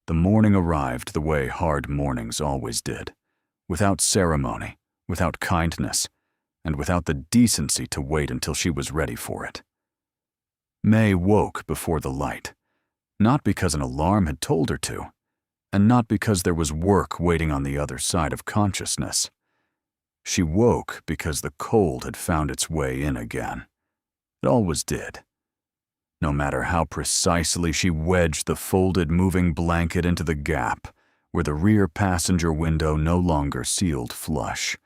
The morning arrived the way hard mornings always did, without ceremony, without kindness, and without the decency to wait until she was ready for it. May woke before the light, not because an alarm had told her to, and not because there was work waiting on the other side of consciousness. She woke because the cold had found its way in again. It always did. No matter how precisely she wedged the folded moving blanket into the gap where the rear passenger window no longer sealed flush,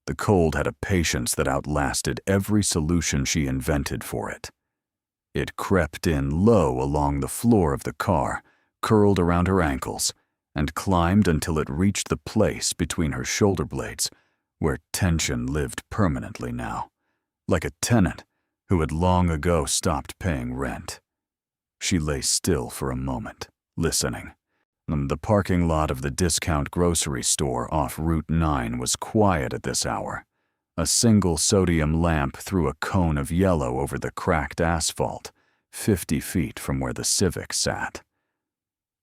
the cold had a patience that outlasted every solution she invented for it. It crept in low along the floor of the car, curled around her ankles, and climbed until it reached the place between her shoulder blades where tension lived permanently now, like a tenant who had long ago stopped paying rent. She lay still for a moment, listening. The parking lot of the discount grocery store off Route 9 was quiet at this hour. A single sodium lamp threw a cone of yellow over the cracked asphalt, 50 feet from where the Civic sat.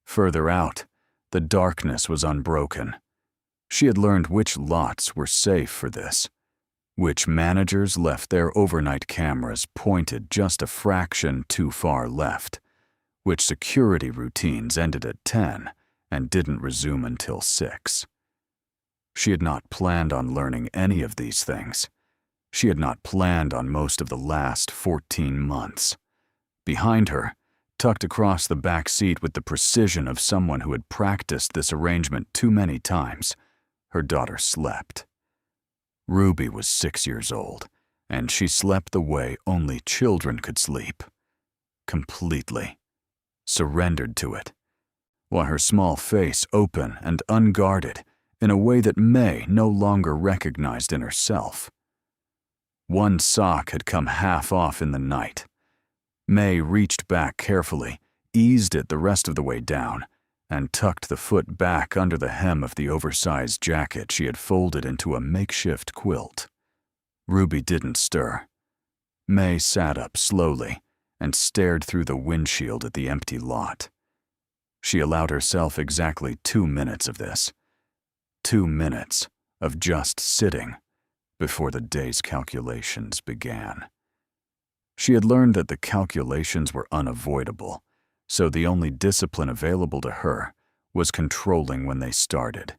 Further out, the darkness was unbroken. She had learned which lots were safe for this, which managers left their overnight cameras pointed just a fraction too far left, which security routines ended at 10 and didn't resume until 6. She had not planned on learning any of these things. She had not planned on most of the last 14 months. Behind her, tucked across the back seat with the precision of someone who had practiced this arrangement too many times, her daughter slept. Ruby was 6 years old, and she slept the way only children could sleep. Completely. Surrendered to it, while her small face open and unguarded in a way that May no longer recognized in herself. One sock had come half off in the night. May reached back carefully, eased it the rest of the way down, and tucked the foot back under the hem of the oversized jacket she had folded into a makeshift quilt. Ruby didn't stir. May sat up slowly and stared through the windshield at the empty lot. She allowed herself exactly 2 minutes of this. 2 minutes of just sitting before the day's calculations began. She had learned that the calculations were unavoidable, so the only discipline available to her was controlling when they started.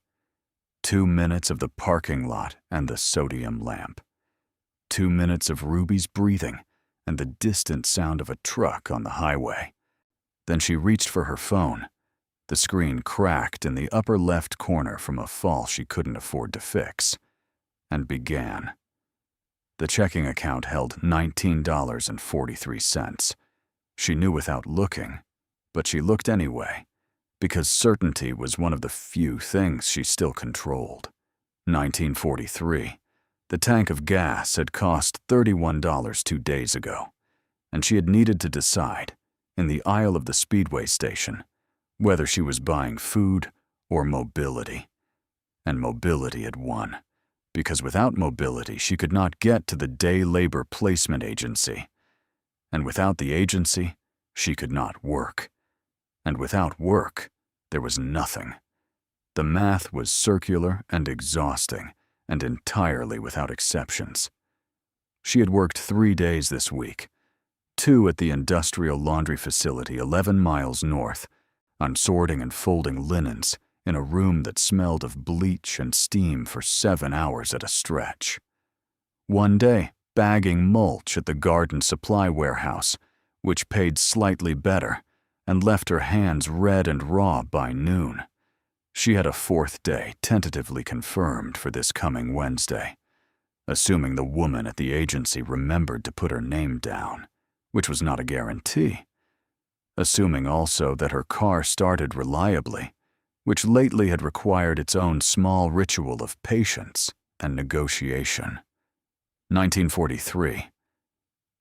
2 minutes of the parking lot and the sodium lamp. 2 minutes of Ruby's breathing and the distant sound of a truck on the highway. Then she reached for her phone. The screen cracked in the upper left corner from a fall she couldn't afford to fix, and began. The checking account held $19.43. She knew without looking, but she looked anyway, because certainty was one of the few things she still controlled. 1943. The tank of gas had cost $31 2 days ago, and she had needed to decide, in the aisle of the Speedway station, whether she was buying food or mobility. And mobility had won, because without mobility she could not get to the day labor placement agency. And without the agency, she could not work. And without work, there was nothing. The math was circular and exhausting, and entirely without exceptions. She had worked 3 days this week, 2 at the industrial laundry facility 11 miles north, on sorting and folding linens in a room that smelled of bleach and steam for 7 hours at a stretch. 1 day, bagging mulch at the garden supply warehouse, which paid slightly better and left her hands red and raw by noon. She had a 4th day tentatively confirmed for this coming Wednesday, assuming the woman at the agency remembered to put her name down, which was not a guarantee. Assuming also that her car started reliably, which lately had required its own small ritual of patience and negotiation. 1943.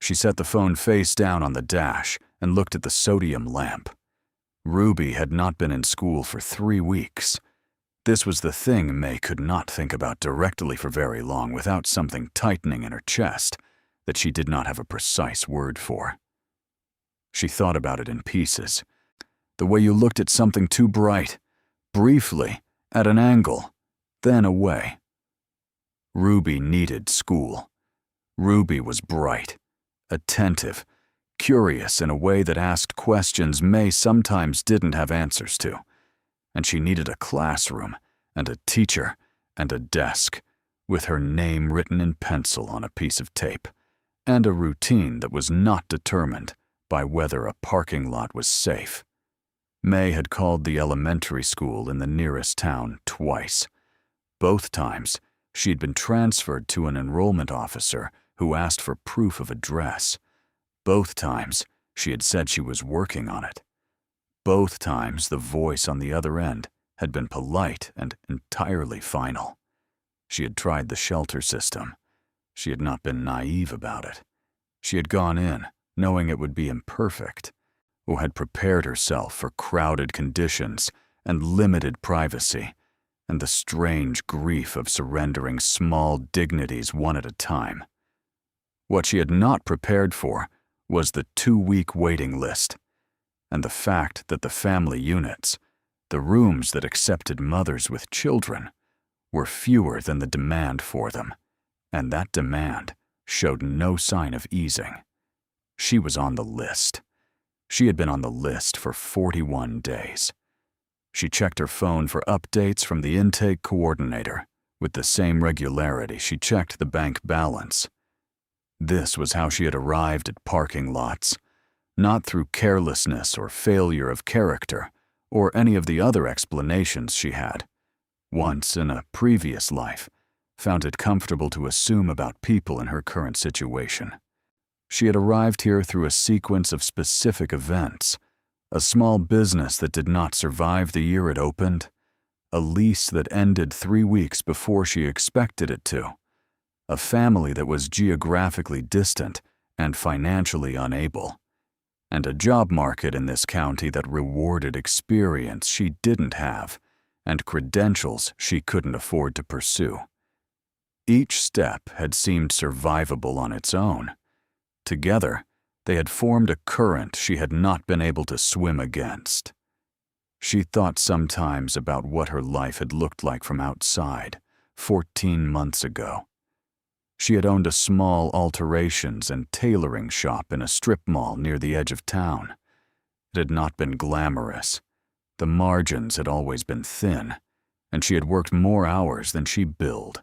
She set the phone face down on the dash and looked at the sodium lamp. Ruby had not been in school for 3 weeks. This was the thing May could not think about directly for very long without something tightening in her chest that she did not have a precise word for. She thought about it in pieces. The way you looked at something too bright, briefly, at an angle, then away. Ruby needed school. Ruby was bright, attentive, curious in a way that asked questions May sometimes didn't have answers to. And she needed a classroom, and a teacher, and a desk, with her name written in pencil on a piece of tape, and a routine that was not determined by whether a parking lot was safe. May had called the elementary school in the nearest town twice. Both times, she'd been transferred to an enrollment officer who asked for proof of address. Both times, she had said she was working on it. Both times, the voice on the other end had been polite and entirely final. She had tried the shelter system. She had not been naive about it. She had gone in, knowing it would be imperfect, or had prepared herself for crowded conditions and limited privacy, and the strange grief of surrendering small dignities one at a time. What she had not prepared for was the 2-week waiting list, and the fact that the family units, the rooms that accepted mothers with children, were fewer than the demand for them, and that demand showed no sign of easing. She was on the list. She had been on the list for 41 days. She checked her phone for updates from the intake coordinator with the same regularity she checked the bank balance. This was how she had arrived at parking lots, not through carelessness or failure of character or any of the other explanations she had, once in a previous life, found it comfortable to assume about people in her current situation. She had arrived here through a sequence of specific events: a small business that did not survive the year it opened, a lease that ended 3 weeks before she expected it to, a family that was geographically distant and financially unable, and a job market in this county that rewarded experience she didn't have and credentials she couldn't afford to pursue. Each step had seemed survivable on its own. Together, they had formed a current she had not been able to swim against. She thought sometimes about what her life had looked like from outside, 14 months ago. She had owned a small alterations and tailoring shop in a strip mall near the edge of town. It had not been glamorous. The margins had always been thin, and she had worked more hours than she billed,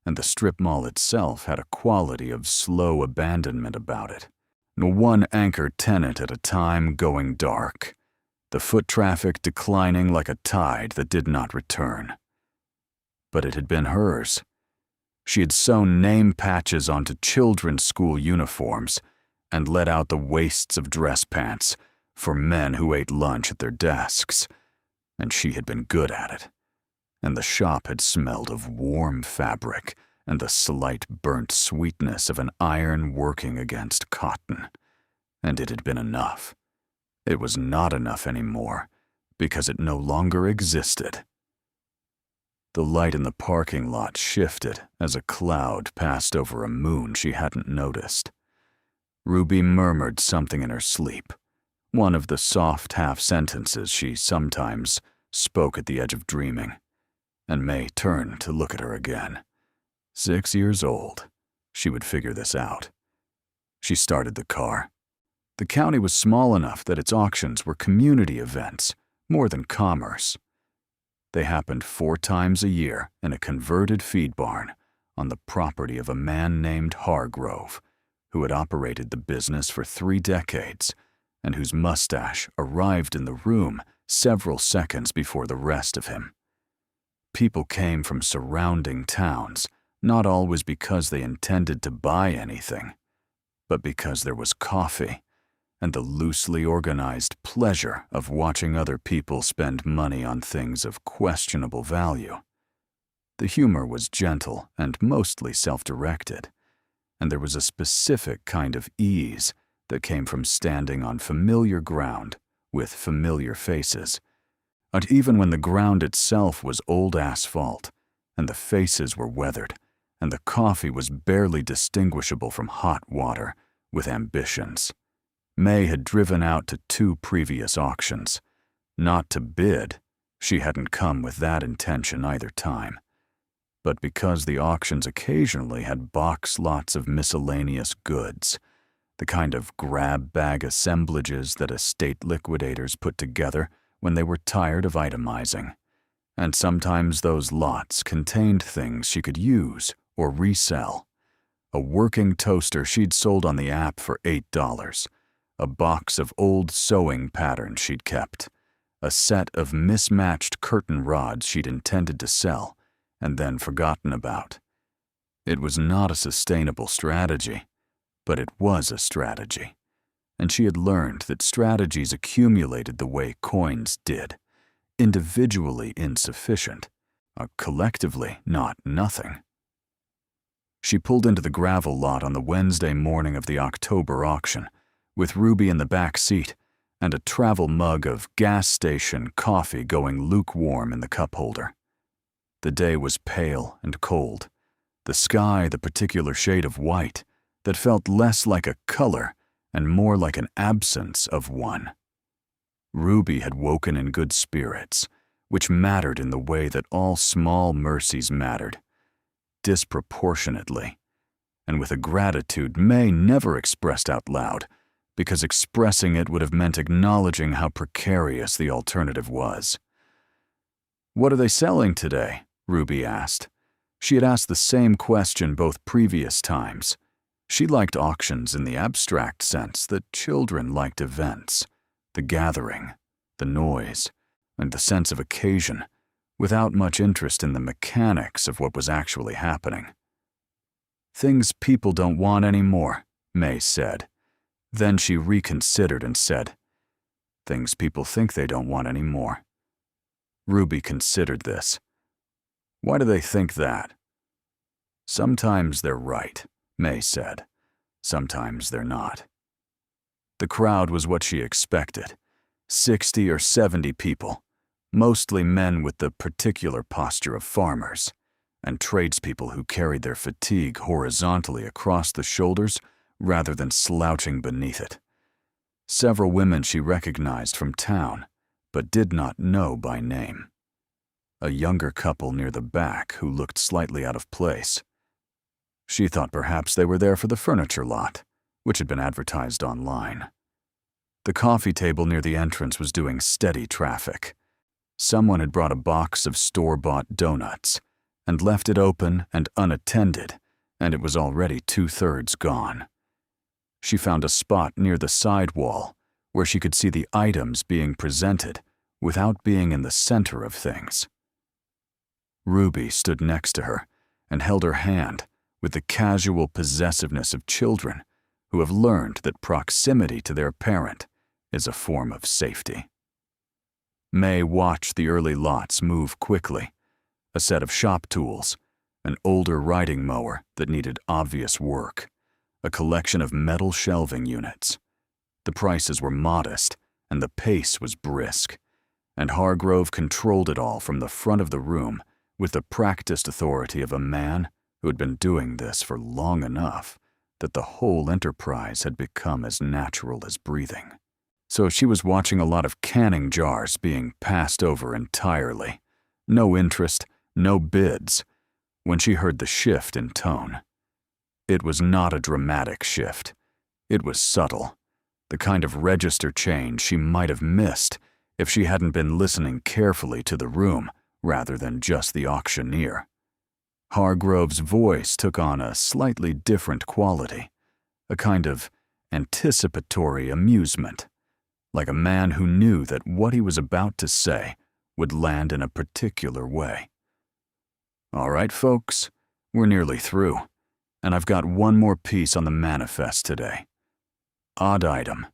and the strip mall itself had a quality of slow abandonment about it. One anchor tenant at a time going dark, the foot traffic declining like a tide that did not return. But it had been hers. She had sewn name patches onto children's school uniforms and let out the waists of dress pants for men who ate lunch at their desks, and she had been good at it. And the shop had smelled of warm fabric and the slight burnt sweetness of an iron working against cotton. And it had been enough. It was not enough anymore, because it no longer existed. The light in the parking lot shifted as a cloud passed over a moon she hadn't noticed. Ruby murmured something in her sleep, one of the soft half-sentences she sometimes spoke at the edge of dreaming, and May turned to look at her again. 6 years old. She would figure this out. She started the car. The county was small enough that its auctions were community events, more than commerce. They happened 4 times a year in a converted feed barn on the property of a man named Hargrove, who had operated the business for 3 decades and whose mustache arrived in the room several seconds before the rest of him. People came from surrounding towns, not always because they intended to buy anything, but because there was coffee and the loosely organized pleasure of watching other people spend money on things of questionable value. The humor was gentle and mostly self-directed, and there was a specific kind of ease that came from standing on familiar ground with familiar faces. And even when the ground itself was old asphalt, and the faces were weathered, and the coffee was barely distinguishable from hot water with ambitions. May had driven out to 2 previous auctions, Not to bid. She hadn't come with that intention either time. But because the auctions occasionally had box lots of miscellaneous goods, the kind of grab bag assemblages that estate liquidators put together when they were tired of itemizing. And sometimes those lots contained things she could use or resell. A working toaster she'd sold on the app for $8, a box of old sewing patterns she'd kept, a set of mismatched curtain rods she'd intended to sell and then forgotten about. It was not a sustainable strategy, but it was a strategy, and she had learned that strategies accumulated the way coins did, individually insufficient, collectively not nothing. She pulled into the gravel lot on the Wednesday morning of the October auction, with Ruby in the back seat and a travel mug of gas station coffee going lukewarm in the cup holder. The day was pale and cold, the sky the particular shade of white that felt less like a color and more like an absence of one. Ruby had woken in good spirits, which mattered in the way that all small mercies mattered, disproportionately, and with a gratitude May never expressed out loud, because expressing it would have meant acknowledging how precarious the alternative was. "What are they selling today?" Ruby asked. She had asked the same question both previous times. She liked auctions in the abstract sense that children liked events, the gathering, the noise, and the sense of occasion, without much interest in the mechanics of what was actually happening. "Things people don't want anymore," May said. Then she reconsidered and said, "Things people think they don't want anymore." Ruby considered this. "Why do they think that?" "Sometimes they're right," May said. "Sometimes they're not." The crowd was what she expected, 60 or 70 people, mostly men with the particular posture of farmers, and tradespeople who carried their fatigue horizontally across the shoulders rather than slouching beneath it. Several women she recognized from town, but did not know by name. A younger couple near the back who looked slightly out of place. She thought perhaps they were there for the furniture lot, which had been advertised online. The coffee table near the entrance was doing steady traffic. Someone had brought a box of store-bought donuts and left it open and unattended, and it was already 2/3 gone. She found a spot near the side wall where she could see the items being presented without being in the center of things. Ruby stood next to her and held her hand with the casual possessiveness of children who have learned that proximity to their parent is a form of safety. May watched the early lots move quickly, a set of shop tools, an older riding mower that needed obvious work, a collection of metal shelving units. The prices were modest and the pace was brisk, and Hargrove controlled it all from the front of the room with the practiced authority of a man who had been doing this for long enough that the whole enterprise had become as natural as breathing. So she was watching a lot of canning jars being passed over entirely, no interest, no bids, when she heard the shift in tone. It was not a dramatic shift. It was subtle, the kind of register change she might have missed if she hadn't been listening carefully to the room rather than just the auctioneer. Hargrove's voice took on a slightly different quality, a kind of anticipatory amusement, like a man who knew that what he was about to say would land in a particular way. "All right, folks, we're nearly through, and I've got one more piece on the manifest today. Odd item.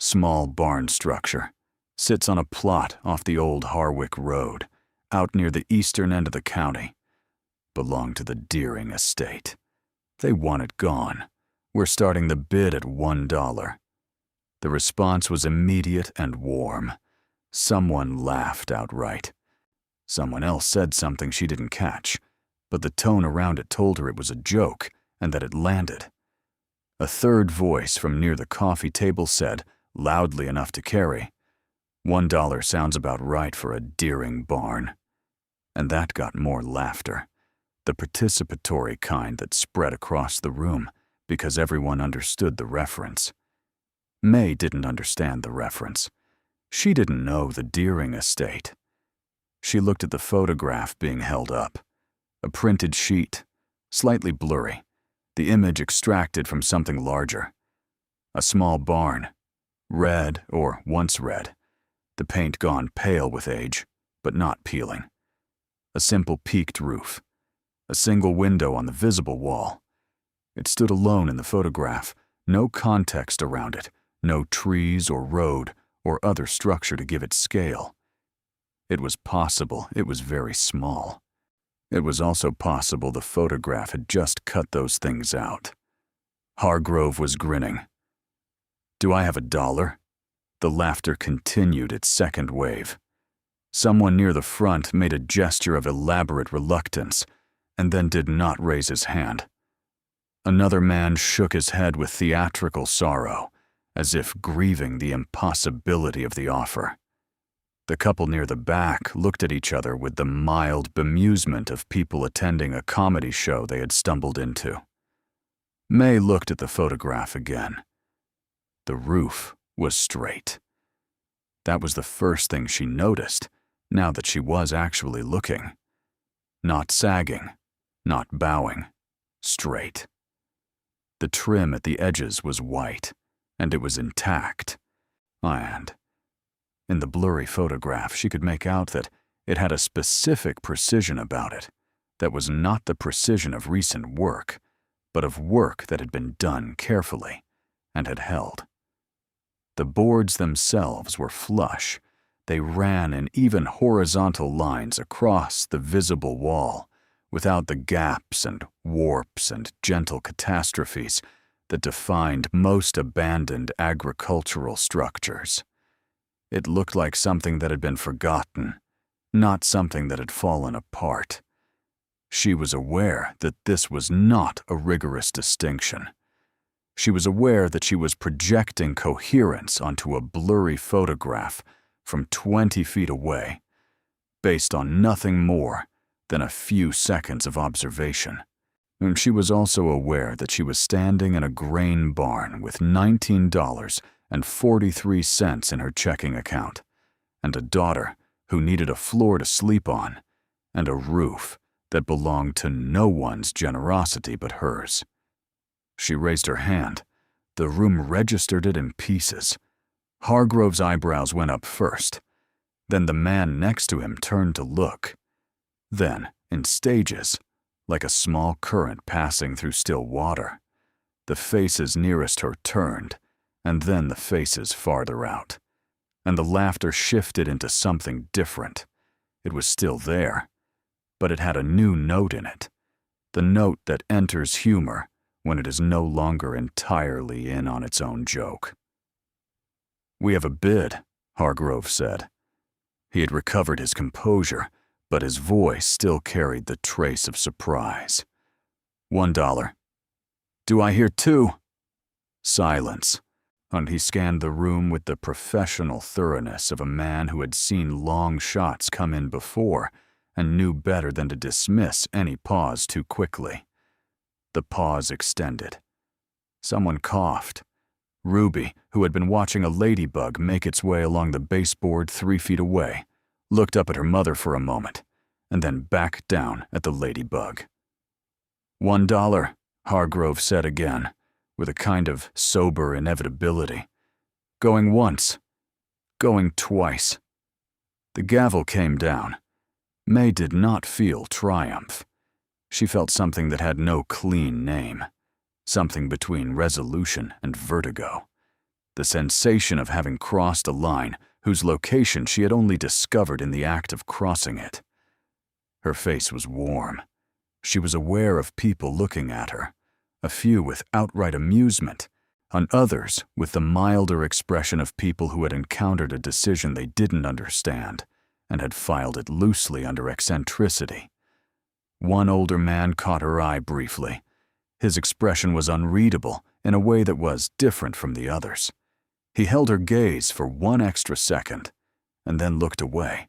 Small barn structure. Sits on a plot off the old Harwick Road, out near the eastern end of the county. Belonged to the Deering estate. They want it gone. We're starting the bid at $1. The response was immediate and warm. Someone laughed outright. Someone else said something she didn't catch, but the tone around it told her it was a joke and that it landed. A third voice from near the coffee table said, loudly enough to carry, $1 sounds about right for a Deering barn. And that got more laughter, the participatory kind that spread across the room because everyone understood the reference. May didn't understand the reference. She didn't know the Deering estate. She looked at the photograph being held up. A printed sheet, slightly blurry, the image extracted from something larger. A small barn, red or once red, the paint gone pale with age, but not peeling. A simple peaked roof, a single window on the visible wall. It stood alone in the photograph, no context around it, no trees or road or other structure to give it scale. It was possible it was very small. It was also possible the photograph had just cut those things out. Hargrove was grinning. "Do I have $1?" The laughter continued its second wave. Someone near the front made a gesture of elaborate reluctance and then did not raise his hand. Another man shook his head with theatrical sorrow, as if grieving the impossibility of the offer. The couple near the back looked at each other with the mild bemusement of people attending a comedy show they had stumbled into. May looked at the photograph again. The roof was straight. That was the first thing she noticed, now that she was actually looking. Not sagging, not bowing, straight. The trim at the edges was white, and it was intact. And in the blurry photograph, she could make out that it had a specific precision about it that was not the precision of recent work, but of work that had been done carefully and had held. The boards themselves were flush. They ran in even horizontal lines across the visible wall, without the gaps and warps and gentle catastrophes that defined most abandoned agricultural structures. It looked like something that had been forgotten, not something that had fallen apart. She was aware that this was not a rigorous distinction. She was aware that she was projecting coherence onto a blurry photograph from 20 feet away, based on nothing more than a few seconds of observation. And she was also aware that she was standing in a grain barn with $19.43 in her checking account, and a daughter who needed a floor to sleep on, and a roof that belonged to no one's generosity but hers. She raised her hand. The room registered it in pieces. Hargrove's eyebrows went up first. Then the man next to him turned to look. Then, in stages, like a small current passing through still water, the faces nearest her turned, and then the faces farther out. And the laughter shifted into something different. It was still there, but it had a new note in it, the note that enters humor when it is no longer entirely in on its own joke. "We have a bid," Hargrove said. He had recovered his composure, but his voice still carried the trace of surprise. $1. "Do I hear 2? Silence, and he scanned the room with the professional thoroughness of a man who had seen long shots come in before and knew better than to dismiss any pause too quickly. The pause extended. Someone coughed. Ruby, who had been watching a ladybug make its way along the baseboard 3 feet away, looked up at her mother for a moment, and then back down at the ladybug. $1, Hargrove said again, with a kind of sober inevitability. "Going once. Going twice." The gavel came down. May did not feel triumph. She felt something that had no clean name, something between resolution and vertigo, the sensation of having crossed a line whose location she had only discovered in the act of crossing it. Her face was warm. She was aware of people looking at her, a few with outright amusement, and others with the milder expression of people who had encountered a decision they didn't understand and had filed it loosely under eccentricity. One older man caught her eye briefly. His expression was unreadable in a way that was different from the others. He held her gaze for one extra second, and then looked away.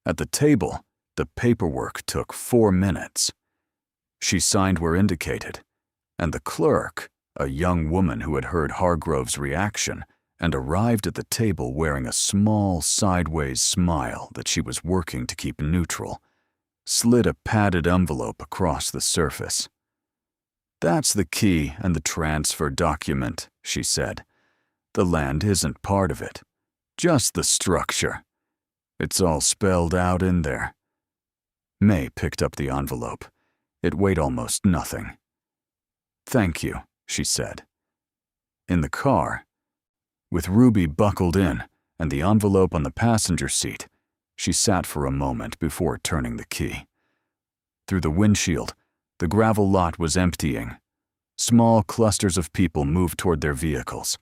At the table, the paperwork took 4 minutes. She signed where indicated, and the clerk, a young woman who had heard Hargrove's reaction and arrived at the table wearing a small sideways smile that she was working to keep neutral, slid a padded envelope across the surface. "That's the key and the transfer document," she said. "The land isn't part of it, just the structure. It's all spelled out in there." May picked up the envelope. It weighed almost nothing. "Thank you," she said. In the car, with Ruby buckled in and the envelope on the passenger seat, she sat for a moment before turning the key. Through the windshield, the gravel lot was emptying. Small clusters of people moved toward their vehicles,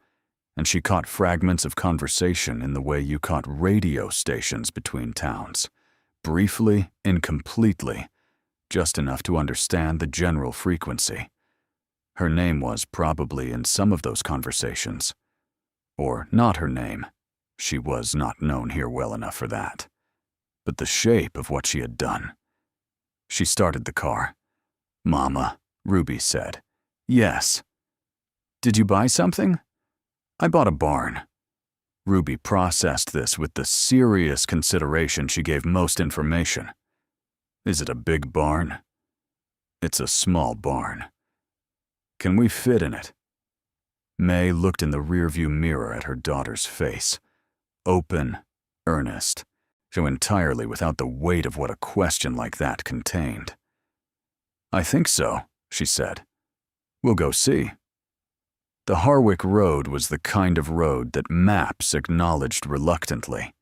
and she caught fragments of conversation in the way you caught radio stations between towns. Briefly, incompletely, just enough to understand the general frequency. Her name was probably in some of those conversations. Or not her name. She was not known here well enough for that. But the shape of what she had done. She started the car. "Mama," Ruby said. "Yes." "Did you buy something?" "I bought a barn." Ruby processed this with the serious consideration she gave most information. "Is it a big barn?" "It's a small barn." "Can we fit in it?" May looked in the rearview mirror at her daughter's face. Open, earnest, so entirely without the weight of what a question like that contained. "I think so," she said. "We'll go see." The Harwick Road was the kind of road that maps acknowledged reluctantly.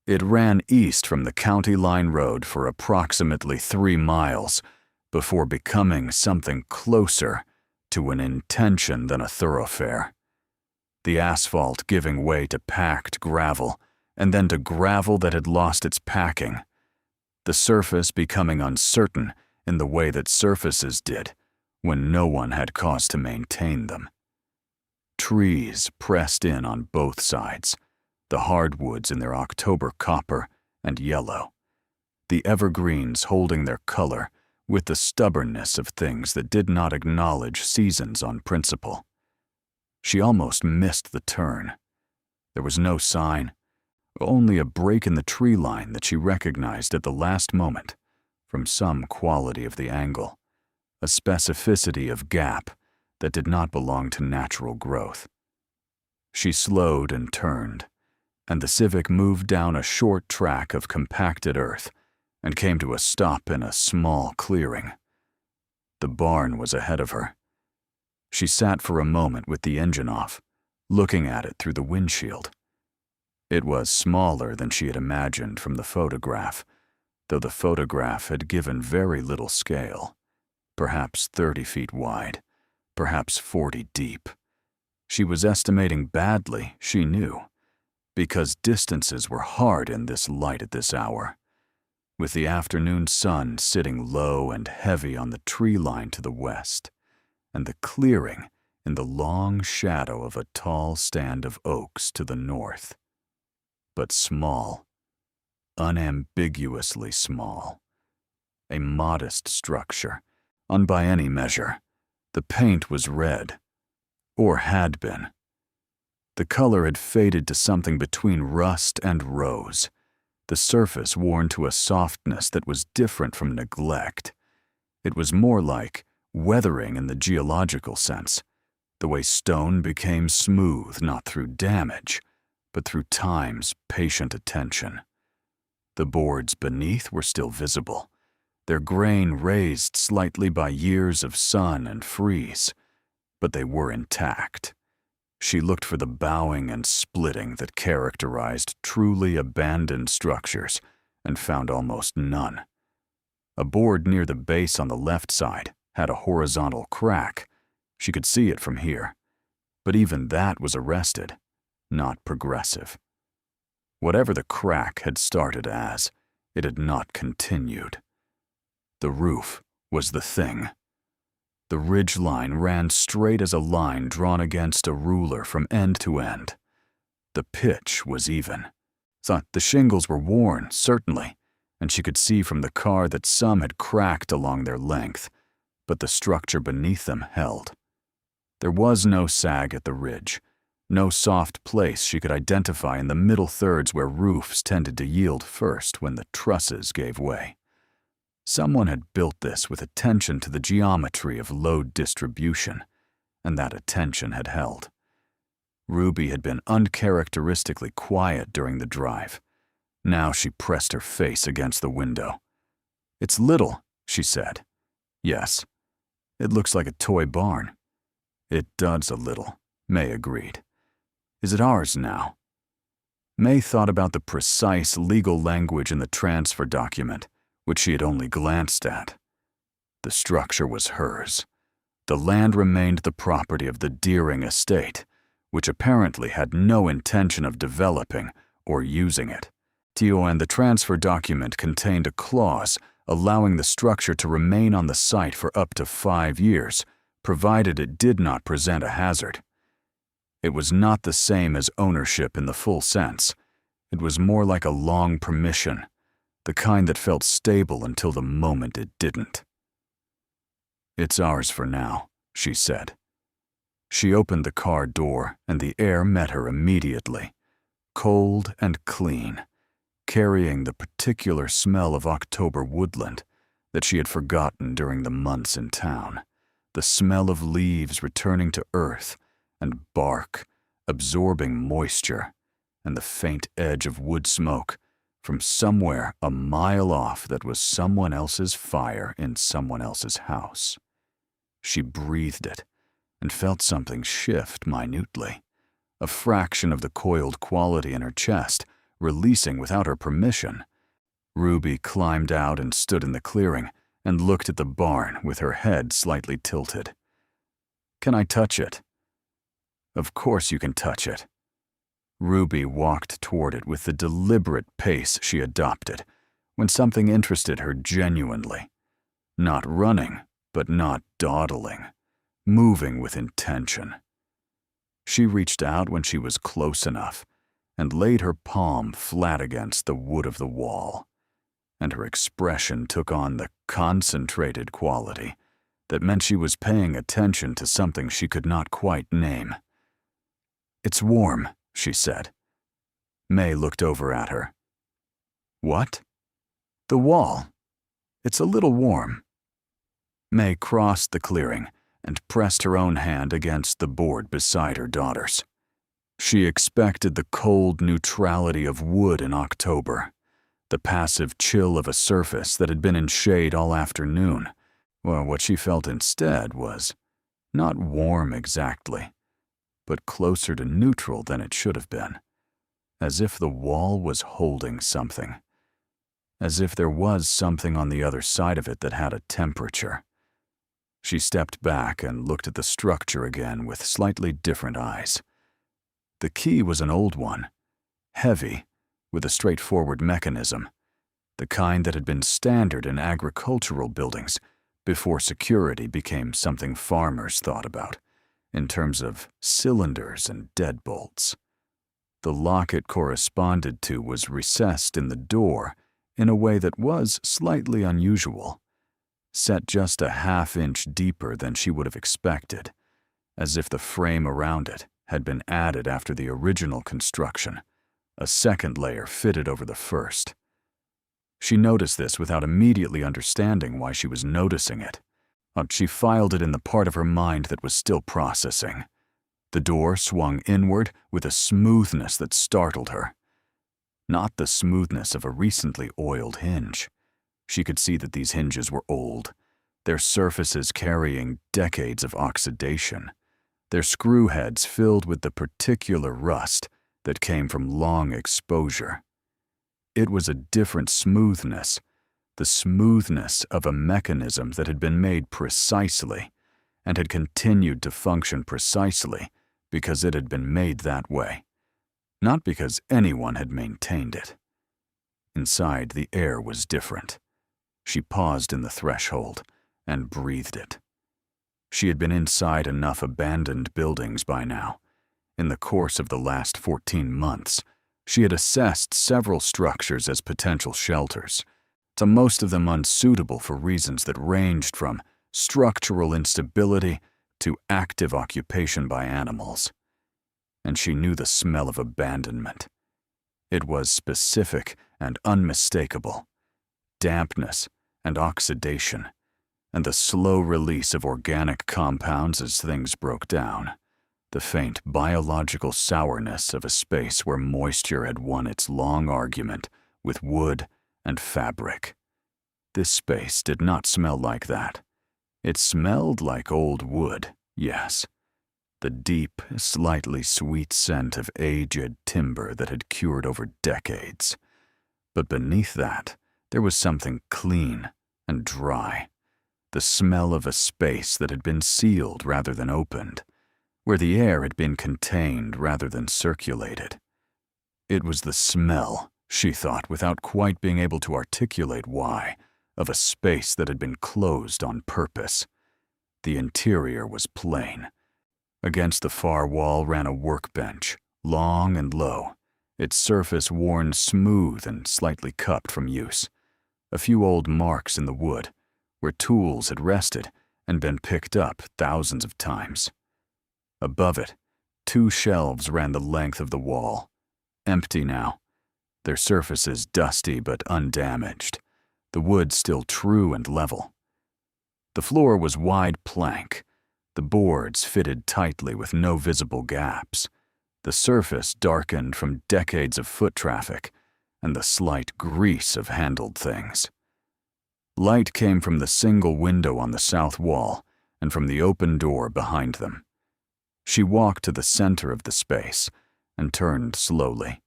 It ran east from the County Line Road for approximately 3 miles before becoming something closer to an intention than a thoroughfare. The asphalt giving way to packed gravel, and then to gravel that had lost its packing. The surface becoming uncertain in the way that surfaces did when no one had cause to maintain them. Trees pressed in on both sides, the hardwoods in their October copper and yellow, the evergreens holding their color with the stubbornness of things that did not acknowledge seasons on principle. She almost missed the turn. There was no sign, only a break in the tree line that she recognized at the last moment from some quality of the angle, a specificity of gap that did not belong to natural growth. She slowed and turned, and the Civic moved down a short track of compacted earth and came to a stop in a small clearing. The barn was ahead of her. She sat for a moment with the engine off, looking at it through the windshield. It was smaller than she had imagined from the photograph, though the photograph had given very little scale, perhaps 30 feet wide, perhaps 40 deep. She was estimating badly, she knew, because distances were hard in this light at this hour. With the afternoon sun sitting low and heavy on the tree line to the west, and the clearing in the long shadow of a tall stand of oaks to the north. But small, unambiguously small. A modest structure, on by any measure. The paint was red, or had been. The color had faded to something between rust and rose, the surface worn to a softness that was different from neglect. It was more like weathering in the geological sense, the way stone became smooth not through damage, but through time's patient attention. The boards beneath were still visible, their grain raised slightly by years of sun and freeze, but they were intact. She looked for the bowing and splitting that characterized truly abandoned structures and found almost none. A board near the base on the left side had a horizontal crack. She could see it from here, but even that was arrested, not progressive. Whatever the crack had started as, it had not continued. The roof was the thing. The ridge line ran straight as a line drawn against a ruler from end to end. The pitch was even. The shingles were worn, certainly, and she could see from the car that some had cracked along their length, but the structure beneath them held. There was no sag at the ridge, no soft place she could identify in the middle thirds where roofs tended to yield first when the trusses gave way. Someone had built this with attention to the geometry of load distribution, and that attention had held. Ruby had been uncharacteristically quiet during the drive. Now she pressed her face against the window. "It's little," she said. "Yes. It looks like a toy barn." "It does a little," May agreed. "Is it ours now?" May thought about the precise legal language in the transfer document, which she had only glanced at. The structure was hers. The land remained the property of the Deering estate, which apparently had no intention of developing or using it. And the transfer document contained a clause allowing the structure to remain on the site for up to 5 years, provided it did not present a hazard. It was not the same as ownership in the full sense. It was more like a long permission, the kind that felt stable until the moment it didn't. "It's ours for now," she said. She opened the car door, and the air met her immediately, cold and clean, carrying the particular smell of October woodland that she had forgotten during the months in town, the smell of leaves returning to earth and bark absorbing moisture, and the faint edge of wood smoke from somewhere a mile off that was someone else's fire in someone else's house. She breathed it and felt something shift minutely, a fraction of the coiled quality in her chest releasing without her permission. Ruby climbed out and stood in the clearing and looked at the barn with her head slightly tilted. "Can I touch it?" "Of course you can touch it." Ruby walked toward it with the deliberate pace she adopted when something interested her genuinely. Not running, but not dawdling, moving with intention. She reached out when she was close enough and laid her palm flat against the wood of the wall, and her expression took on the concentrated quality that meant she was paying attention to something she could not quite name. "It's warm," she said. May looked over at her. "What?" "The wall. It's a little warm." May crossed the clearing and pressed her own hand against the board beside her daughter's. She expected the cold neutrality of wood in October, the passive chill of a surface that had been in shade all afternoon. Well, what she felt instead was not warm exactly, but closer to neutral than it should have been, as if the wall was holding something, as if there was something on the other side of it that had a temperature. She stepped back and looked at the structure again with slightly different eyes. The key was an old one, heavy, with a straightforward mechanism, the kind that had been standard in agricultural buildings before security became something farmers thought about, in terms of cylinders and deadbolts. The lock it corresponded to was recessed in the door in a way that was slightly unusual, set just a half-inch deeper than she would have expected, as if the frame around it had been added after the original construction, a second layer fitted over the first. She noticed this without immediately understanding why she was noticing it. She filed it in the part of her mind that was still processing. The door swung inward with a smoothness that startled her. Not the smoothness of a recently oiled hinge. She could see that these hinges were old, their surfaces carrying decades of oxidation, their screw heads filled with the particular rust that came from long exposure. It was a different smoothness, the smoothness of a mechanism that had been made precisely and had continued to function precisely because it had been made that way, not because anyone had maintained it. Inside, the air was different. She paused in the threshold and breathed it. She had been inside enough abandoned buildings by now, in the course of the last 14 months, She had assessed several structures as potential shelters, to most of them unsuitable for reasons that ranged from structural instability to active occupation by animals. And she knew the smell of abandonment. It was specific and unmistakable. Dampness and oxidation, and the slow release of organic compounds as things broke down. The faint biological sourness of a space where moisture had won its long argument with wood and fabric. This space did not smell like that. It smelled like old wood, yes. The deep, slightly sweet scent of aged timber that had cured over decades. But beneath that, there was something clean and dry. The smell of a space that had been sealed rather than opened, where the air had been contained rather than circulated. It was the smell, she thought, without quite being able to articulate why, of a space that had been closed on purpose. The interior was plain. Against the far wall ran a workbench, long and low, its surface worn smooth and slightly cupped from use. A few old marks in the wood, where tools had rested and been picked up thousands of times. Above it, 2 shelves ran the length of the wall, empty now, their surfaces dusty but undamaged, the wood still true and level. The floor was wide plank, the boards fitted tightly with no visible gaps, the surface darkened from decades of foot traffic and the slight grease of handled things. Light came from the single window on the south wall and from the open door behind them. She walked to the center of the space and turned slowly.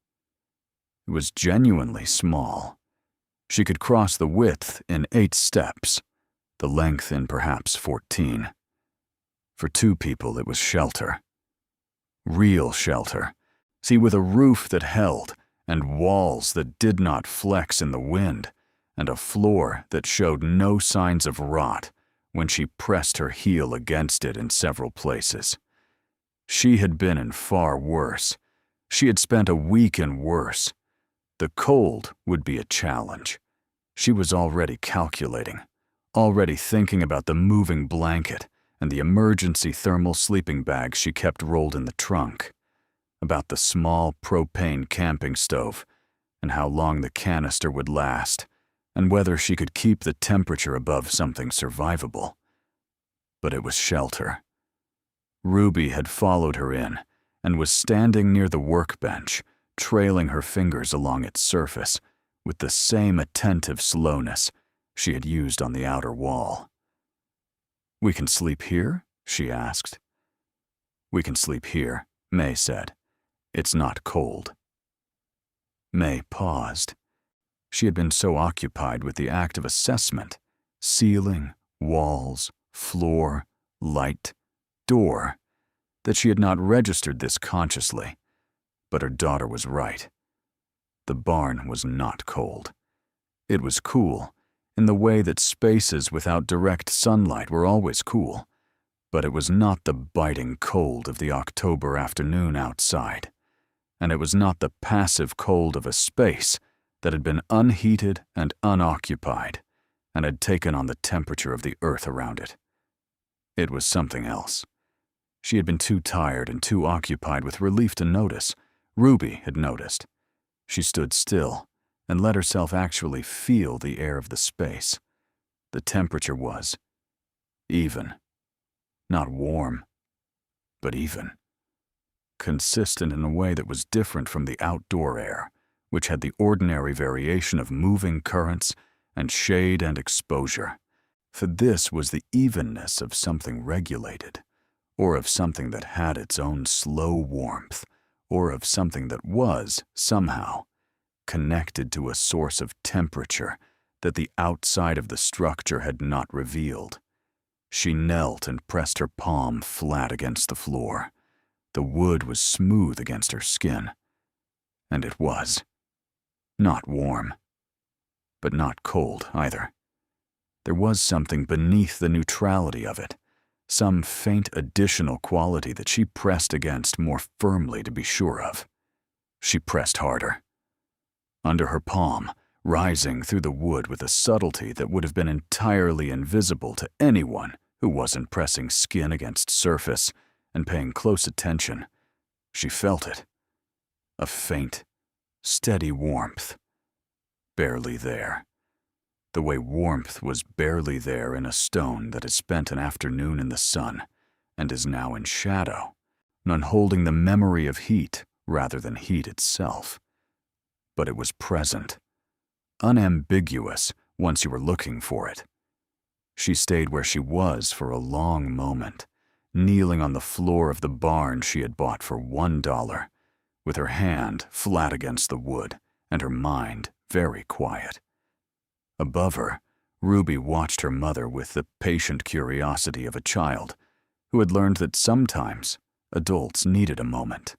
It was genuinely small. She could cross the width in 8 steps, the length in perhaps 14. For 2 people, it was shelter. Real shelter. See, with a roof that held, and walls that did not flex in the wind, and a floor that showed no signs of rot when she pressed her heel against it in several places. She had been in far worse. She had spent a week in worse. The cold would be a challenge. She was already calculating, already thinking about the moving blanket and the emergency thermal sleeping bag she kept rolled in the trunk, about the small propane camping stove and how long the canister would last, and whether she could keep the temperature above something survivable. But it was shelter. Ruby had followed her in and was standing near the workbench, trailing her fingers along its surface with the same attentive slowness she had used on the outer wall. "We can sleep here?" she asked. "We can sleep here," May said. "It's not cold." May paused. She had been so occupied with the act of assessment, ceiling, walls, floor, light, door, that she had not registered this consciously. But her daughter was right. The barn was not cold. It was cool, in the way that spaces without direct sunlight were always cool, but it was not the biting cold of the October afternoon outside, and it was not the passive cold of a space that had been unheated and unoccupied, and had taken on the temperature of the earth around it. It was something else. She had been too tired and too occupied with relief to notice. Ruby had noticed. She stood still and let herself actually feel the air of the space. The temperature was even. Not warm, but even. Consistent in a way that was different from the outdoor air, which had the ordinary variation of moving currents and shade and exposure. For this was the evenness of something regulated, or of something that had its own slow warmth, or of something that was, somehow, connected to a source of temperature that the outside of the structure had not revealed. She knelt and pressed her palm flat against the floor. The wood was smooth against her skin. And it was. Not warm, but not cold either. There was something beneath the neutrality of it, some faint additional quality that she pressed against more firmly to be sure of. She pressed harder. Under her palm, rising through the wood with a subtlety that would have been entirely invisible to anyone who wasn't pressing skin against surface and paying close attention, she felt it. A faint, steady warmth. Barely there. The way warmth was barely there in a stone that has spent an afternoon in the sun and is now in shadow, none holding the memory of heat rather than heat itself. But it was present, unambiguous once you were looking for it. She stayed where she was for a long moment, kneeling on the floor of the barn she had bought for $1, with her hand flat against the wood and her mind very quiet. Above her, Ruby watched her mother with the patient curiosity of a child who had learned that sometimes adults needed a moment.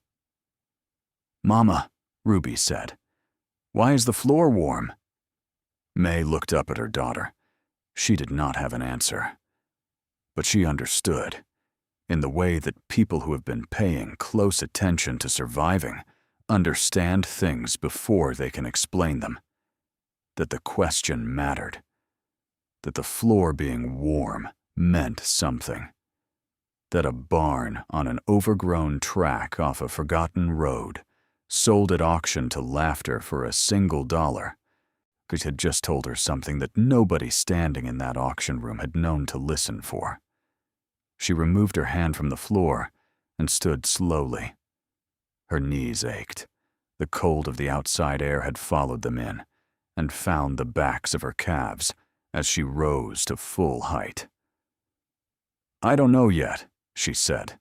"Mama," Ruby said, "why is the floor warm?" May looked up at her daughter. She did not have an answer. But she understood, in the way that people who have been paying close attention to surviving understand things before they can explain them, that the question mattered, that the floor being warm meant something, that a barn on an overgrown track off a forgotten road, sold at auction to laughter for $1, it had just told her something that nobody standing in that auction room had known to listen for. She removed her hand from the floor and stood slowly. Her knees ached. The cold of the outside air had followed them in and found the backs of her calves as she rose to full height. "I don't know yet," she said.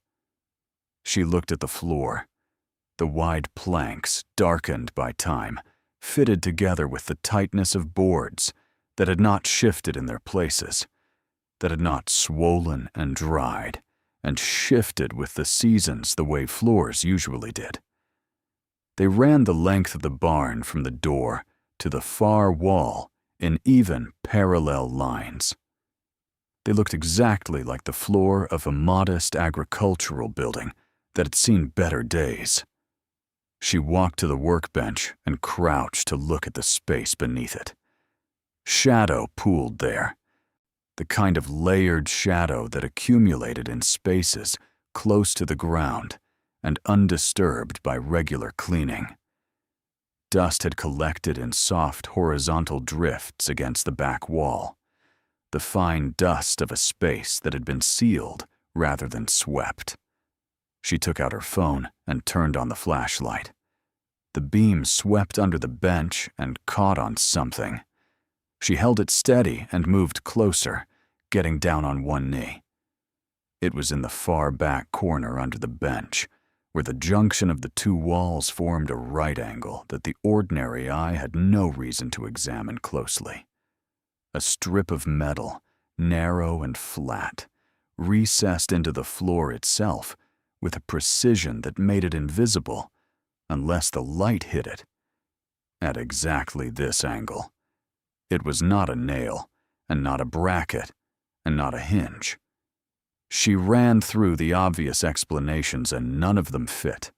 She looked at the floor. The wide planks, darkened by time, fitted together with the tightness of boards that had not shifted in their places, that had not swollen and dried and shifted with the seasons the way floors usually did. They ran the length of the barn from the door to the far wall in even, parallel lines. They looked exactly like the floor of a modest agricultural building that had seen better days. She walked to the workbench and crouched to look at the space beneath it. Shadow pooled there, the kind of layered shadow that accumulated in spaces close to the ground and undisturbed by regular cleaning. Dust had collected in soft horizontal drifts against the back wall, the fine dust of a space that had been sealed rather than swept. She took out her phone and turned on the flashlight. The beam swept under the bench and caught on something. She held it steady and moved closer, getting down on one knee. It was in the far back corner under the bench, where the junction of the two walls formed a right angle that the ordinary eye had no reason to examine closely. A strip of metal, narrow and flat, recessed into the floor itself with a precision that made it invisible unless the light hit it. At exactly this angle. It was not a nail, and not a bracket, and not a hinge. She ran through the obvious explanations and none of them fit.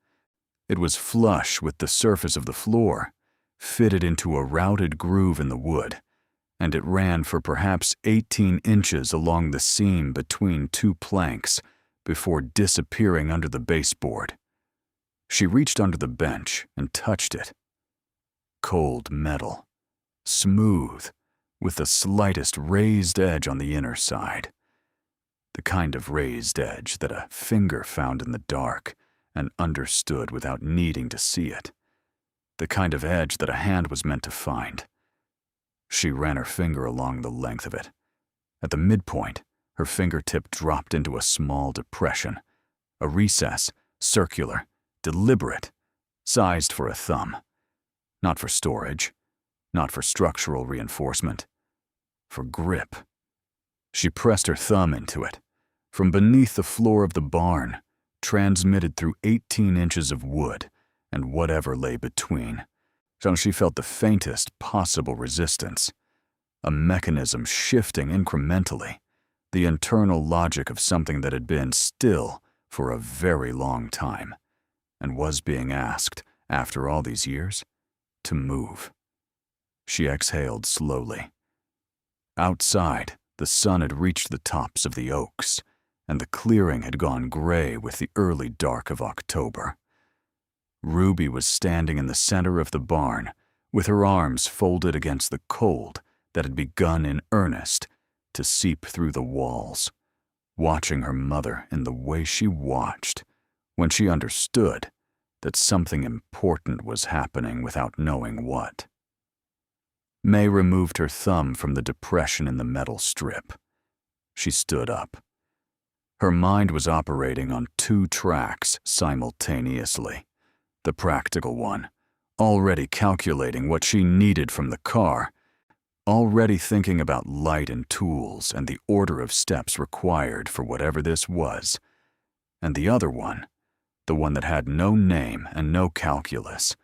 It was flush with the surface of the floor, fitted into a routed groove in the wood, and it ran for perhaps 18 inches along the seam between two planks before disappearing under the baseboard. She reached under the bench and touched it. Cold metal, smooth, with the slightest raised edge on the inner side. The kind of raised edge that a finger found in the dark and understood without needing to see it. The kind of edge that a hand was meant to find. She ran her finger along the length of it. At the midpoint, her fingertip dropped into a small depression, a recess, circular, deliberate, sized for a thumb. Not for storage, not for structural reinforcement, for grip. She pressed her thumb into it. From beneath the floor of the barn, transmitted through 18 inches of wood and whatever lay between, till she felt the faintest possible resistance. A mechanism shifting incrementally, the internal logic of something that had been still for a very long time, and was being asked after all these years, to move. She exhaled slowly. Outside, the sun had reached the tops of the oaks, and the clearing had gone gray with the early dark of October. Ruby was standing in the center of the barn, with her arms folded against the cold that had begun in earnest to seep through the walls, watching her mother in the way she watched when she understood that something important was happening without knowing what. May removed her thumb from the depression in the metal strip. She stood up. Her mind was operating on 2 tracks simultaneously. The practical one, already calculating what she needed from the car, already thinking about light and tools and the order of steps required for whatever this was, and the other one, the one that had no name and no calculus,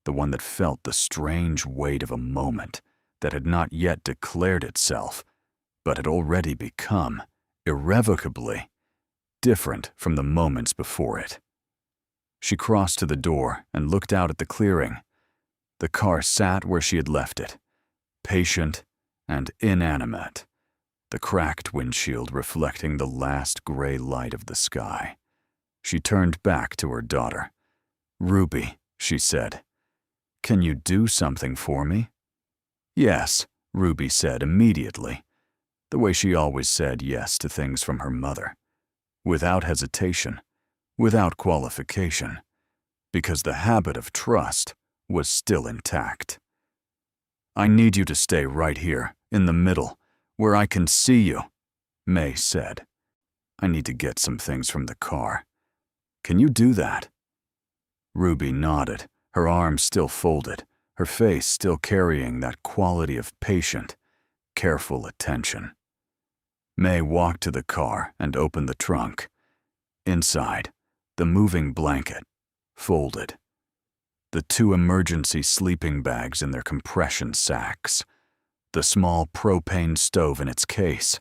the one that felt the strange weight of a moment that had not yet declared itself, but had already become, irrevocably, different from the moments before it. She crossed to the door and looked out at the clearing. The car sat where she had left it, patient and inanimate, the cracked windshield reflecting the last gray light of the sky. She turned back to her daughter. "Ruby," she said, "can you do something for me?" "Yes," Ruby said immediately, the way she always said yes to things from her mother, without hesitation, without qualification, because the habit of trust was still intact. "I need you to stay right here, in the middle, where I can see you," May said. "I need to get some things from the car. Can you do that?" Ruby nodded, her arms still folded, her face still carrying that quality of patient, careful attention. May walked to the car and opened the trunk. Inside, the moving blanket, folded. The 2 emergency sleeping bags in their compression sacks. The small propane stove in its case.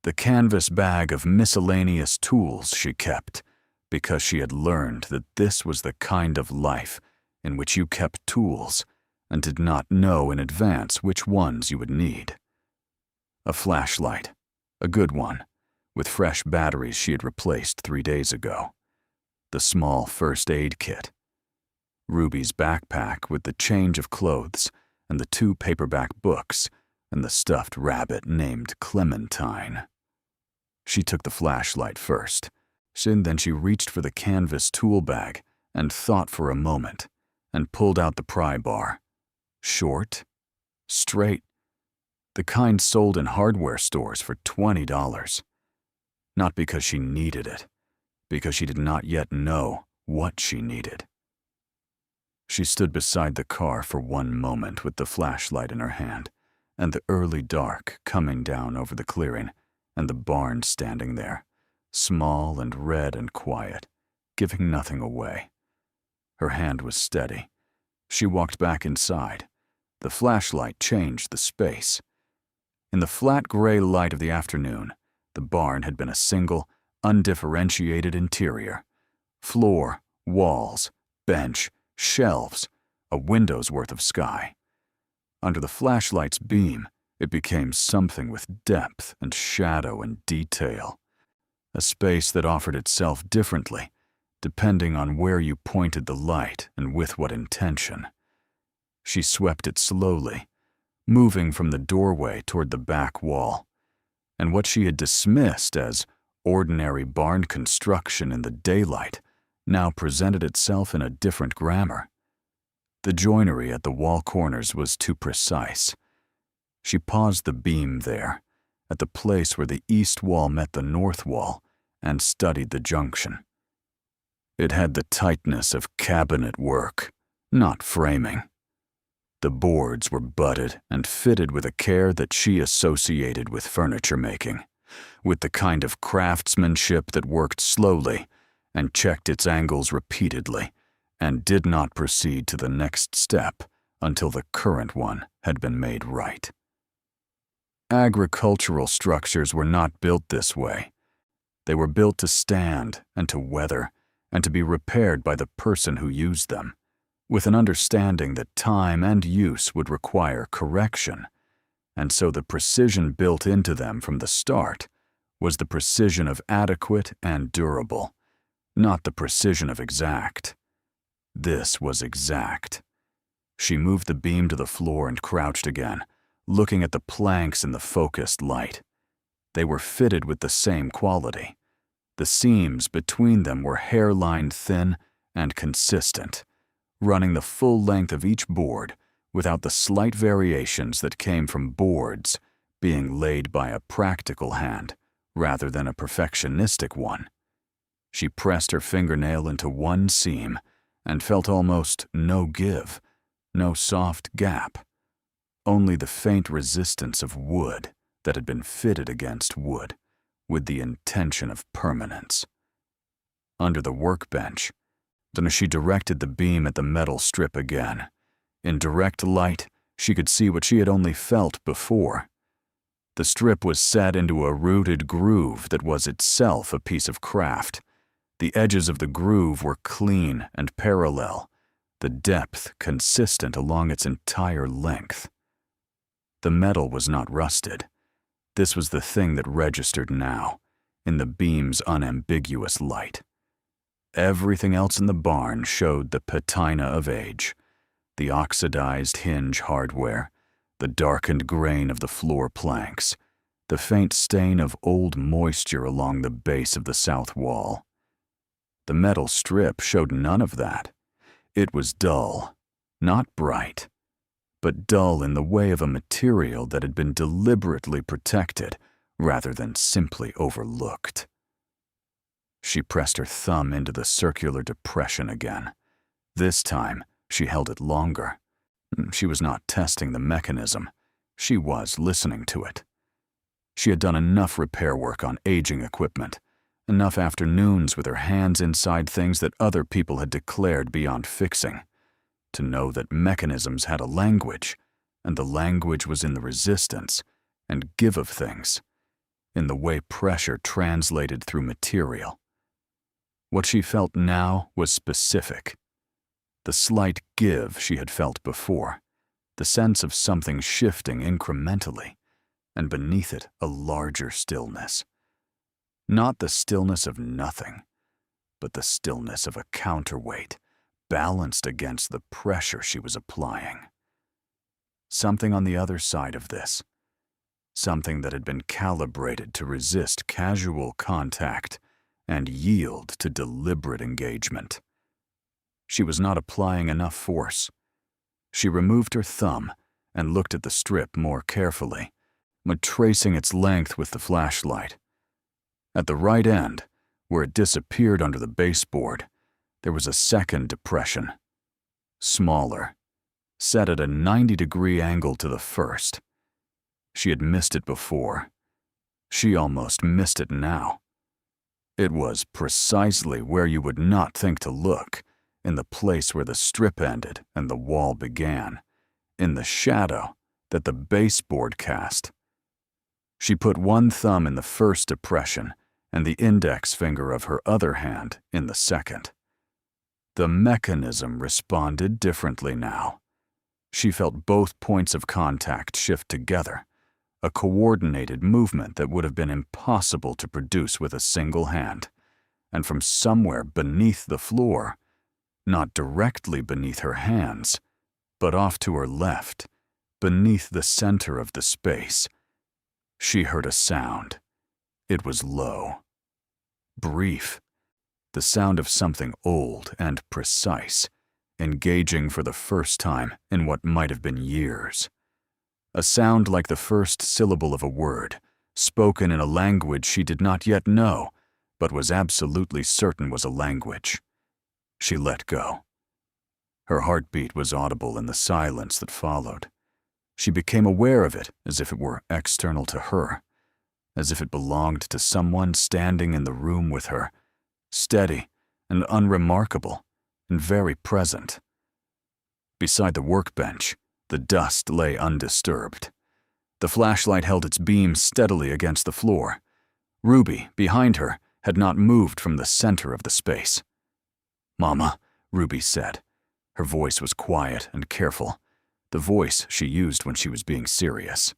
The canvas bag of miscellaneous tools she kept, because she had learned that this was the kind of life in which you kept tools and did not know in advance which ones you would need. A flashlight, a good one, with fresh batteries she had replaced 3 days ago. The small first aid kit. Ruby's backpack with the change of clothes and the 2 paperback books and the stuffed rabbit named Clementine. She took the flashlight first, then she reached for the canvas tool bag and thought for a moment and pulled out the pry bar. Short, straight, the kind sold in hardware stores for $20. Not because she needed it, because she did not yet know what she needed. She stood beside the car for one moment with the flashlight in her hand, and the early dark coming down over the clearing, and the barn standing there, small and red and quiet, giving nothing away. Her hand was steady. She walked back inside. The flashlight changed the space. In the flat gray light of the afternoon, the barn had been a single, undifferentiated interior. Floor, walls, bench, shelves, a window's worth of sky. Under the flashlight's beam, it became something with depth and shadow and detail. A space that offered itself differently, depending on where you pointed the light and with what intention. She swept it slowly, moving from the doorway toward the back wall, and what she had dismissed as ordinary barn construction in the daylight now presented itself in a different grammar. The joinery at the wall corners was too precise. She paused the beam there, at the place where the east wall met the north wall, and studied the junction. It had the tightness of cabinet work, not framing. The boards were butted and fitted with a care that she associated with furniture making, with the kind of craftsmanship that worked slowly and checked its angles repeatedly and did not proceed to the next step until the current one had been made right. Agricultural structures were not built this way. They were built to stand and to weather and to be repaired by the person who used them, with an understanding that time and use would require correction, and so the precision built into them from the start was the precision of adequate and durable, not the precision of exact. This was exact. She moved the beam to the floor and crouched again, looking at the planks in the focused light. They were fitted with the same quality. The seams between them were hairline thin and consistent, running the full length of each board without the slight variations that came from boards being laid by a practical hand rather than a perfectionistic one. She pressed her fingernail into one seam and felt almost no give, no soft gap, only the faint resistance of wood that had been fitted against wood with the intention of permanence. Under the workbench, then she directed the beam at the metal strip again. In direct light, she could see what she had only felt before. The strip was set into a rooted groove that was itself a piece of craft. The edges of the groove were clean and parallel, the depth consistent along its entire length. The metal was not rusted. This was the thing that registered now, in the beam's unambiguous light. Everything else in the barn showed the patina of age, the oxidized hinge hardware, the darkened grain of the floor planks, the faint stain of old moisture along the base of the south wall. The metal strip showed none of that. It was dull, not bright, but dull in the way of a material that had been deliberately protected rather than simply overlooked. She pressed her thumb into the circular depression again. This time, she held it longer. She was not testing the mechanism. She was listening to it. She had done enough repair work on aging equipment, enough afternoons with her hands inside things that other people had declared beyond fixing, to know that mechanisms had a language, and the language was in the resistance and give of things, in the way pressure translated through material. What she felt now was specific. The slight give she had felt before, the sense of something shifting incrementally, and beneath it a larger stillness. Not the stillness of nothing, but the stillness of a counterweight balanced against the pressure she was applying. Something on the other side of this, something that had been calibrated to resist casual contact and yield to deliberate engagement. She was not applying enough force. She removed her thumb and looked at the strip more carefully, tracing its length with the flashlight. At the right end, where it disappeared under the baseboard, there was a second depression, smaller, set at a 90-degree angle to the first. She had missed it before. She almost missed it now. It was precisely where you would not think to look, in the place where the strip ended and the wall began, in the shadow that the baseboard cast. She put one thumb in the first depression and the index finger of her other hand in the second. The mechanism responded differently now. She felt both points of contact shift together, a coordinated movement that would have been impossible to produce with a single hand, and from somewhere beneath the floor, not directly beneath her hands, but off to her left, beneath the center of the space, she heard a sound. It was low, brief, the sound of something old and precise, engaging for the first time in what might have been years. A sound like the first syllable of a word, spoken in a language she did not yet know, but was absolutely certain was a language. She let go. Her heartbeat was audible in the silence that followed. She became aware of it as if it were external to her, as if it belonged to someone standing in the room with her, steady and unremarkable and very present. Beside the workbench, the dust lay undisturbed. The flashlight held its beam steadily against the floor. Ruby, behind her, had not moved from the center of the space. "Mama," Ruby said. Her voice was quiet and careful, the voice she used when she was being serious.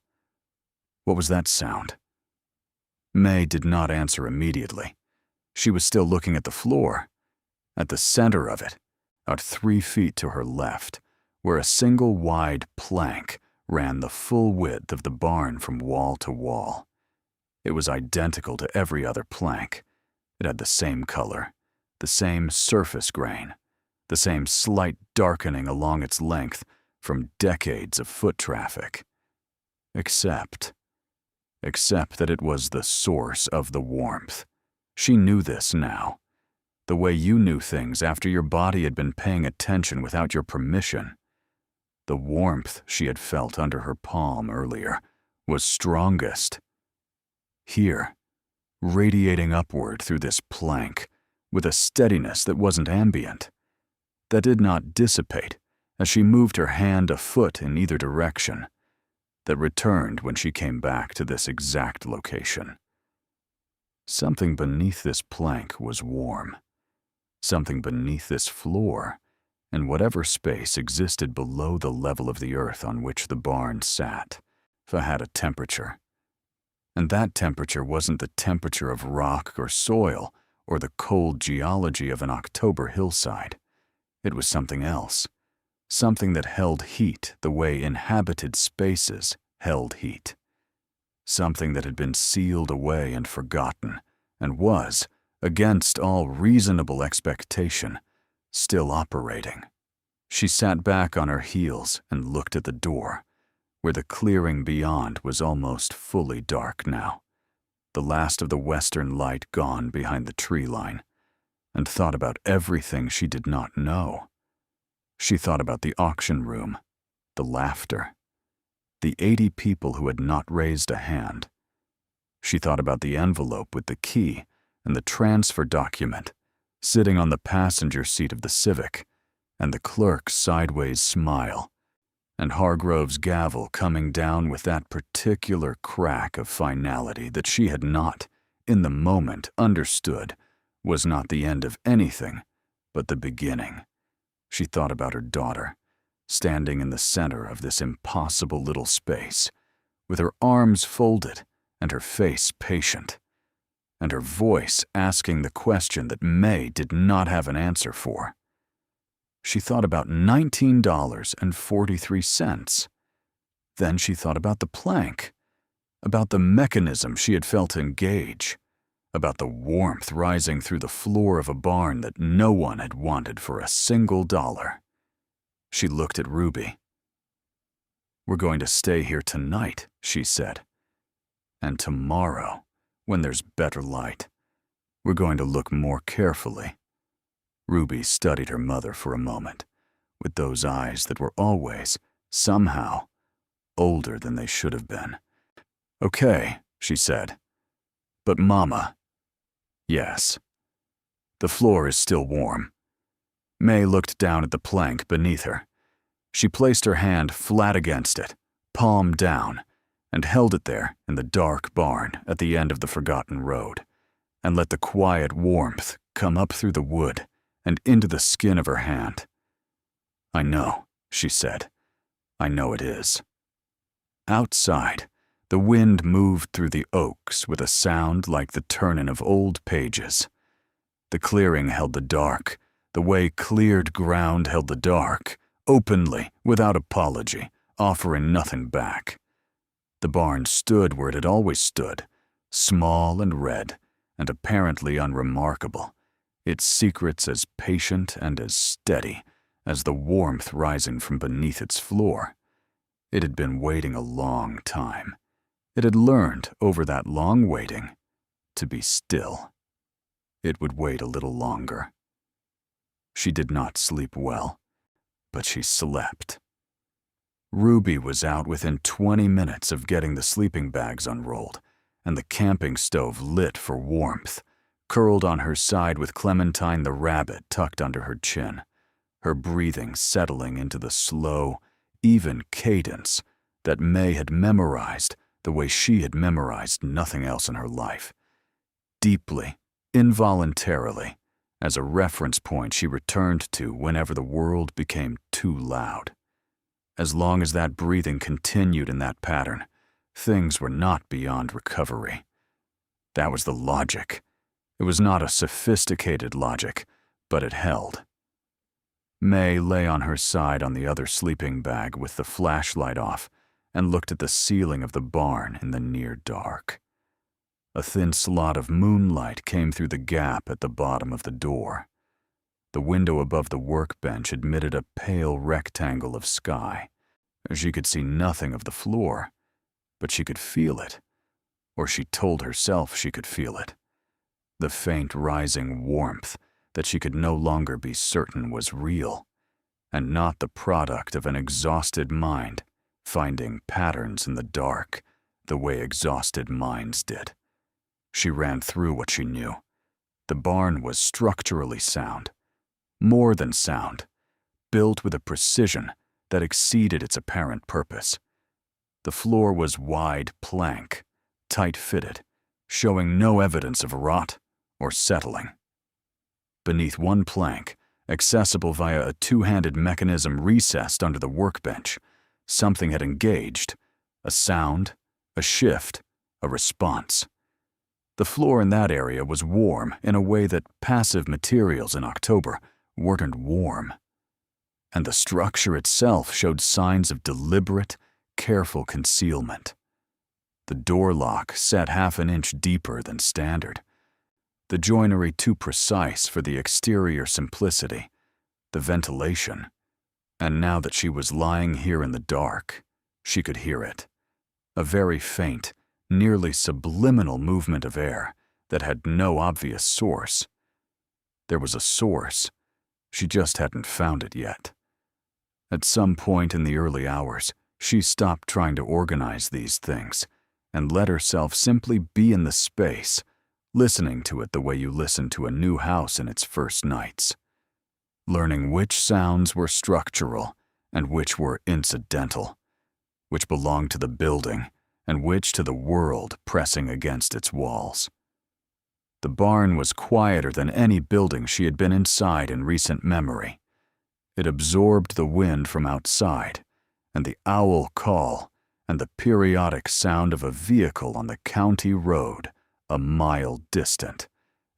What was that sound? May did not answer immediately. She was still looking at the floor. At the center of it, about 3 feet to her left, where a single wide plank ran the full width of the barn from wall to wall. It was identical to every other plank. It had the same color, the same surface grain, the same slight darkening along its length from decades of foot traffic. Except that it was the source of the warmth. She knew this now. The way you knew things after your body had been paying attention without your permission. The warmth she had felt under her palm earlier was strongest. Here, radiating upward through this plank, with a steadiness that wasn't ambient, that did not dissipate as she moved her hand a foot in either direction, that returned when she came back to this exact location. Something beneath this plank was warm. Something beneath this floor, and whatever space existed below the level of the earth on which the barn sat, had a temperature. And that temperature wasn't the temperature of rock or soil or the cold geology of an October hillside. It was something else, something that held heat the way inhabited spaces held heat. Something that had been sealed away and forgotten, and was, against all reasonable expectation, still operating. She sat back on her heels and looked at the door, where the clearing beyond was almost fully dark now, the last of the western light gone behind the tree line, and thought about everything she did not know. She thought about the auction room, the laughter, the 80 people who had not raised a hand. She thought about the envelope with the key and the transfer document sitting on the passenger seat of the Civic, and the clerk's sideways smile, and Hargrove's gavel coming down with that particular crack of finality that she had not, in the moment, understood was not the end of anything, but the beginning. She thought about her daughter, standing in the center of this impossible little space, with her arms folded and her face patient, and her voice asking the question that May did not have an answer for. She thought about $19.43. Then she thought about the plank, about the mechanism she had felt engage, about the warmth rising through the floor of a barn that no one had wanted for a single dollar. She looked at Ruby. "We're going to stay here tonight," she said. "And tomorrow, when there's better light, we're going to look more carefully." Ruby studied her mother for a moment, with those eyes that were always, somehow, older than they should have been. "Okay," she said. "But Mama..." "Yes." "The floor is still warm." May looked down at the plank beneath her. She placed her hand flat against it, palm down, and held it there in the dark barn at the end of the forgotten road, and let the quiet warmth come up through the wood and into the skin of her hand. "I know," she said. "I know it is." Outside, the wind moved through the oaks with a sound like the turning of old pages. The clearing held the dark, the way cleared ground held the dark, openly, without apology, offering nothing back. The barn stood where it had always stood, small and red, and apparently unremarkable, its secrets as patient and as steady as the warmth rising from beneath its floor. It had been waiting a long time. It had learned, over that long waiting, to be still. It would wait a little longer. She did not sleep well, but she slept. Ruby was out within 20 minutes of getting the sleeping bags unrolled and the camping stove lit for warmth, curled on her side with Clementine the rabbit tucked under her chin, her breathing settling into the slow, even cadence that May had memorized the way she had memorized nothing else in her life. Deeply, involuntarily, as a reference point she returned to whenever the world became too loud. As long as that breathing continued in that pattern, things were not beyond recovery. That was the logic. It was not a sophisticated logic, but it held. May lay on her side on the other sleeping bag with the flashlight off and looked at the ceiling of the barn in the near dark. A thin slot of moonlight came through the gap at the bottom of the door. The window above the workbench admitted a pale rectangle of sky. She could see nothing of the floor, but she could feel it, or she told herself she could feel it. The faint rising warmth that she could no longer be certain was real, and not the product of an exhausted mind finding patterns in the dark the way exhausted minds did. She ran through what she knew. The barn was structurally sound, more than sound, built with a precision that exceeded its apparent purpose. The floor was wide plank, tight-fitted, showing no evidence of rot or settling. Beneath one plank, accessible via a two-handed mechanism recessed under the workbench, something had engaged, a sound, a shift, a response. The floor in that area was warm in a way that passive materials in October weren't warm. And the structure itself showed signs of deliberate, careful concealment. The door lock set half an inch deeper than standard. The joinery too precise for the exterior simplicity, the ventilation. And now that she was lying here in the dark, she could hear it. A very faint, nearly subliminal movement of air that had no obvious source. There was a source. She just hadn't found it yet. At some point in the early hours, she stopped trying to organize these things and let herself simply be in the space, listening to it the way you listen to a new house in its first nights, learning which sounds were structural and which were incidental, which belonged to the building and which to the world pressing against its walls. The barn was quieter than any building she had been inside in recent memory. It absorbed the wind from outside, and the owl call, and the periodic sound of a vehicle on the county road a mile distant,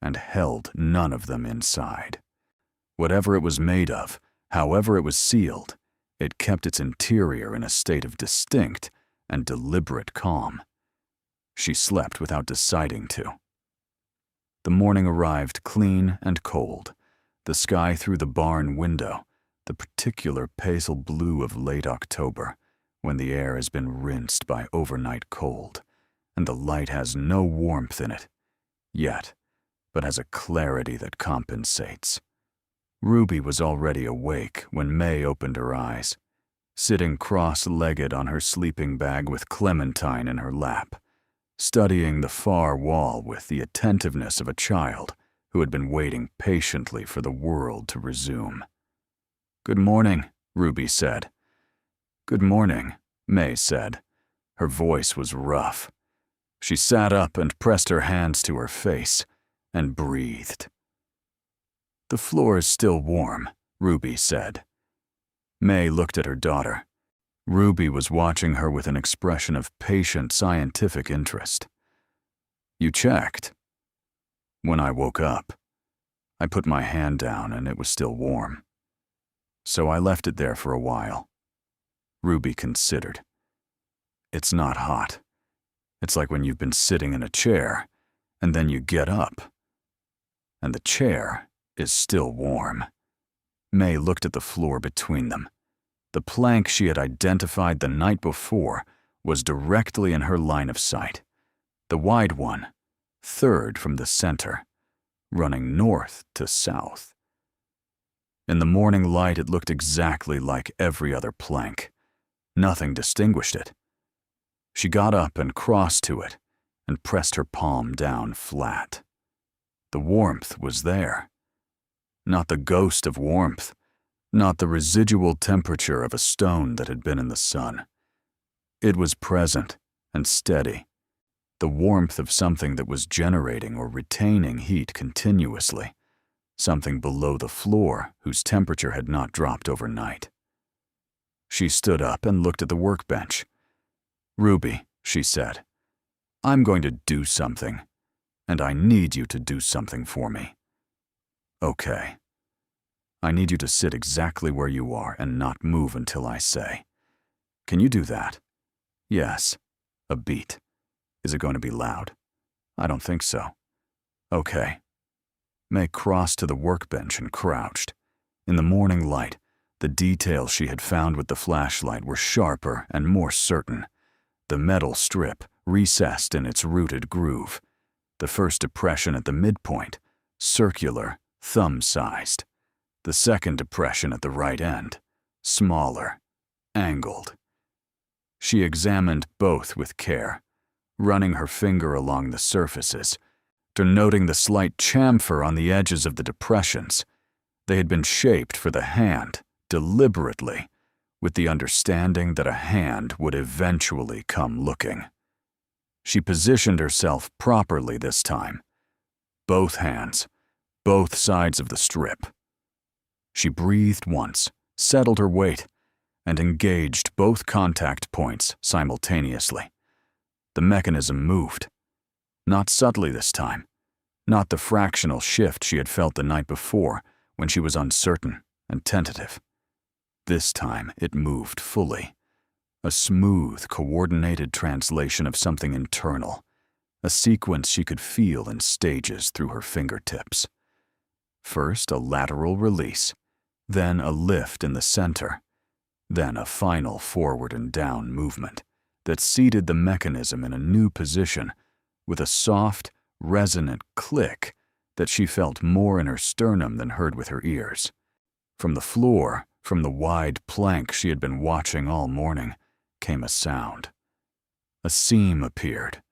and held none of them inside. Whatever it was made of, however it was sealed, it kept its interior in a state of distinct and deliberate calm. She slept without deciding to. The morning arrived clean and cold, the sky through the barn window, the particular pale blue of late October, when the air has been rinsed by overnight cold, and the light has no warmth in it, yet, but has a clarity that compensates. Ruby was already awake when May opened her eyes, sitting cross-legged on her sleeping bag with Clementine in her lap, studying the far wall with the attentiveness of a child who had been waiting patiently for the world to resume. "Good morning," Ruby said. "Good morning," May said. Her voice was rough. She sat up and pressed her hands to her face and breathed. "The floor is still warm," Ruby said. May looked at her daughter. Ruby was watching her with an expression of patient scientific interest. "You checked?" "When I woke up. I put my hand down and it was still warm. So I left it there for a while." Ruby considered. "It's not hot. It's like when you've been sitting in a chair, and then you get up. And the chair is still warm." May looked at the floor between them. The plank she had identified the night before was directly in her line of sight. The wide one, third from the center, running north to south. In the morning light, it looked exactly like every other plank. Nothing distinguished it. She got up and crossed to it and pressed her palm down flat. The warmth was there. Not the ghost of warmth, not the residual temperature of a stone that had been in the sun. It was present and steady, the warmth of something that was generating or retaining heat continuously, something below the floor whose temperature had not dropped overnight. She stood up and looked at the workbench. "Ruby," she said, "I'm going to do something, and I need you to do something for me." "Okay. I need you to sit exactly where you are and not move until I say. Can you do that?" "Yes." A beat. "Is it going to be loud?" "I don't think so." "Okay." May crossed to the workbench and crouched. In the morning light, the details she had found with the flashlight were sharper and more certain. The metal strip recessed in its rooted groove. The first depression at the midpoint, circular, thumb-sized. The second depression at the right end, smaller, angled. She examined both with care, running her finger along the surfaces, denoting the slight chamfer on the edges of the depressions. They had been shaped for the hand, deliberately, with the understanding that a hand would eventually come looking. She positioned herself properly this time. Both hands, both sides of the strip. She breathed once, settled her weight, and engaged both contact points simultaneously. The mechanism moved. Not subtly this time. Not the fractional shift she had felt the night before when she was uncertain and tentative. This time it moved fully. A smooth, coordinated translation of something internal. A sequence she could feel in stages through her fingertips. First a lateral release, then a lift in the center, then a final forward and down movement that seated the mechanism in a new position with a soft, resonant click that she felt more in her sternum than heard with her ears. From the floor, from the wide plank she had been watching all morning, came a sound. A seam appeared.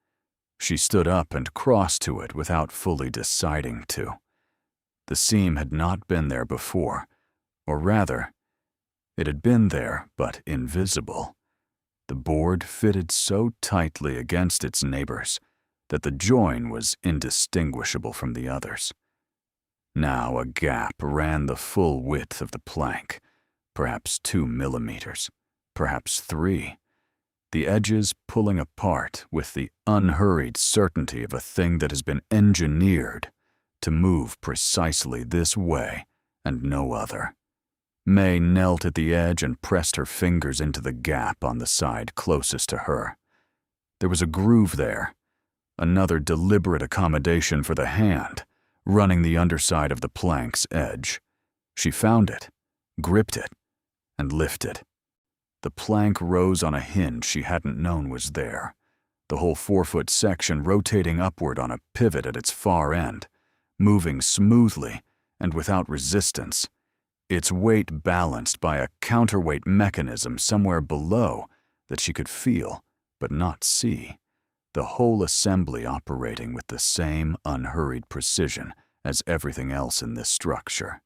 She stood up and crossed to it without fully deciding to. The seam had not been there before, or rather, it had been there but invisible. The board fitted so tightly against its neighbors that the join was indistinguishable from the others. Now a gap ran the full width of the plank, perhaps 2 millimeters, perhaps 3, the edges pulling apart with the unhurried certainty of a thing that has been engineered to move precisely this way and no other. May knelt at the edge and pressed her fingers into the gap on the side closest to her. There was a groove there, another deliberate accommodation for the hand, running the underside of the plank's edge. She found it, gripped it, and lifted. The plank rose on a hinge she hadn't known was there, the whole 4-foot section rotating upward on a pivot at its far end, moving smoothly and without resistance, its weight balanced by a counterweight mechanism somewhere below that she could feel but not see, the whole assembly operating with the same unhurried precision as everything else in this structure.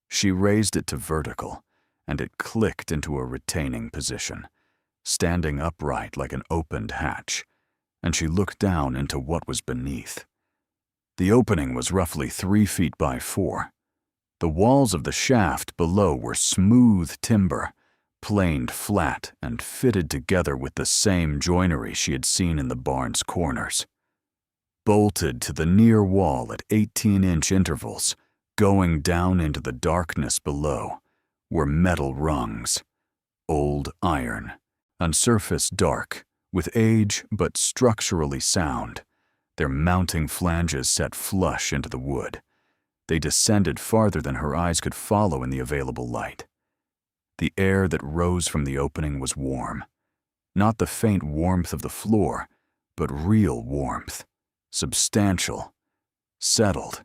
She raised it to vertical, and it clicked into a retaining position, standing upright like an opened hatch, and she looked down into what was beneath. The opening was roughly 3 feet by 4. The walls of the shaft below were smooth timber, planed flat and fitted together with the same joinery she had seen in the barn's corners. Bolted to the near wall at 18-inch intervals, going down into the darkness below, were metal rungs, old iron, on surface dark, with age but structurally sound, their mounting flanges set flush into the wood. They descended farther than her eyes could follow in the available light. The air that rose from the opening was warm, not the faint warmth of the floor, but real warmth, substantial, settled,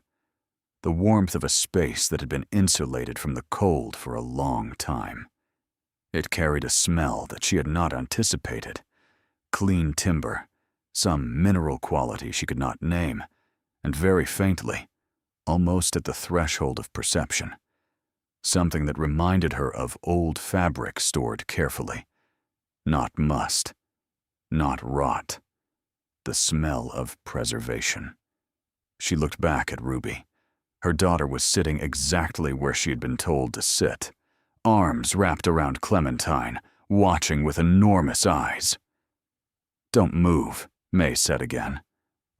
the warmth of a space that had been insulated from the cold for a long time. It carried a smell that she had not anticipated. Clean timber, some mineral quality she could not name, and very faintly, almost at the threshold of perception, something that reminded her of old fabric stored carefully. Not must, not rot, the smell of preservation. She looked back at Ruby, Her daughter was sitting exactly where she had been told to sit, arms wrapped around Clementine, watching with enormous eyes. "Don't move," May said again.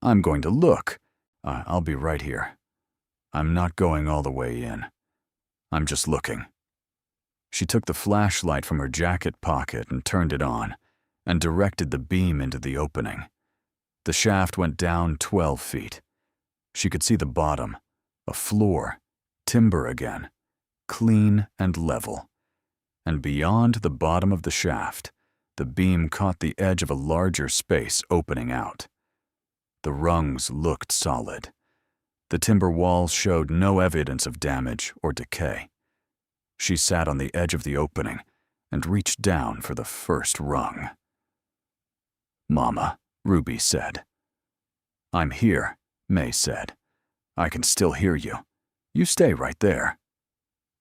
"I'm going to look. I'll be right here. I'm not going all the way in. I'm just looking." She took the flashlight from her jacket pocket and turned it on, and directed the beam into the opening. The shaft went down 12 feet. She could see the bottom, a floor, timber again, clean and level. And beyond the bottom of the shaft, the beam caught the edge of a larger space opening out. The rungs looked solid. The timber walls showed no evidence of damage or decay. She sat on the edge of the opening and reached down for the first rung. "Mama," Ruby said. "I'm here," May said. "I can still hear you. You stay right there."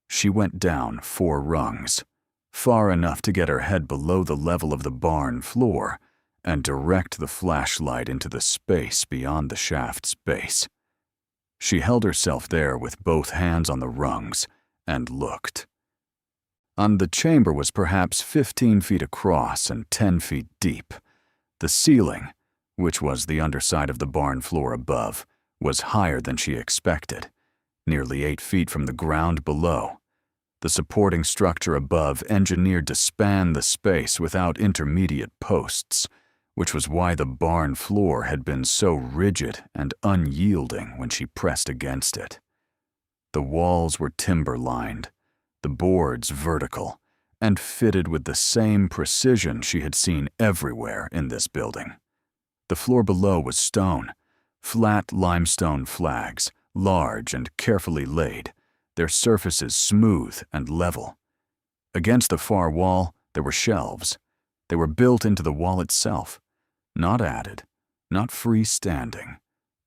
She went down 4 rungs, far enough to get her head below the level of the barn floor and direct the flashlight into the space beyond the shaft's base. She held herself there with both hands on the rungs and looked. The chamber was perhaps 15 feet across and 10 feet deep. The ceiling, which was the underside of the barn floor above, was higher than she expected, nearly 8 feet from the ground below. The supporting structure above engineered to span the space without intermediate posts, which was why the barn floor had been so rigid and unyielding when she pressed against it. The walls were timber-lined, the boards vertical, and fitted with the same precision she had seen everywhere in this building. The floor below was stone, flat limestone flags, large and carefully laid, their surfaces smooth and level. Against the far wall, there were shelves. They were built into the wall itself, not added, not freestanding,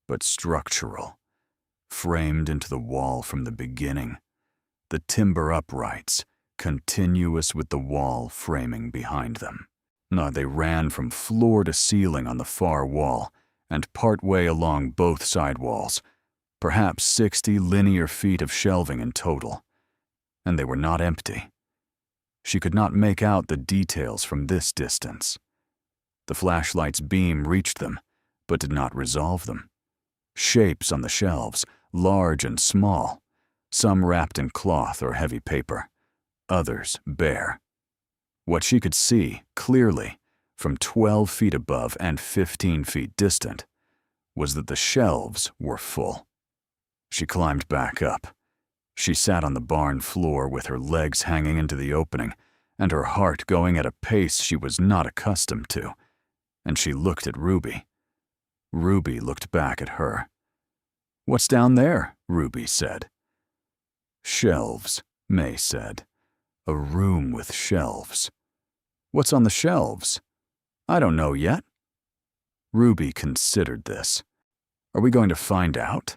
but structural, framed into the wall from the beginning. The timber uprights, continuous with the wall framing behind them. They ran from floor to ceiling on the far wall and partway along both side walls, perhaps 60 linear feet of shelving in total. And they were not empty. She could not make out the details from this distance. The flashlight's beam reached them, but did not resolve them. Shapes on the shelves, large and small, some wrapped in cloth or heavy paper, others bare. What she could see, clearly, from 12 feet above and 15 feet distant, was that the shelves were full. She climbed back up. She sat on the barn floor with her legs hanging into the opening and her heart going at a pace she was not accustomed to, and she looked at Ruby. Ruby looked back at her. "What's down there?" Ruby said. "Shelves," May said. "A room with shelves." "What's on the shelves?" "I don't know yet." Ruby considered this. "Are we going to find out?"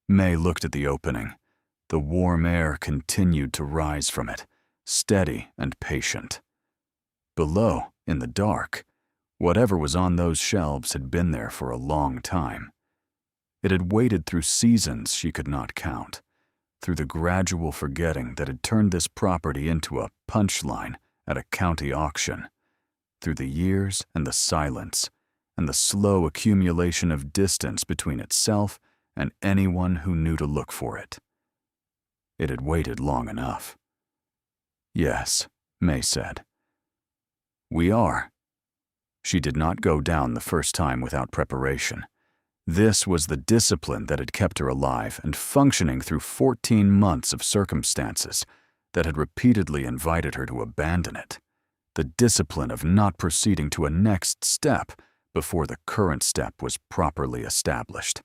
May looked at the opening. The warm air continued to rise from it, steady and patient. Below, in the dark, whatever was on those shelves had been there for a long time. It had waited through seasons she could not count, through the gradual forgetting that had turned this property into a punchline at a county auction, through the years and the silence, and the slow accumulation of distance between itself and anyone who knew to look for it. It had waited long enough. "Yes," May said. "We are." She did not go down the first time without preparation. This was the discipline that had kept her alive and functioning through 14 months of circumstances that had repeatedly invited her to abandon it. The discipline of not proceeding to a next step before the current step was properly established.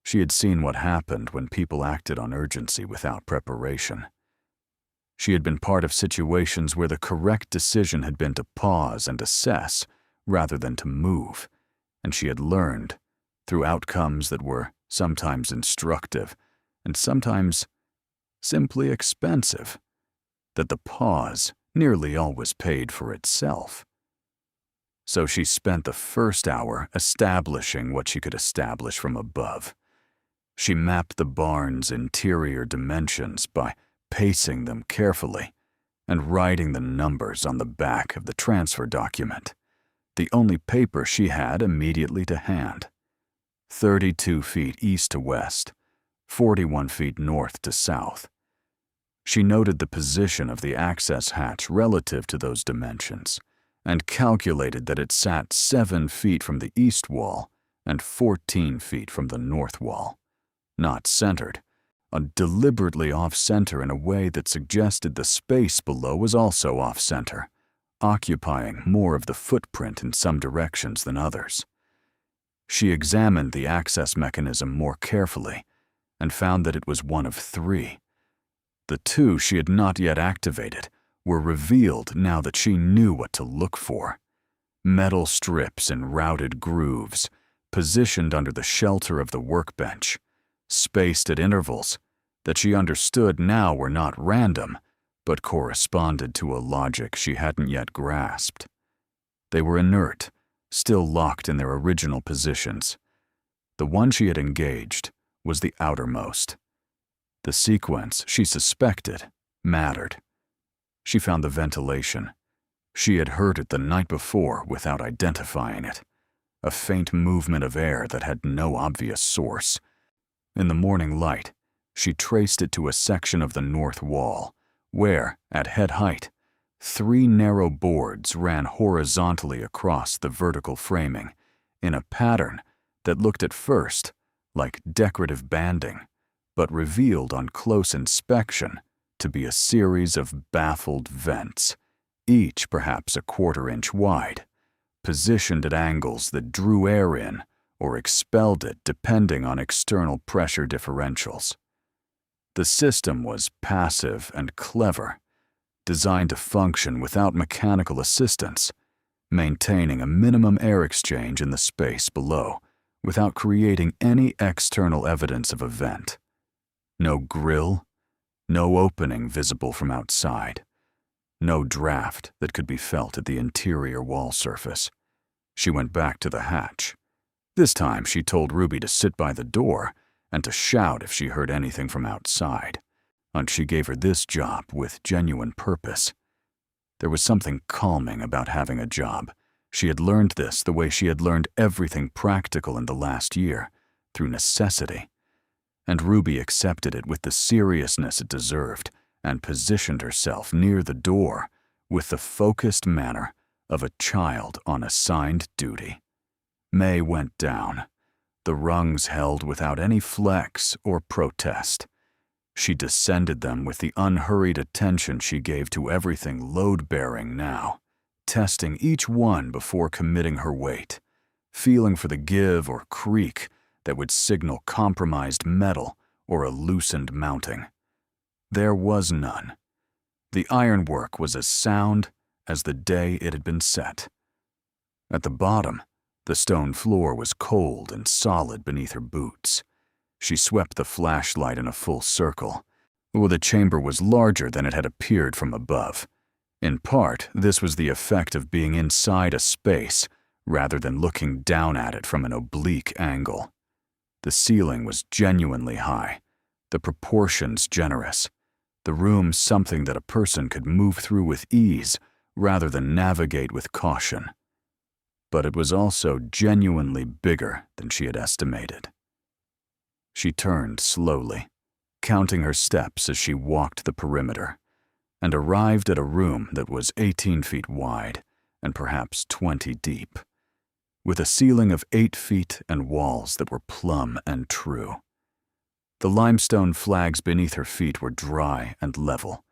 She had seen what happened when people acted on urgency without preparation. She had been part of situations where the correct decision had been to pause and assess rather than to move, and she had learned, through outcomes that were sometimes instructive and sometimes simply expensive, that the pause nearly always paid for itself. So she spent the first hour establishing what she could establish from above. She mapped the barn's interior dimensions by pacing them carefully and writing the numbers on the back of the transfer document, the only paper she had immediately to hand. 32 feet east to west, 41 feet north to south. She noted the position of the access hatch relative to those dimensions and calculated that it sat 7 feet from the east wall and 14 feet from the north wall. Not centered, deliberately off-center in a way that suggested the space below was also off-center, occupying more of the footprint in some directions than others. She examined the access mechanism more carefully and found that it was one of 3. The 2 she had not yet activated were revealed now that she knew what to look for. Metal strips in routed grooves, positioned under the shelter of the workbench, spaced at intervals that she understood now were not random, but corresponded to a logic she hadn't yet grasped. They were inert, still locked in their original positions. The one she had engaged was the outermost. The sequence, she suspected, mattered. She found the ventilation. She had heard it the night before without identifying it, a faint movement of air that had no obvious source. In the morning light, she traced it to a section of the north wall, where, at head height, 3 narrow boards ran horizontally across the vertical framing, in a pattern that looked at first like decorative banding, but revealed on close inspection to be a series of baffled vents, each perhaps a 1/4 inch wide, positioned at angles that drew air in or expelled it depending on external pressure differentials. The system was passive and clever, designed to function without mechanical assistance, maintaining a minimum air exchange in the space below without creating any external evidence of a vent. No grill, no opening visible from outside, no draft that could be felt at the interior wall surface. She went back to the hatch. This time she told Ruby to sit by the door and to shout if she heard anything from outside, and she gave her this job with genuine purpose. There was something calming about having a job. She had learned this the way she had learned everything practical in the last year, through necessity. And Ruby accepted it with the seriousness it deserved and positioned herself near the door with the focused manner of a child on assigned duty. May went down, the rungs held without any flex or protest. She descended them with the unhurried attention she gave to everything load-bearing now, testing each one before committing her weight, feeling for the give or creak that would signal compromised metal or a loosened mounting. There was none. The ironwork was as sound as the day it had been set. At the bottom, the stone floor was cold and solid beneath her boots. She swept the flashlight in a full circle. The chamber was larger than it had appeared from above. In part, this was the effect of being inside a space rather than looking down at it from an oblique angle. The ceiling was genuinely high, the proportions generous, the room something that a person could move through with ease rather than navigate with caution. But it was also genuinely bigger than she had estimated. She turned slowly, counting her steps as she walked the perimeter, and arrived at a room that was 18 feet wide and perhaps 20 deep, with a ceiling of 8 feet and walls that were plumb and true. The limestone flags beneath her feet were dry and level,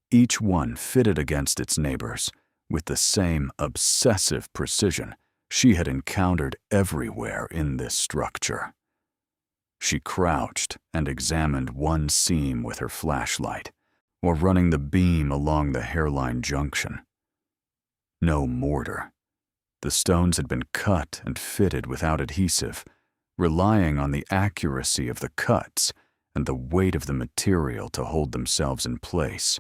each one fitted against its neighbors with the same obsessive precision she had encountered everywhere in this structure. She crouched and examined one seam with her flashlight, or running the beam along the hairline junction. No mortar. The stones had been cut and fitted without adhesive, relying on the accuracy of the cuts and the weight of the material to hold themselves in place.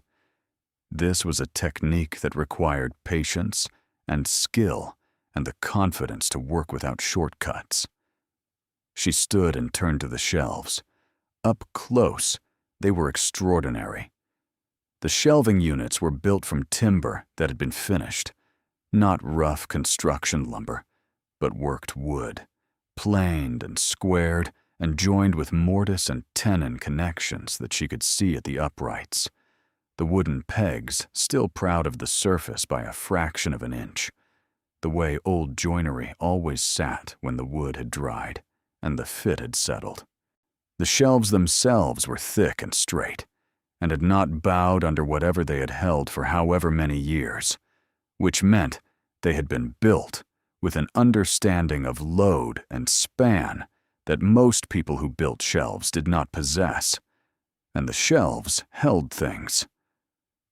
This was a technique that required patience and skill and the confidence to work without shortcuts. She stood and turned to the shelves, Up close, they were extraordinary. The shelving units were built from timber that had been finished, not rough construction lumber, but worked wood, planed and squared and joined with mortise and tenon connections that she could see at the uprights, the wooden pegs still proud of the surface by a fraction of an inch, the way old joinery always sat when the wood had dried and the fit had settled. The shelves themselves were thick and straight, and had not bowed under whatever they had held for however many years, which meant they had been built with an understanding of load and span that most people who built shelves did not possess, and the shelves held things.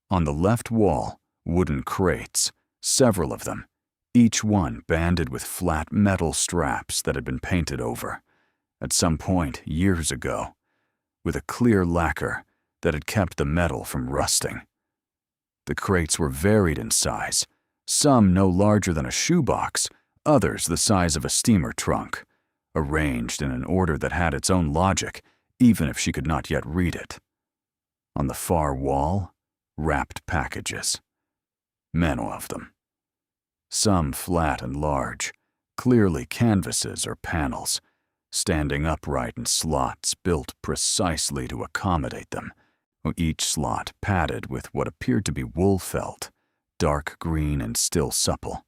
On the left wall, wooden crates, several of them, each one banded with flat metal straps that had been painted over, at some point years ago, with a clear lacquer that had kept the metal from rusting. The crates were varied in size, some no larger than a shoebox, others the size of a steamer trunk, arranged in an order that had its own logic, even if she could not yet read it. On the far wall, wrapped packages. Many of them. Some flat and large, clearly canvases or panels, standing upright in slots built precisely to accommodate them, each slot padded with what appeared to be wool felt, dark green and still supple.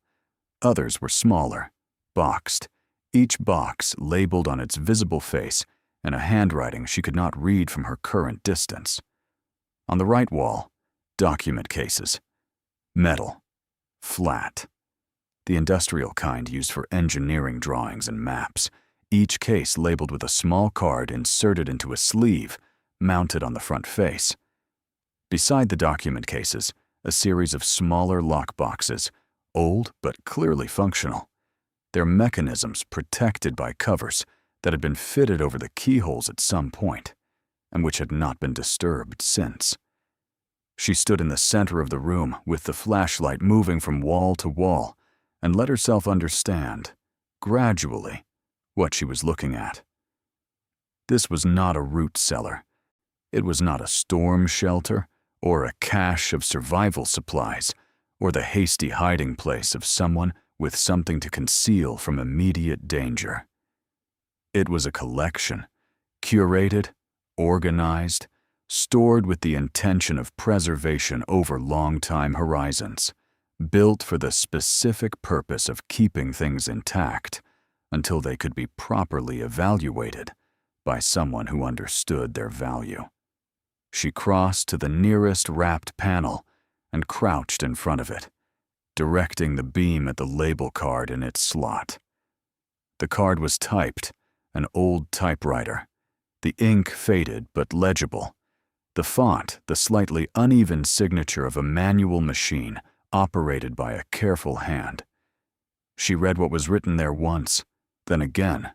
Others were smaller, boxed, each box labeled on its visible face in a handwriting she could not read from her current distance. On the right wall, document cases. Metal. Flat. The industrial kind used for engineering drawings and maps, each case labeled with a small card inserted into a sleeve, mounted on the front face. Beside the document cases, a series of smaller lock boxes, old but clearly functional, their mechanisms protected by covers that had been fitted over the keyholes at some point, and which had not been disturbed since. She stood in the center of the room with the flashlight moving from wall to wall, and let herself understand, gradually, what she was looking at. This was not a root cellar. It was not a storm shelter, or a cache of survival supplies, or the hasty hiding place of someone with something to conceal from immediate danger. It was a collection, curated, organized, stored with the intention of preservation over long-time horizons, built for the specific purpose of keeping things intact until they could be properly evaluated by someone who understood their value. She crossed to the nearest wrapped panel and crouched in front of it, directing the beam at the label card in its slot. The card was typed, an old typewriter, the ink faded but legible, the font the slightly uneven signature of a manual machine operated by a careful hand. She read what was written there once, then again,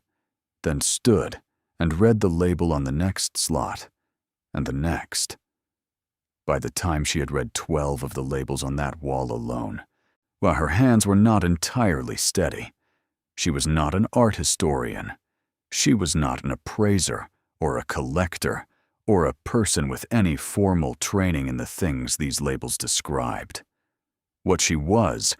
then stood and read the label on the next slot, and the next. By the time she had read 12 of the labels on that wall alone, while her hands were not entirely steady, she was not an art historian. She was not an appraiser or a collector or a person with any formal training in the things these labels described. What she was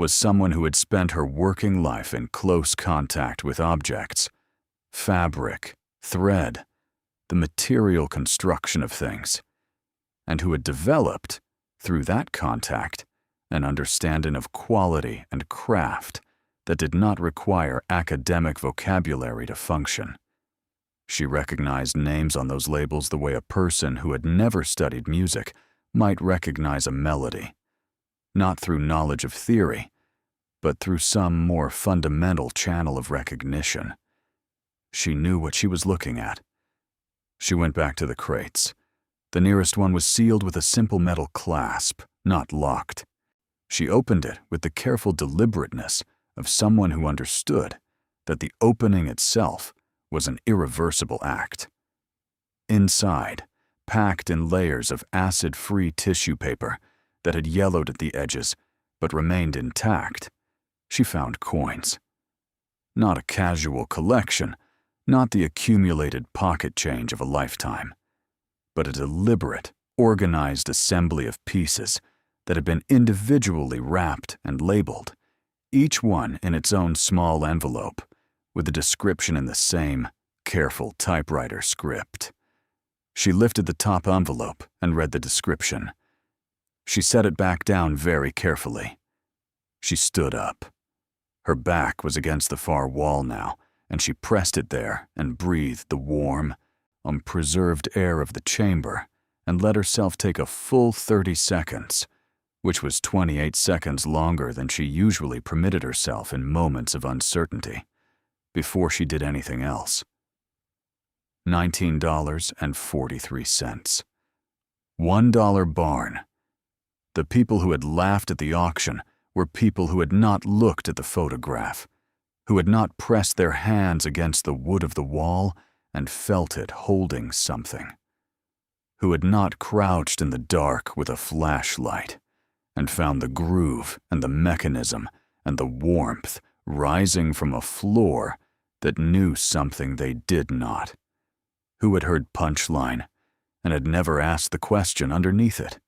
someone who had spent her working life in close contact with objects, fabric, thread, the material construction of things, and who had developed, through that contact, an understanding of quality and craft that did not require academic vocabulary to function. She recognized names on those labels the way a person who had never studied music might recognize a melody, not through knowledge of theory, but through some more fundamental channel of recognition. She knew what she was looking at. She went back to the crates. The nearest one was sealed with a simple metal clasp, not locked. She opened it with the careful deliberateness of someone who understood that the opening itself was an irreversible act. Inside, packed in layers of acid-free tissue paper that had yellowed at the edges but remained intact, she found coins. Not a casual collection, Not the accumulated pocket change of a lifetime, but a deliberate, organized assembly of pieces that had been individually wrapped and labeled, each one in its own small envelope, with a description in the same careful typewriter script. She lifted the top envelope and read the description. She set it back down very carefully. She stood up. Her back was against the far wall now, and she pressed it there and breathed the warm, unpreserved air of the chamber and let herself take a full 30 seconds, which was 28 seconds longer than she usually permitted herself in moments of uncertainty, before she did anything else. $19.43. $1 barn. The people who had laughed at the auction were people who had not looked at the photograph, who had not pressed their hands against the wood of the wall and felt it holding something, who had not crouched in the dark with a flashlight and found the groove and the mechanism and the warmth rising from a floor that knew something they did not, who had heard punchline and had never asked the question underneath it.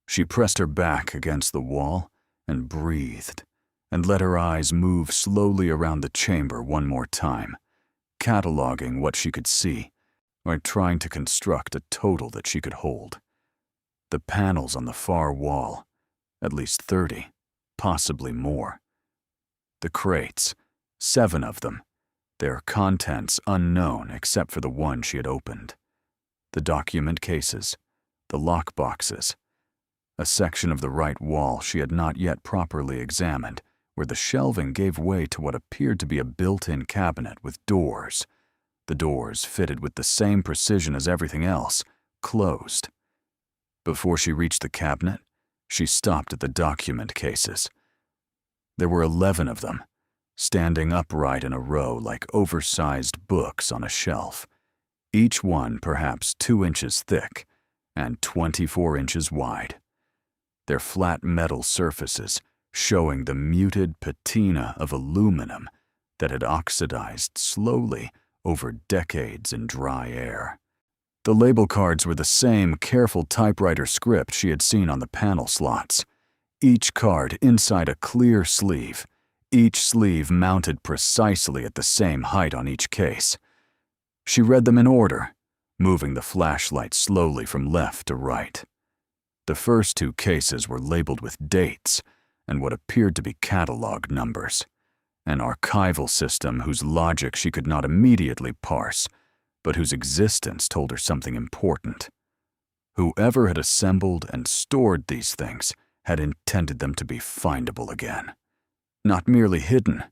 She pressed her back against the wall and breathed and let her eyes move slowly around the chamber one more time, cataloging what she could see or trying to construct a total that she could hold. The panels on the far wall, at least 30, possibly more. The crates, 7 of them, their contents unknown except for the one she had opened. The document cases, the lock boxes, a section of the right wall she had not yet properly examined, where the shelving gave way to what appeared to be a built-in cabinet with doors. The doors, fitted with the same precision as everything else, closed. Before she reached the cabinet, she stopped at the document cases. There were 11 of them, standing upright in a row like oversized books on a shelf, each one perhaps 2 inches thick and 24 inches wide. Their flat metal surfaces showing the muted patina of aluminum that had oxidized slowly over decades in dry air. The label cards were the same careful typewriter script she had seen on the panel slots, each card inside a clear sleeve, each sleeve mounted precisely at the same height on each case. She read them in order, moving the flashlight slowly from left to right. The first 2 cases were labeled with dates and what appeared to be catalog numbers, an archival system whose logic she could not immediately parse, but whose existence told her something important. Whoever had assembled and stored these things had intended them to be findable again. Not merely hidden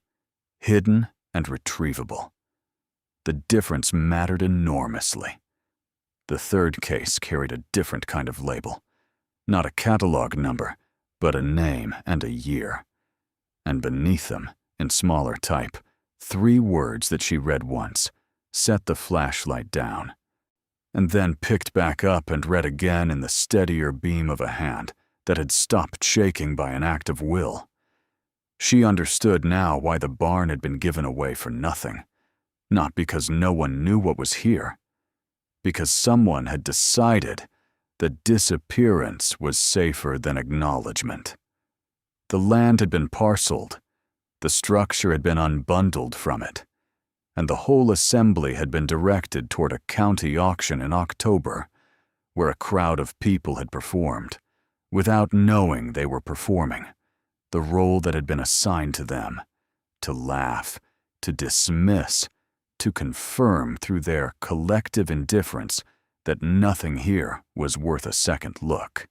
and retrievable. The difference mattered enormously. The 3rd case carried a different kind of label, not a catalog number, but a name and a year. And beneath them, in smaller type, 3 words that she read once, set the flashlight down, and then picked back up and read again in the steadier beam of a hand that had stopped shaking by an act of will. She understood now why the barn had been given away for nothing, not because no one knew what was here, because someone had decided that disappearance was safer than acknowledgement. The land had been parceled, the structure had been unbundled from it, and the whole assembly had been directed toward a county auction in October, where a crowd of people had performed, without knowing they were performing, the role that had been assigned to them, to laugh, to dismiss, to confirm through their collective indifference that nothing here was worth a second look.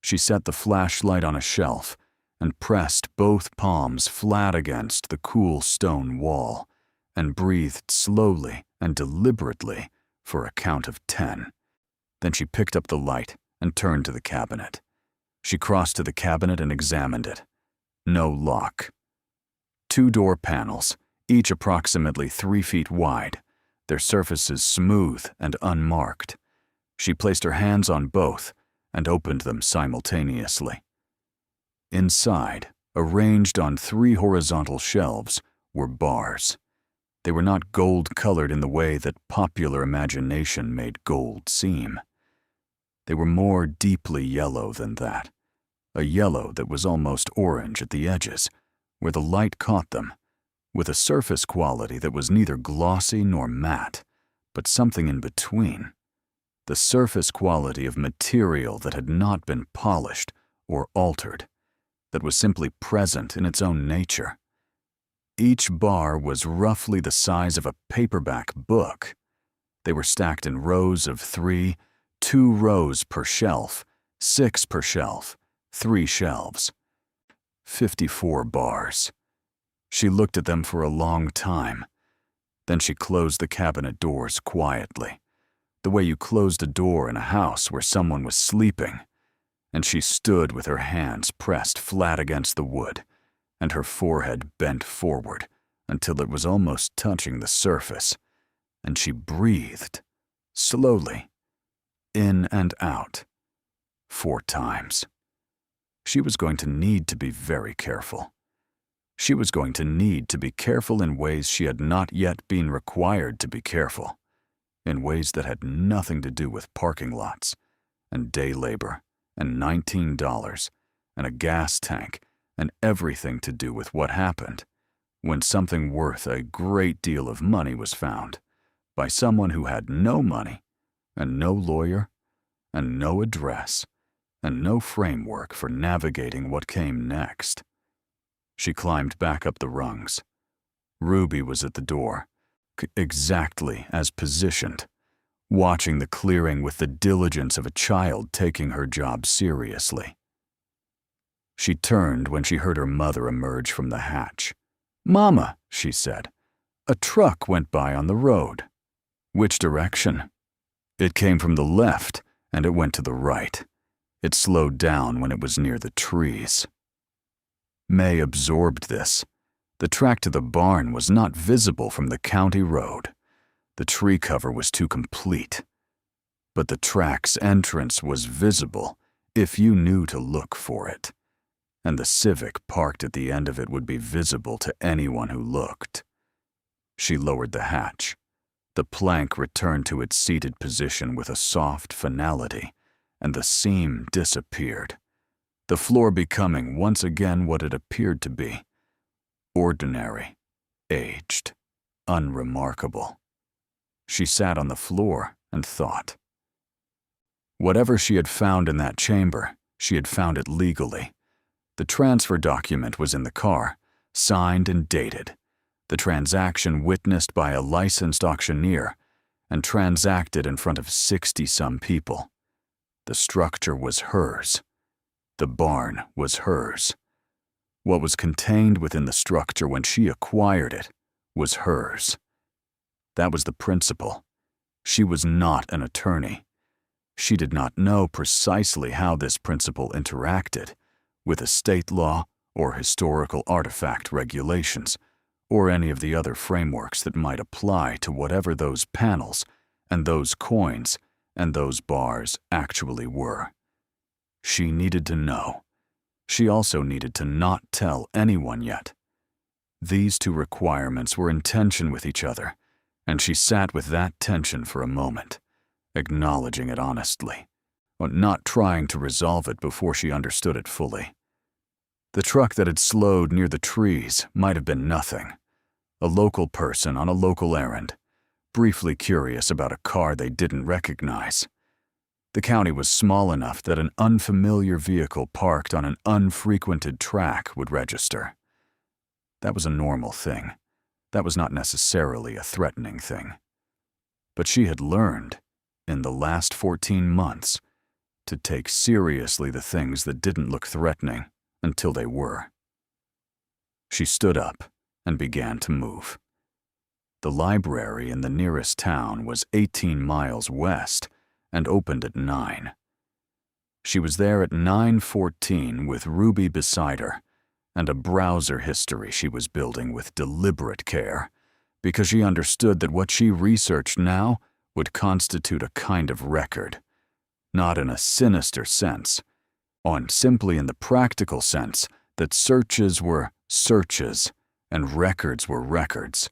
She set the flashlight on a shelf and pressed both palms flat against the cool stone wall and breathed slowly and deliberately for a count of 10. Then she picked up the light and turned to the cabinet. She crossed to the cabinet and examined it. No lock. 2 door panels, each approximately 3 feet wide, their surfaces smooth and unmarked. She placed her hands on both and opened them simultaneously. Inside, arranged on 3 horizontal shelves, were bars. They were not gold-colored in the way that popular imagination made gold seem. They were more deeply yellow than that, a yellow that was almost orange at the edges, where the light caught them, with a surface quality that was neither glossy nor matte, but something in between. The surface quality of material that had not been polished or altered, that was simply present in its own nature. Each bar was roughly the size of a paperback book. They were stacked in rows of 3, 2 rows per shelf, 6 per shelf, 3 shelves. 54 bars. She looked at them for a long time. Then she closed the cabinet doors quietly, the way you closed a door in a house where someone was sleeping, and she stood with her hands pressed flat against the wood, and her forehead bent forward until it was almost touching the surface, and she breathed, slowly, in and out, 4 times. She was going to need to be very careful. She was going to need to be careful in ways she had not yet been required to be careful, in ways that had nothing to do with parking lots, and day labor, and $19, and a gas tank, and everything to do with what happened when something worth a great deal of money was found by someone who had no money, and no lawyer, and no address, and no framework for navigating what came next. She climbed back up the rungs. Ruby was at the door, exactly as positioned, watching the clearing with the diligence of a child taking her job seriously. She turned when she heard her mother emerge from the hatch. "Mama," she said, "a truck went by on the road." "Which direction?" "It came from the left, and it went to the right. It slowed down when it was near the trees." May absorbed this. The track to the barn was not visible from the county road. The tree cover was too complete. But the track's entrance was visible if you knew to look for it, and the Civic parked at the end of it would be visible to anyone who looked. She lowered the hatch. The plank returned to its seated position with a soft finality, and the seam disappeared, the floor becoming once again what it appeared to be: ordinary, aged, unremarkable. She sat on the floor and thought. Whatever she had found in that chamber, she had found it legally. The transfer document was in the car, signed and dated, the transaction witnessed by a licensed auctioneer, and transacted in front of 60-some people. The structure was hers. The barn was hers. What was contained within the structure when she acquired it was hers. That was the principle. She was not an attorney. She did not know precisely how this principle interacted with estate law or historical artifact regulations, or any of the other frameworks that might apply to whatever those panels and those coins and those bars actually were. She needed to know. She also needed to not tell anyone yet. These 2 requirements were in tension with each other, and she sat with that tension for a moment, acknowledging it honestly, but not trying to resolve it before she understood it fully. The truck that had slowed near the trees might have been nothing. A local person on a local errand, briefly curious about a car they didn't recognize. The county was small enough that an unfamiliar vehicle parked on an unfrequented track would register. That was a normal thing. That was not necessarily a threatening thing. But she had learned, in the last 14 months, to take seriously the things that didn't look threatening until they were. She stood up and began to move. The library in the nearest town was 18 miles west and opened at 9. She was there at 9:14 with Ruby beside her and a browser history she was building with deliberate care, because she understood that what she researched now would constitute a kind of record, not in a sinister sense, simply in the practical sense that searches were searches and records were records,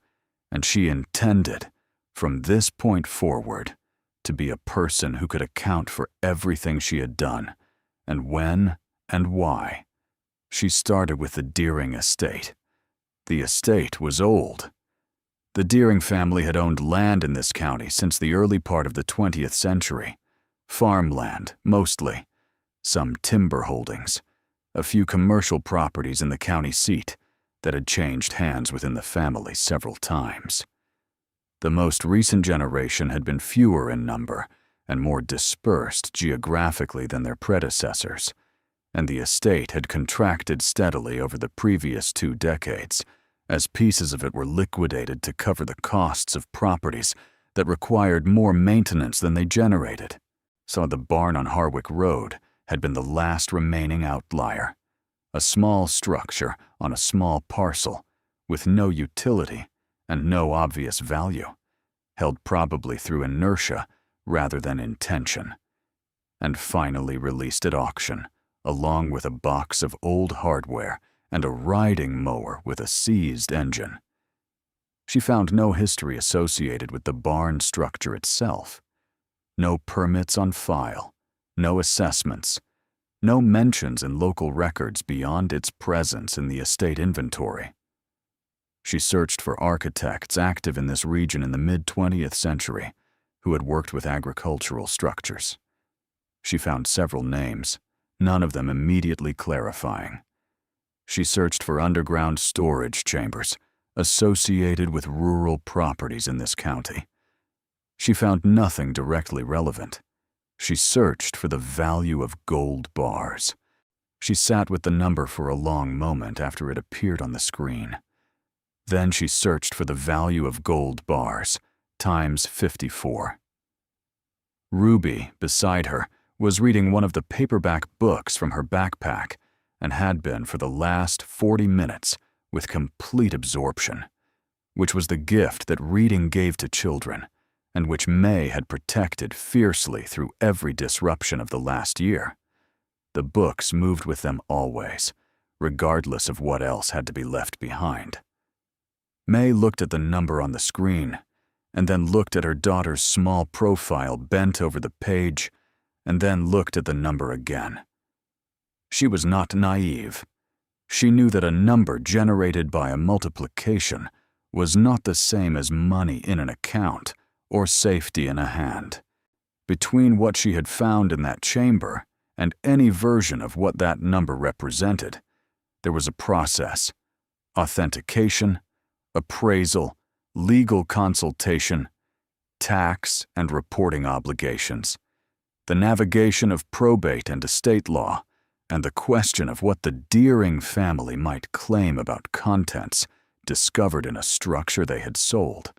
and she intended, from this point forward, to be a person who could account for everything she had done, and when and why. She started with the Deering estate. The estate was old. The Deering family had owned land in this county since the early part of the 20th century. Farmland, mostly. Some timber holdings. A few commercial properties in the county seat that had changed hands within the family several times. The most recent generation had been fewer in number and more dispersed geographically than their predecessors, and the estate had contracted steadily over the previous 2 decades as pieces of it were liquidated to cover the costs of properties that required more maintenance than they generated. So the barn on Harwick Road had been the last remaining outlier, a small structure on a small parcel with no utility and no obvious value, held probably through inertia rather than intention, and finally released at auction, along with a box of old hardware and a riding mower with a seized engine. She found no history associated with the barn structure itself. No permits on file, no assessments, no mentions in local records beyond its presence in the estate inventory. She searched for architects active in this region in the mid-20th century who had worked with agricultural structures. She found several names, none of them immediately clarifying. She searched for underground storage chambers associated with rural properties in this county. She found nothing directly relevant. She searched for the value of gold bars. She sat with the number for a long moment after it appeared on the screen. Then she searched for the value of gold bars, times 54. Ruby, beside her, was reading one of the paperback books from her backpack and had been for the last 40 minutes with complete absorption, which was the gift that reading gave to children and which May had protected fiercely through every disruption of the last year. The books moved with them always, regardless of what else had to be left behind. May looked at the number on the screen, and then looked at her daughter's small profile bent over the page, and then looked at the number again. She was not naive. She knew that a number generated by a multiplication was not the same as money in an account or safety in a hand. Between what she had found in that chamber and any version of what that number represented, there was a process: authentication, appraisal, legal consultation, tax and reporting obligations, the navigation of probate and estate law, and the question of what the Deering family might claim about contents discovered in a structure they had sold.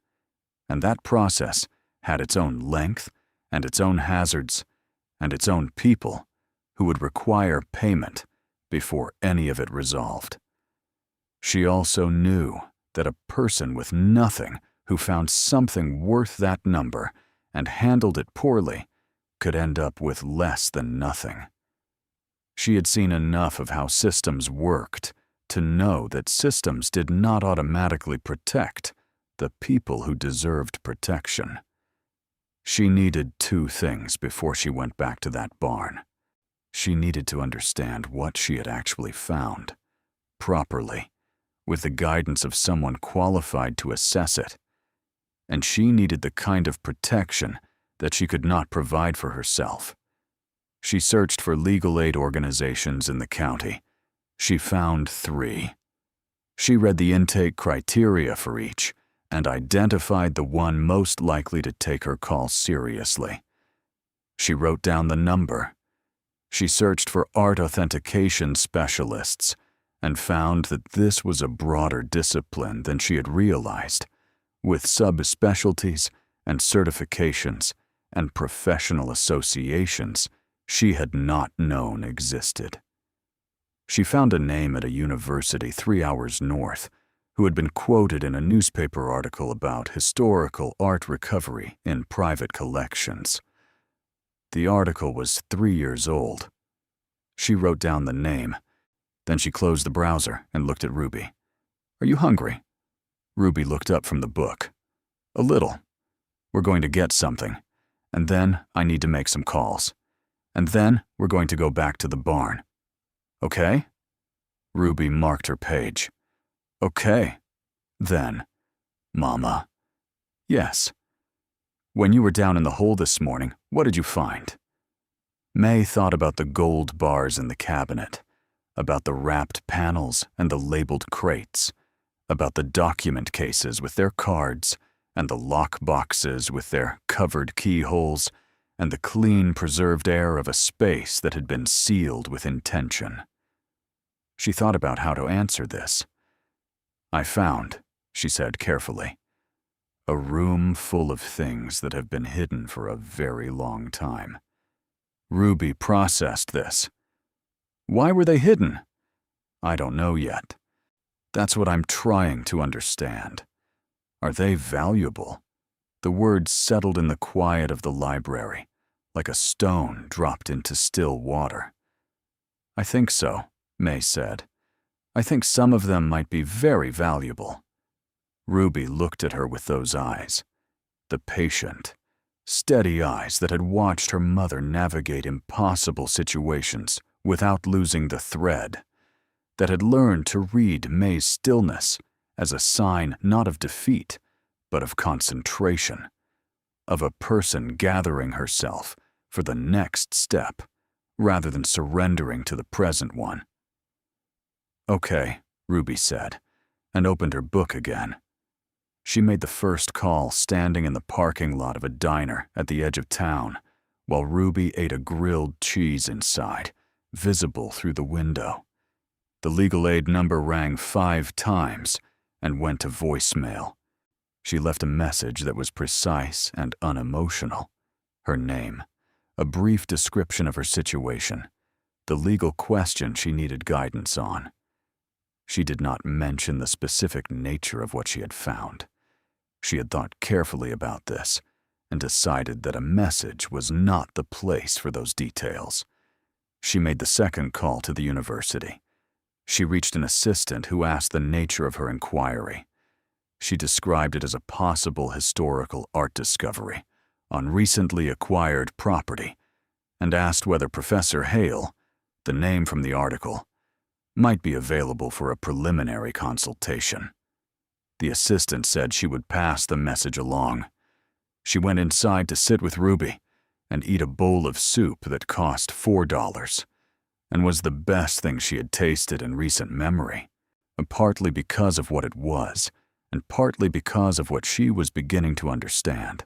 And that process had its own length and its own hazards and its own people who would require payment before any of it resolved. She also knew that a person with nothing who found something worth that number and handled it poorly could end up with less than nothing. She had seen enough of how systems worked to know that systems did not automatically protect the people who deserved protection. She needed 2 things before she went back to that barn. She needed to understand what she had actually found, properly, with the guidance of someone qualified to assess it. And she needed the kind of protection that she could not provide for herself. She searched for legal aid organizations in the county. She found 3. She read the intake criteria for each and identified the one most likely to take her call seriously. She wrote down the number. She searched for art authentication specialists and found that this was a broader discipline than she had realized, with subspecialties and certifications and professional associations she had not known existed. She found a name at a university 3 hours north who had been quoted in a newspaper article about historical art recovery in private collections. The article was 3 years old. She wrote down the name. Then she closed the browser and looked at Ruby. "Are you hungry?" Ruby looked up from the book. A little. We're going to get something, and then I need to make some calls. And then we're going to go back to the barn. Okay? Ruby marked her page. Okay. Then, Mama. Yes. When you were down in the hole this morning, what did you find? May thought about the gold bars in the cabinet, about the wrapped panels and the labeled crates, about the document cases with their cards, and the lock boxes with their covered keyholes, and the clean, preserved air of a space that had been sealed with intention. She thought about how to answer this. I found, she said carefully, a room full of things that have been hidden for a very long time. Ruby processed this. Why were they hidden? I don't know yet. That's what I'm trying to understand. Are they valuable? The words settled in the quiet of the library, like a stone dropped into still water. I think so, May said. I think some of them might be very valuable. Ruby looked at her with those eyes, the patient, steady eyes that had watched her mother navigate impossible situations without losing the thread, that had learned to read May's stillness as a sign not of defeat, but of concentration, of a person gathering herself for the next step rather than surrendering to the present one. Okay, Ruby said, and opened her book again. She made the first call standing in the parking lot of a diner at the edge of town, while Ruby ate a grilled cheese inside, visible through the window. The legal aid number rang 5 times and went to voicemail. She left a message that was precise and unemotional. Her name, a brief description of her situation, the legal question she needed guidance on. She did not mention the specific nature of what she had found. She had thought carefully about this and decided that a message was not the place for those details. She made the second call to the university. She reached an assistant who asked the nature of her inquiry. She described it as a possible historical art discovery on recently acquired property and asked whether Professor Hale, the name from the article, might be available for a preliminary consultation. The assistant said she would pass the message along. She went inside to sit with Ruby and eat a bowl of soup that cost $4 and was the best thing she had tasted in recent memory, partly because of what it was and partly because of what she was beginning to understand,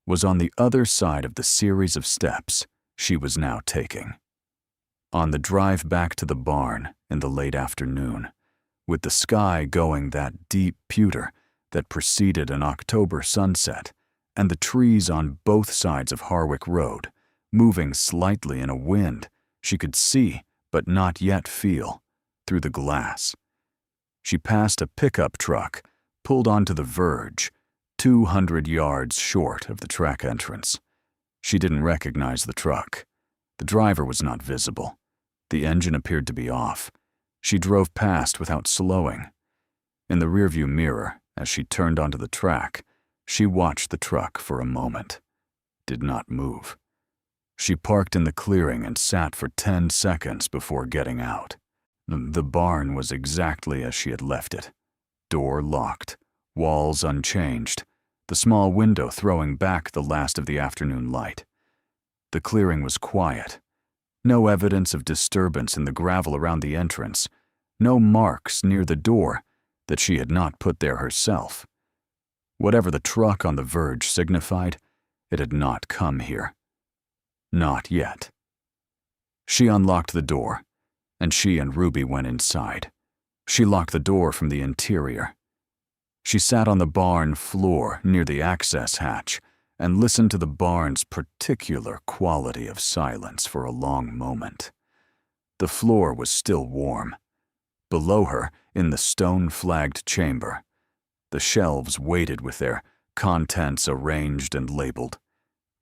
was on the other side of the series of steps she was now taking. On the drive back to the barn in the late afternoon, with the sky going that deep pewter that preceded an October sunset, and the trees on both sides of Harwick Road moving slightly in a wind she could see but not yet feel through the glass. She passed a pickup truck pulled onto the verge, 200 yards short of the track entrance. She didn't recognize the truck. The driver was not visible. The engine appeared to be off. She drove past without slowing. In the rearview mirror, as she turned onto the track, she watched the truck for a moment. Did not move. She parked in the clearing and sat for 10 seconds before getting out. The barn was exactly as she had left it. Door locked, walls unchanged, the small window throwing back the last of the afternoon light. The clearing was quiet. No evidence of disturbance in the gravel around the entrance, no marks near the door that she had not put there herself. Whatever the truck on the verge signified, it had not come here. Not yet. She unlocked the door, and she and Ruby went inside. She locked the door from the interior. She sat on the barn floor near the access hatch and listened to the barn's particular quality of silence for a long moment. The floor was still warm. Below her, in the stone-flagged chamber, the shelves waited with their contents arranged and labeled,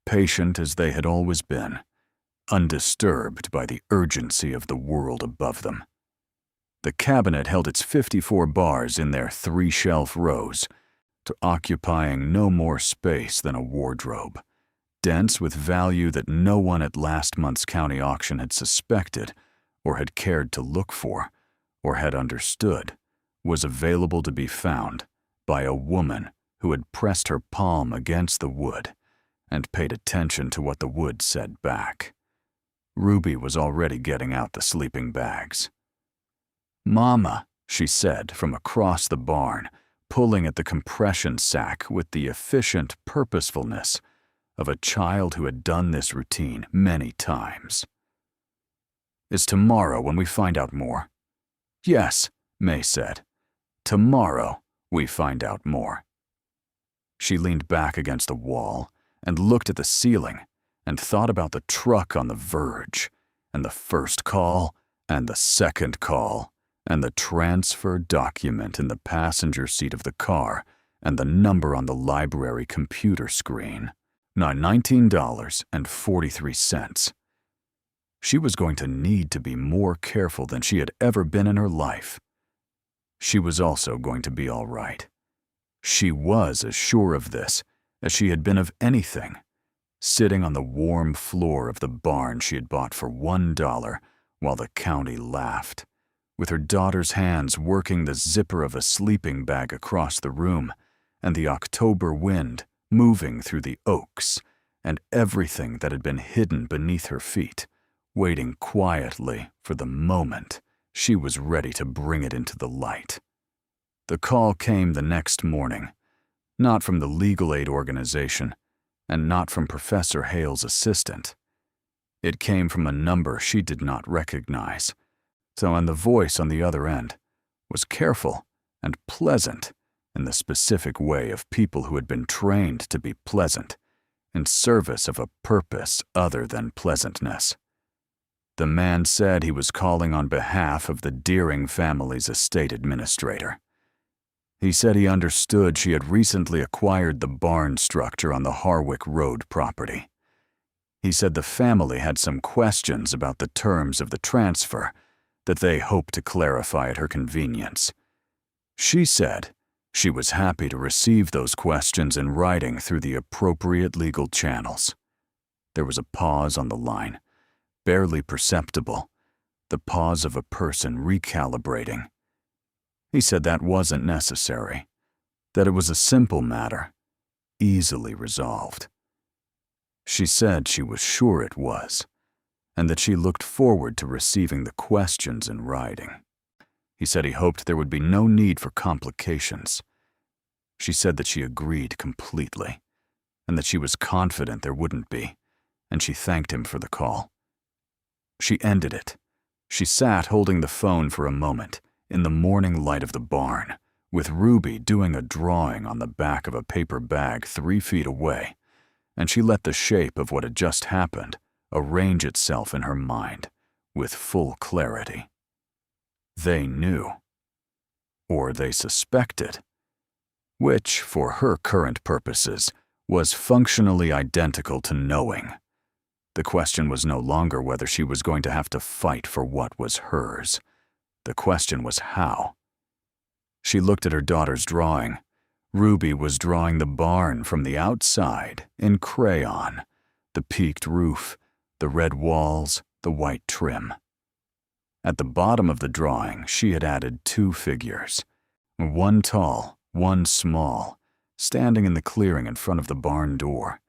patient as they had always been, undisturbed by the urgency of the world above them. The cabinet held its 54 bars in their 3-shelf rows, to occupying no more space than a wardrobe, dense with value that no one at last month's county auction had suspected or had cared to look for or had understood, was available to be found by a woman who had pressed her palm against the wood and paid attention to what the wood said back. Ruby was already getting out the sleeping bags. "Mama," she said from across the barn, pulling at the compression sack with the efficient purposefulness of a child who had done this routine many times. "Is tomorrow when we find out more?" "Yes," May said. "Tomorrow we find out more." She leaned back against the wall and looked at the ceiling and thought about the truck on the verge, and the first call, and the second call, and the transfer document in the passenger seat of the car, and the number on the library computer screen. $19.43. She was going to need to be more careful than she had ever been in her life. She was also going to be all right. She was as sure of this as she had been of anything, sitting on the warm floor of the barn she had bought for $1 while the county laughed, with her daughter's hands working the zipper of a sleeping bag across the room, and the October wind moving through the oaks, and everything that had been hidden beneath her feet, waiting quietly for the moment she was ready to bring it into the light. The call came the next morning, not from the legal aid organization, and not from Professor Hale's assistant. It came from a number she did not recognize, and the voice on the other end was careful and pleasant in the specific way of people who had been trained to be pleasant in service of a purpose other than pleasantness. The man said he was calling on behalf of the Deering family's estate administrator. He said he understood she had recently acquired the barn structure on the Harwick Road property. He said the family had some questions about the terms of the transfer that they hoped to clarify at her convenience. She said she was happy to receive those questions in writing through the appropriate legal channels. There was a pause on the line, barely perceptible, the pause of a person recalibrating. He said that wasn't necessary, that it was a simple matter, easily resolved. She said she was sure it was, and that she looked forward to receiving the questions in writing. He said he hoped there would be no need for complications. She said that she agreed completely, and that she was confident there wouldn't be, and she thanked him for the call. She ended it. She sat holding the phone for a moment in the morning light of the barn, with Ruby doing a drawing on the back of a paper bag 3 feet away, and she let the shape of what had just happened arrange itself in her mind with full clarity. They knew, or they suspected, which, for her current purposes, was functionally identical to knowing. The question was no longer whether she was going to have to fight for what was hers. The question was how. She looked at her daughter's drawing. Ruby was drawing the barn from the outside in crayon, the peaked roof, the red walls, the white trim. At the bottom of the drawing, she had added 2 figures, one tall, one small, standing in the clearing in front of the barn door.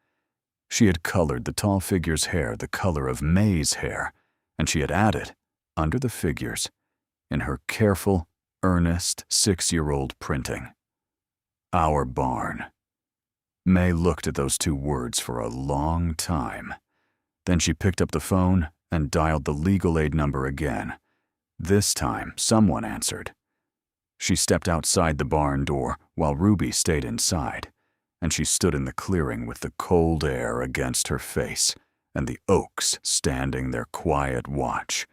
She had colored the tall figure's hair the color of May's hair, and she had added, under the figures, in her careful, earnest 6-year-old printing, "Our barn." May looked at those 2 words for a long time. Then she picked up the phone and dialed the legal aid number again. This time, someone answered. She stepped outside the barn door while Ruby stayed inside, and she stood in the clearing with the cold air against her face and the oaks standing their quiet watch,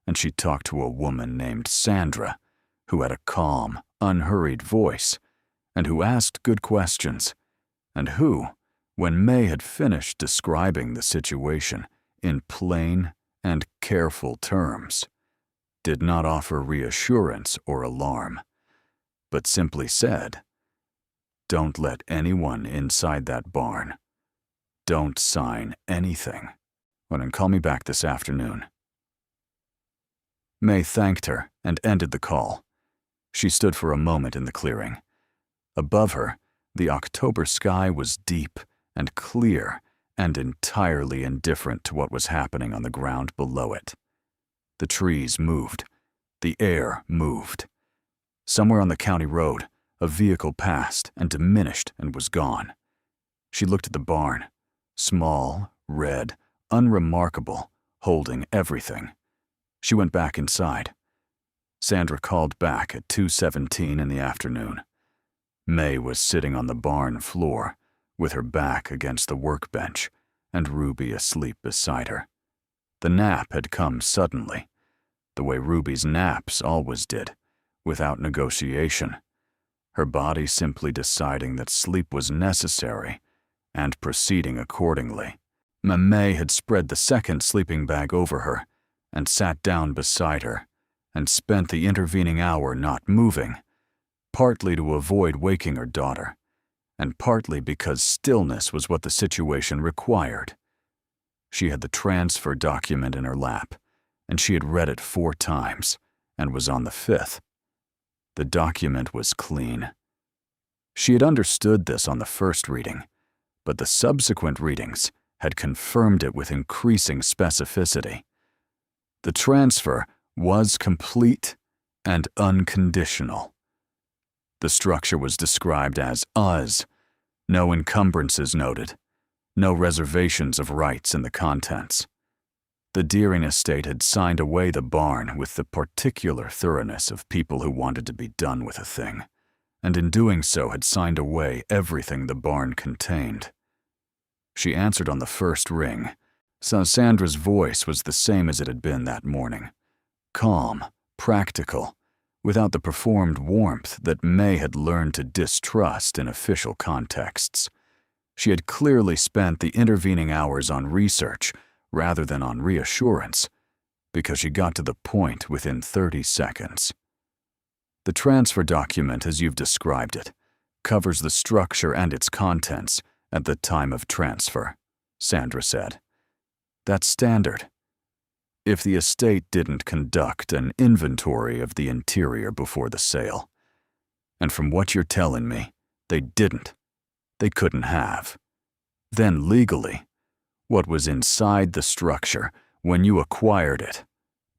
and she talked to a woman named Sandra, who had a calm, unhurried voice, and who asked good questions, and who, when May had finished describing the situation in plain and careful terms, did not offer reassurance or alarm, but simply said, "Don't let anyone inside that barn. Don't sign anything. And call me back this afternoon." May thanked her and ended the call. She stood for a moment in the clearing. Above her, the October sky was deep and clear and entirely indifferent to what was happening on the ground below it. The trees moved. The air moved. Somewhere on the county road, a vehicle passed and diminished and was gone. She looked at the barn, small, red, unremarkable, holding everything. She went back inside. Sandra called back at 2:17 in the afternoon. May was sitting on the barn floor, with her back against the workbench, and Ruby asleep beside her. The nap had come suddenly, the way Ruby's naps always did, without negotiation, her body simply deciding that sleep was necessary and proceeding accordingly. May had spread the second sleeping bag over her and sat down beside her and spent the intervening hour not moving, partly to avoid waking her daughter, and partly because stillness was what the situation required. She had the transfer document in her lap, and she had read it 4 times and was on the 5th. The document was clean. She had understood this on the first reading, but the subsequent readings had confirmed it with increasing specificity. The transfer was complete and unconditional. The structure was described as US, no encumbrances noted, no reservations of rights in the contents. The Deering estate had signed away the barn with the particular thoroughness of people who wanted to be done with a thing, and in doing so had signed away everything the barn contained. She answered on the first ring, so Sandra's voice was the same as it had been that morning, calm, practical, without the performed warmth that May had learned to distrust in official contexts. She had clearly spent the intervening hours on research rather than on reassurance, because she got to the point within 30 seconds. The transfer document, as you've described it, covers the structure and its contents at the time of transfer, Sandra said. That's standard. If the estate didn't conduct an inventory of the interior before the sale, and from what you're telling me, they didn't. They couldn't have. Then legally, what was inside the structure when you acquired it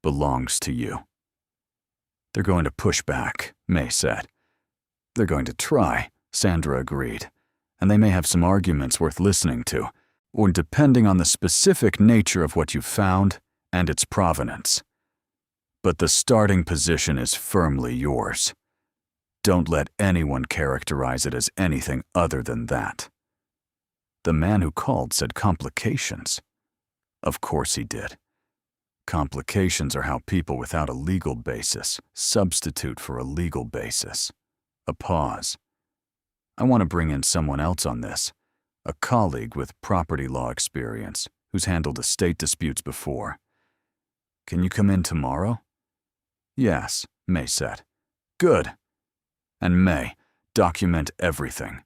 belongs to you. They're going to push back, May said. They're going to try, Sandra agreed, and they may have some arguments worth listening to, or depending on the specific nature of what you found and its provenance. But the starting position is firmly yours. Don't let anyone characterize it as anything other than that. The man who called said complications. Of course he did. Complications are how people without a legal basis substitute for a legal basis. A pause. I want to bring in someone else on this, a colleague with property law experience who's handled estate disputes before. Can you come in tomorrow? Yes, May said. Good. And May, document everything.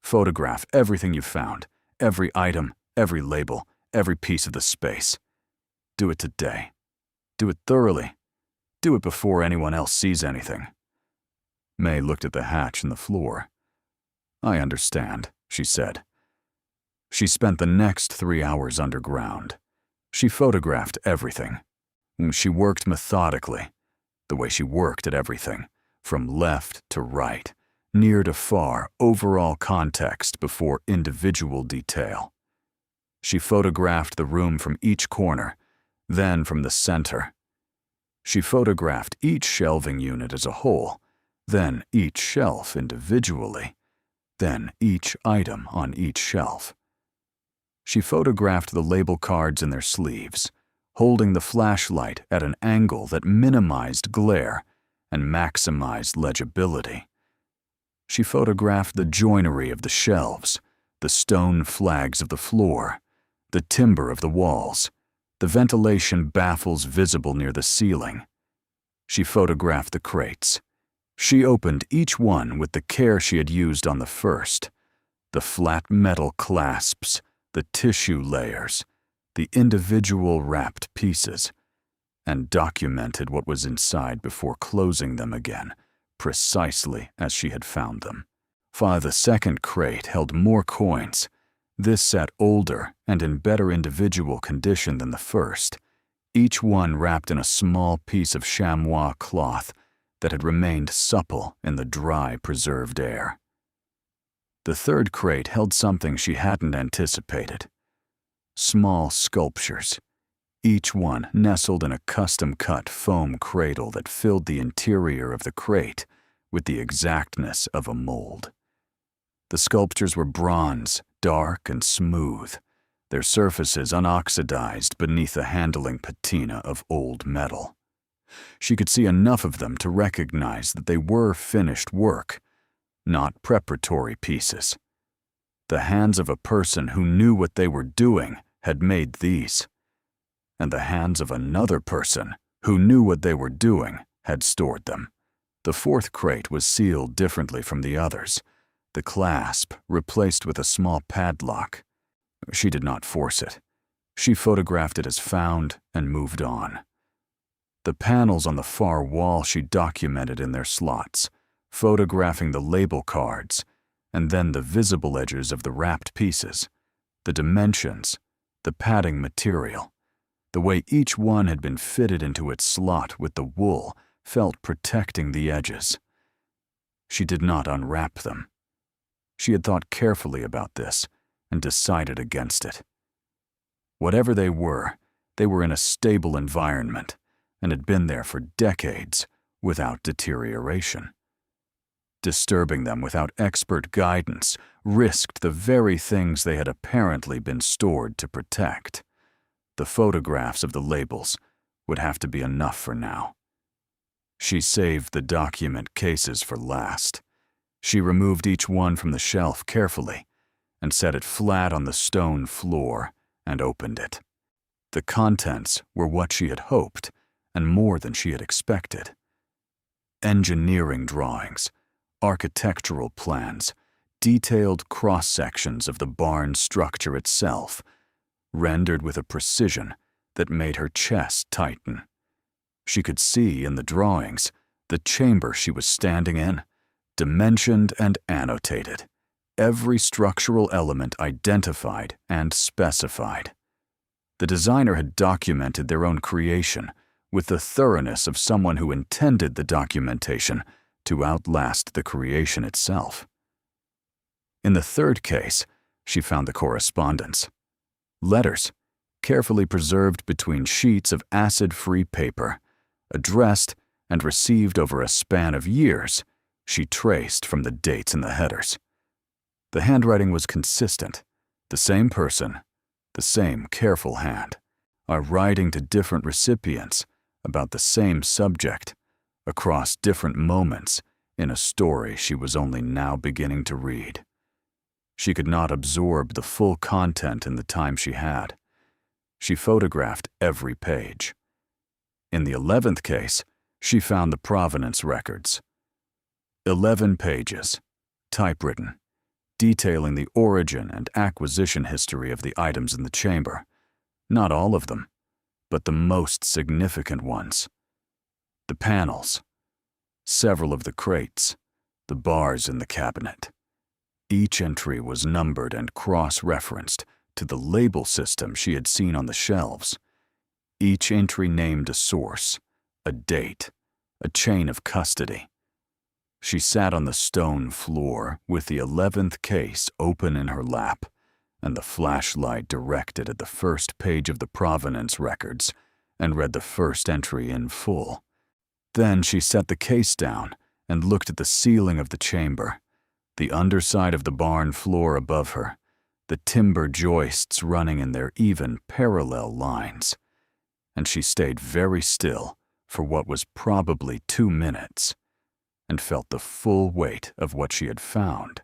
Photograph everything you found, every item, every label, every piece of the space. Do it today. Do it thoroughly. Do it before anyone else sees anything. May looked at the hatch in the floor. I understand, she said. She spent the next 3 hours underground. She photographed everything. She worked methodically, the way she worked at everything, from left to right, near to far, overall context before individual detail. She photographed the room from each corner, then from the center. She photographed each shelving unit as a whole, then each shelf individually, then each item on each shelf. She photographed the label cards in their sleeves, holding the flashlight at an angle that minimized glare and maximized legibility. She photographed the joinery of the shelves, the stone flags of the floor, the timber of the walls, the ventilation baffles visible near the ceiling. She photographed the crates. She opened each one with the care she had used on the first. The flat metal clasps, the tissue layers, the individual wrapped pieces, and documented what was inside before closing them again, precisely as she had found them. While the second crate held more coins, this set older and in better individual condition than the first, each one wrapped in a small piece of chamois cloth that had remained supple in the dry, preserved air. The third crate held something she hadn't anticipated. Small sculptures, each one nestled in a custom-cut foam cradle that filled the interior of the crate with the exactness of a mold. The sculptures were bronze, dark and smooth, their surfaces unoxidized beneath the handling patina of old metal. She could see enough of them to recognize that they were finished work, not preparatory pieces. The hands of a person who knew what they were doing had made these, and the hands of another person who knew what they were doing had stored them. The fourth crate was sealed differently from the others, the clasp replaced with a small padlock. She did not force it. She photographed it as found and moved on. The panels on the far wall she documented in their slots, photographing the label cards, and then the visible edges of the wrapped pieces, the dimensions, the padding material. The way each one had been fitted into its slot with the wool felt protecting the edges. She did not unwrap them. She had thought carefully about this and decided against it. Whatever they were in a stable environment and had been there for decades without deterioration. Disturbing them without expert guidance risked the very things they had apparently been stored to protect. The photographs of the labels would have to be enough for now. She saved the document cases for last. She removed each one from the shelf carefully and set it flat on the stone floor and opened it. The contents were what she had hoped and more than she had expected. Engineering drawings, architectural plans, detailed cross-sections of the barn structure itself, rendered with a precision that made her chest tighten. She could see in the drawings the chamber she was standing in, dimensioned and annotated, every structural element identified and specified. The designer had documented their own creation with the thoroughness of someone who intended the documentation to outlast the creation itself. In the third case, she found the correspondence. Letters, carefully preserved between sheets of acid-free paper, addressed and received over a span of years, she traced from the dates in the headers. The handwriting was consistent, the same person, the same careful hand, are writing to different recipients about the same subject, across different moments in a story she was only now beginning to read. She could not absorb the full content in the time she had. She photographed every page. In the 11th case, she found the provenance records. 11 pages, typewritten, detailing the origin and acquisition history of the items in the chamber. Not all of them, but the most significant ones. The panels, several of the crates, the bars in the cabinet. Each entry was numbered and cross-referenced to the label system she had seen on the shelves. Each entry named a source, a date, a chain of custody. She sat on the stone floor with the 11th case open in her lap and the flashlight directed at the first page of the provenance records and read the first entry in full. Then she set the case down and looked at the ceiling of the chamber, the underside of the barn floor above her, the timber joists running in their even, parallel lines. And she stayed very still for what was probably 2 minutes, and felt the full weight of what she had found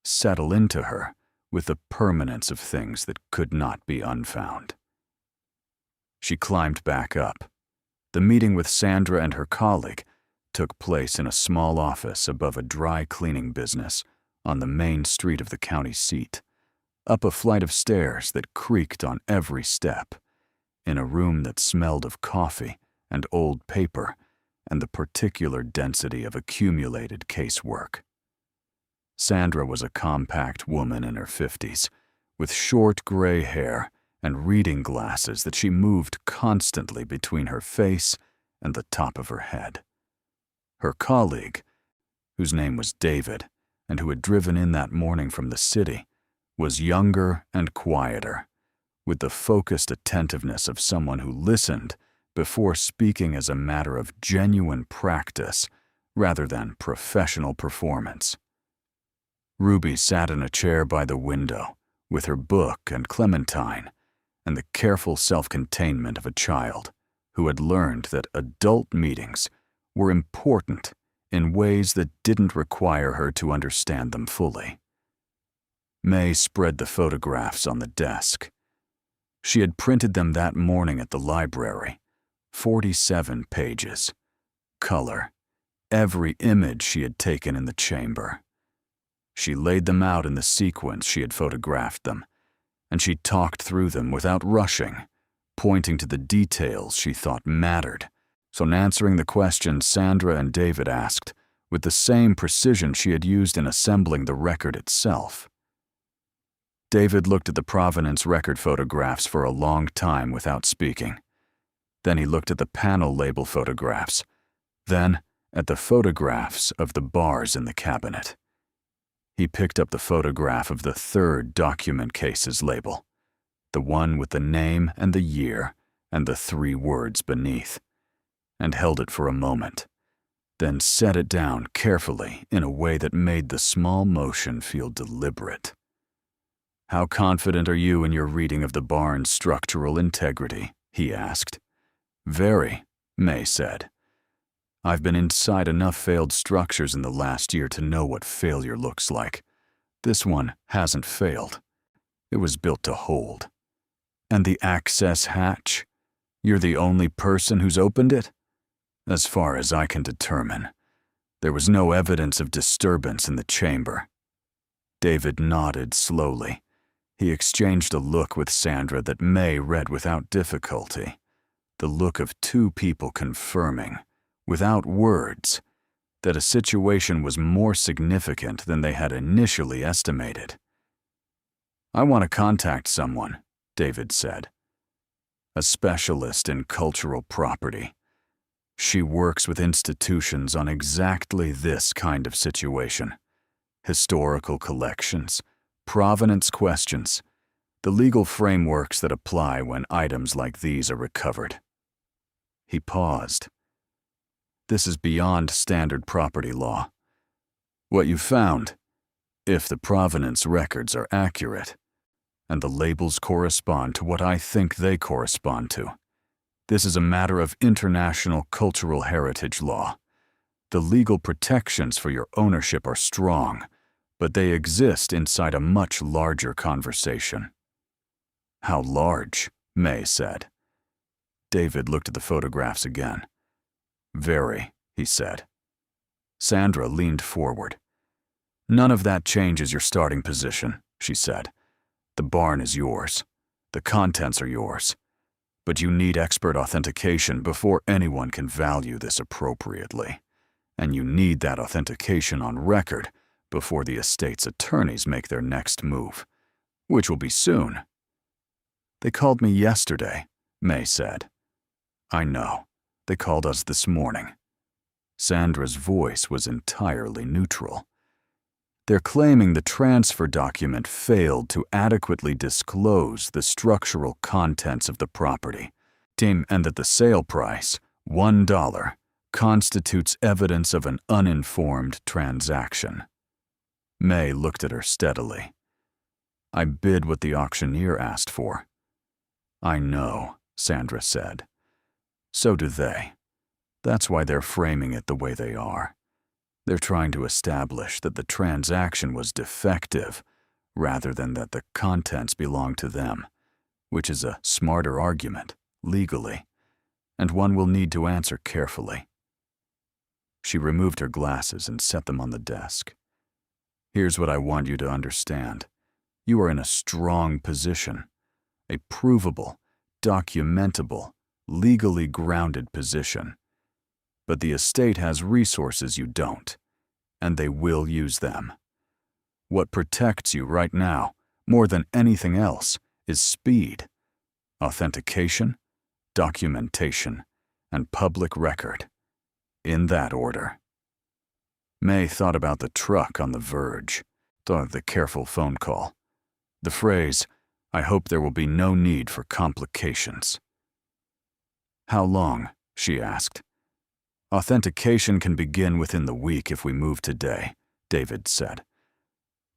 settle into her with the permanence of things that could not be unfound. She climbed back up, The meeting with Sandra and her colleague took place in a small office above a dry cleaning business on the main street of the county seat, up a flight of stairs that creaked on every step, in a room that smelled of coffee and old paper and the particular density of accumulated casework. Sandra was a compact woman in her 50s, with short gray hair and reading glasses that she moved constantly between her face and the top of her head. Her colleague, whose name was David and who had driven in that morning from the city, was younger and quieter, with the focused attentiveness of someone who listened before speaking as a matter of genuine practice rather than professional performance. Ruby sat in a chair by the window with her book and Clementine and the careful self-containment of a child who had learned that adult meetings were important in ways that didn't require her to understand them fully. May spread the photographs on the desk. She had printed them that morning at the library, 47 pages, color, every image she had taken in the chamber. She laid them out in the sequence she had photographed them, and she talked through them without rushing, pointing to the details she thought mattered, so answering the questions Sandra and David asked with the same precision she had used in assembling the record itself. David looked at the provenance record photographs for a long time without speaking. Then he looked at the panel label photographs, then at the photographs of the bars in the cabinet. He picked up the photograph of the third document cases label, the one with the name and the year and the 3 words beneath, and held it for a moment, then set it down carefully in a way that made the small motion feel deliberate. "How confident are you in your reading of the barn's structural integrity?" he asked. "Very," May said. "I've been inside enough failed structures in the last year to know what failure looks like. This one hasn't failed. It was built to hold. And the access hatch? You're the only person who's opened it? As far as I can determine, there was no evidence of disturbance in the chamber." David nodded slowly. He exchanged a look with Sandra that May read without difficulty, the look of 2 people confirming, without words, that a situation was more significant than they had initially estimated. "I want to contact someone," David said. "A specialist in cultural property. She works with institutions on exactly this kind of situation. Historical collections, provenance questions, the legal frameworks that apply when items like these are recovered." He paused. "This is beyond standard property law. What you found, if the provenance records are accurate, and the labels correspond to what I think they correspond to, this is a matter of international cultural heritage law. The legal protections for your ownership are strong, but they exist inside a much larger conversation." "How large?" May said. David looked at the photographs again. "Very," he said. Sandra leaned forward. "None of that changes your starting position," she said. "The barn is yours. The contents are yours. But you need expert authentication before anyone can value this appropriately. And you need that authentication on record before the estate's attorneys make their next move, which will be soon." "They called me yesterday," May said. "I know. They called us this morning." Sandra's voice was entirely neutral. "They're claiming the transfer document failed to adequately disclose the structural contents of the property, and that the sale price, $1, constitutes evidence of an uninformed transaction." May looked at her steadily. "I bid what the auctioneer asked for." "I know," Sandra said. "So do they. That's why they're framing it the way they are. They're trying to establish that the transaction was defective rather than that the contents belong to them, which is a smarter argument, legally. and one will need to answer carefully. She removed her glasses and set them on the desk. Here's what I want you to understand. You are in a strong position, a provable, documentable, legally grounded position. But the estate has resources you don't, and they will use them. What protects you right now, more than anything else, is speed, authentication, documentation, and public record. In that order. May thought about the truck on the verge, thought of the careful phone call. The phrase, "I hope there will be no need for complications." "How long?" she asked. "Authentication can begin within the week if we move today," David said.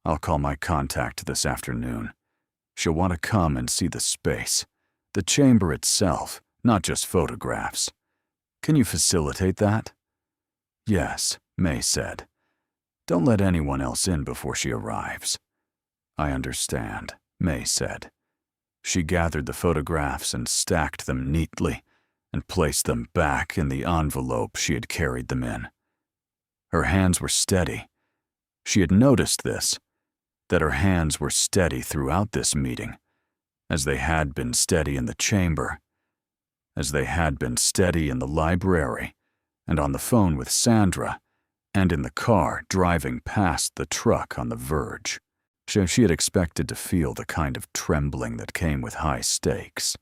"I'll call my contact this afternoon. She'll want to come and see the space, the chamber itself, not just photographs. Can you facilitate that?" "Yes," May said. "Don't let anyone else in before she arrives." "I understand," May said. She gathered the photographs and stacked them neatly and placed them back in the envelope she had carried them in. Her hands were steady. She had noticed this, that her hands were steady throughout this meeting, as they had been steady in the chamber, as they had been steady in the library, and on the phone with Sandra, and in the car driving past the truck on the verge. She had expected to feel the kind of trembling that came with high stakes.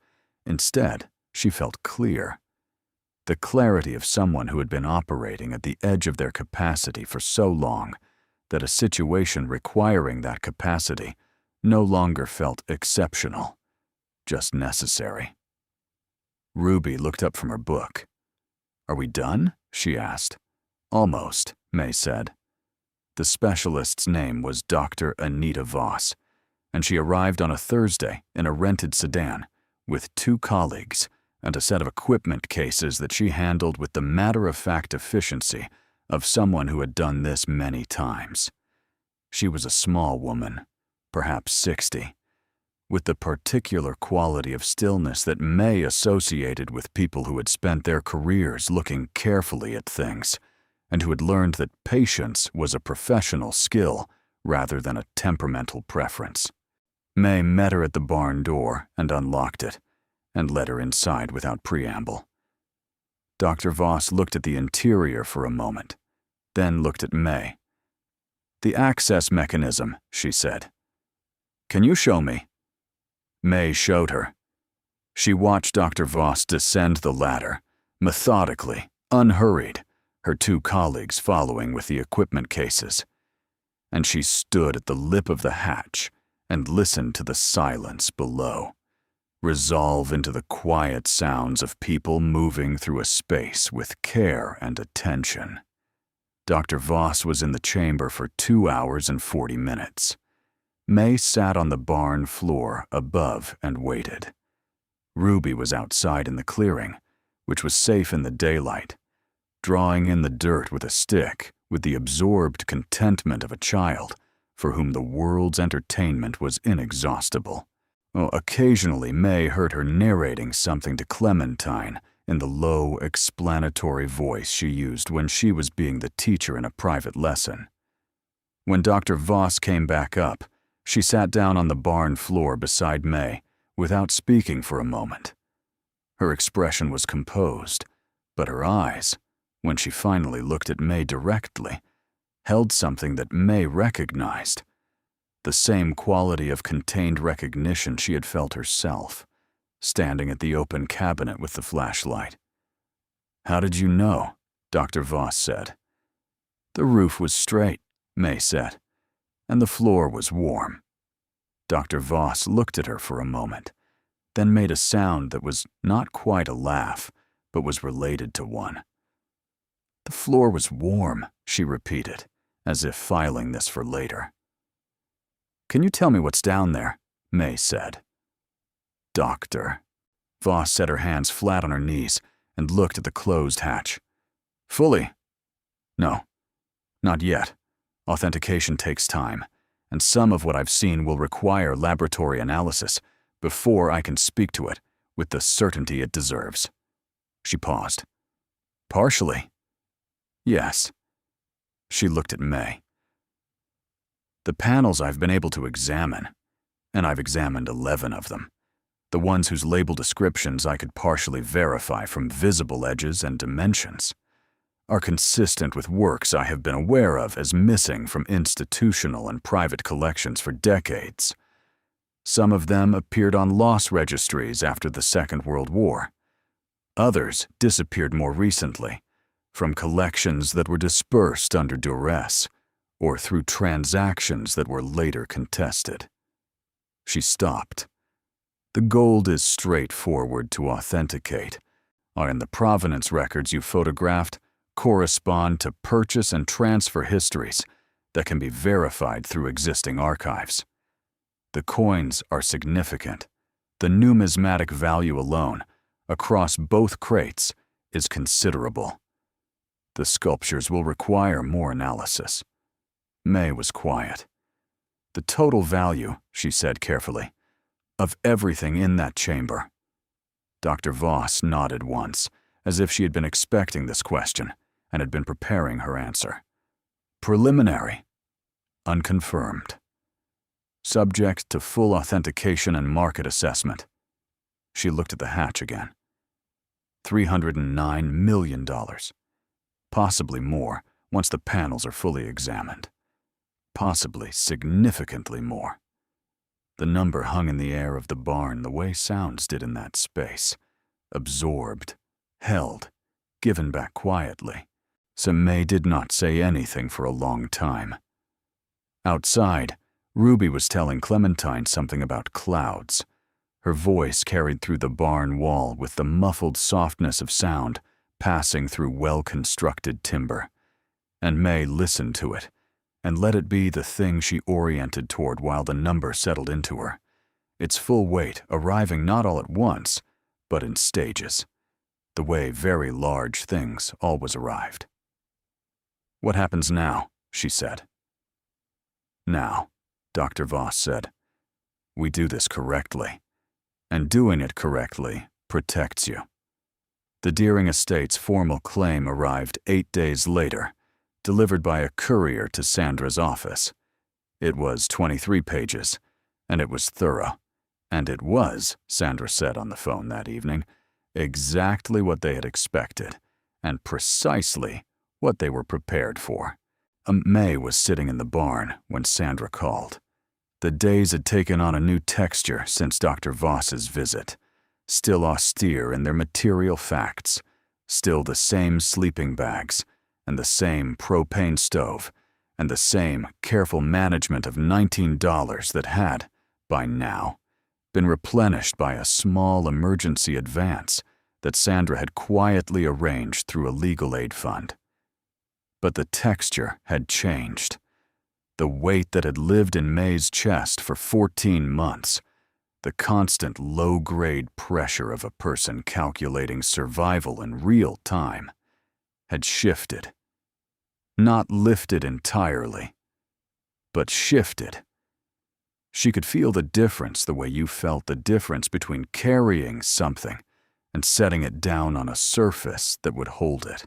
Instead, she felt clear. The clarity of someone who had been operating at the edge of their capacity for so long that a situation requiring that capacity no longer felt exceptional, just necessary. Ruby looked up from her book. "Are we done?" she asked. "Almost," May said. The specialist's name was Dr. Anita Voss, and she arrived on a Thursday in a rented sedan with 2 colleagues and a set of equipment cases that she handled with the matter-of-fact efficiency of someone who had done this many times. She was a small woman, perhaps 60, with the particular quality of stillness that May associated with people who had spent their careers looking carefully at things and who had learned that patience was a professional skill rather than a temperamental preference. May met her at the barn door and unlocked it, and led her inside without preamble. Dr. Voss looked at the interior for a moment, then looked at May. "The access mechanism," she said. "Can you show me?" May showed her. She watched Dr. Voss descend the ladder, methodically, unhurried, her 2 colleagues following with the equipment cases. And she stood at the lip of the hatch and listened to the silence below, resolve into the quiet sounds of people moving through a space with care and attention. Dr. Voss was in the chamber for 2 hours and 40 minutes. May sat on the barn floor above and waited. Ruby was outside in the clearing, which was safe in the daylight, drawing in the dirt with a stick with the absorbed contentment of a child for whom the world's entertainment was inexhaustible. Occasionally, May heard her narrating something to Clementine in the low, explanatory voice she used when she was being the teacher in a private lesson. When Dr. Voss came back up, she sat down on the barn floor beside May without speaking for a moment. Her expression was composed, but her eyes, when she finally looked at May directly, held something that May recognized, the same quality of contained recognition she had felt herself, standing at the open cabinet with the flashlight. "How did you know?" Dr. Voss said. "The roof was straight," May said, "and the floor was warm." Dr. Voss looked at her for a moment, then made a sound that was not quite a laugh, but was related to one. "The floor was warm," she repeated, as if filing this for later. "Can you tell me what's down there?" May said. "Doctor." Voss set her hands flat on her knees and looked at the closed hatch. "Fully? No, not yet. Authentication takes time, and some of what I've seen will require laboratory analysis before I can speak to it with the certainty it deserves." She paused. Partially. Yes. She looked at May. The panels I've been able to examine, and I've examined 11 of them, the ones whose label descriptions I could partially verify from visible edges and dimensions, are consistent with works I have been aware of as missing from institutional and private collections for decades. Some of them appeared on loss registries after the Second World War. Others disappeared more recently, from collections that were dispersed under duress, or through transactions that were later contested. She stopped. The gold is straightforward to authenticate, and the provenance records you photographed correspond to purchase and transfer histories that can be verified through existing archives. The coins are significant. The numismatic value alone, across both crates, is considerable. The sculptures will require more analysis. May was quiet. The total value, she said carefully, of everything in that chamber. Dr. Voss nodded once, as if she had been expecting this question and had been preparing her answer. Preliminary. Unconfirmed. Subject to full authentication and market assessment. She looked at the hatch again. $309 million. Possibly more once the panels are fully examined. Possibly significantly more. The number hung in the air of the barn the way sounds did in that space. Absorbed, held, given back quietly. So May did not say anything for a long time. Outside, Ruby was telling Clementine something about clouds. Her voice carried through the barn wall with the muffled softness of sound passing through well-constructed timber. And May listened to it, and let it be the thing she oriented toward while the number settled into her, its full weight arriving not all at once, but in stages, the way very large things always arrived. What happens now? She said. Now, Dr. Voss said, we do this correctly, and doing it correctly protects you. The Deering Estate's formal claim arrived 8 days later, delivered by a courier to Sandra's office. It was 23 pages, and it was thorough. And it was, Sandra said on the phone that evening, exactly what they had expected, and precisely what they were prepared for. May was sitting in the barn when Sandra called. The days had taken on a new texture since Dr. Voss's visit, still austere in their material facts, still the same sleeping bags, and the same propane stove, and the same careful management of $19 that had, by now, been replenished by a small emergency advance that Sandra had quietly arranged through a legal aid fund. But the texture had changed. The weight that had lived in May's chest for 14 months, the constant low-grade pressure of a person calculating survival in real time, had shifted. Not lifted entirely, but shifted. She could feel the difference the way you felt the difference between carrying something and setting it down on a surface that would hold it.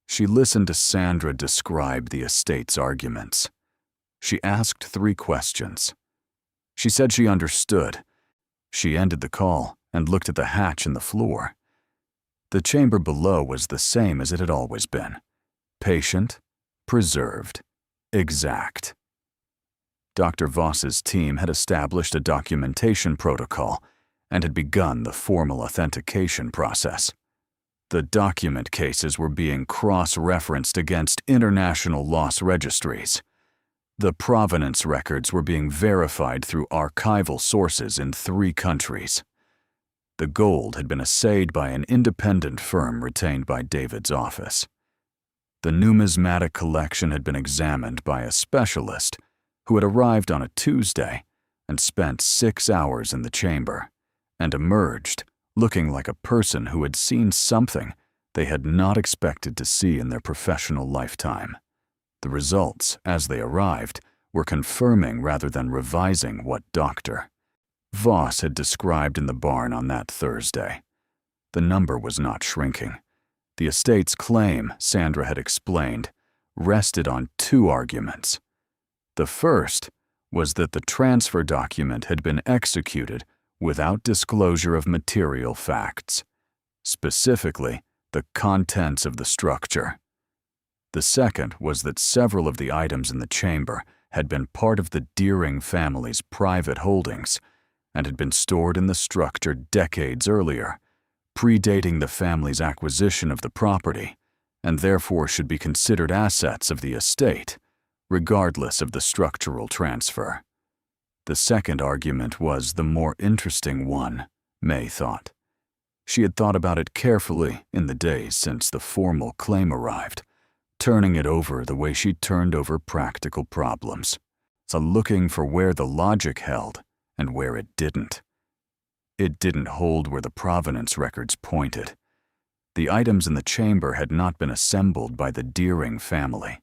She listened to Sandra describe the estate's arguments. She asked 3 questions. She said she understood. She ended the call and looked at the hatch in the floor. The chamber below was the same as it had always been. Patient, preserved, exact. Dr. Voss's team had established a documentation protocol and had begun the formal authentication process. The document cases were being cross-referenced against international loss registries. The provenance records were being verified through archival sources in 3 countries. The gold had been assayed by an independent firm retained by David's office. The numismatic collection had been examined by a specialist who had arrived on a Tuesday and spent 6 hours in the chamber and emerged looking like a person who had seen something they had not expected to see in their professional lifetime. The results, as they arrived, were confirming rather than revising what Dr. Voss had described in the barn on that Thursday. The number was not shrinking. The estate's claim, Sandra had explained, rested on two arguments. The first was that the transfer document had been executed without disclosure of material facts, specifically the contents of the structure. The second was that several of the items in the chamber had been part of the Deering family's private holdings and had been stored in the structure decades earlier, predating the family's acquisition of the property, and therefore should be considered assets of the estate, regardless of the structural transfer. The second argument was the more interesting one, May thought. She had thought about it carefully in the days since the formal claim arrived, turning it over the way she turned over practical problems, so looking for where the logic held and where it didn't. It didn't hold where the provenance records pointed. The items in the chamber had not been assembled by the Deering family.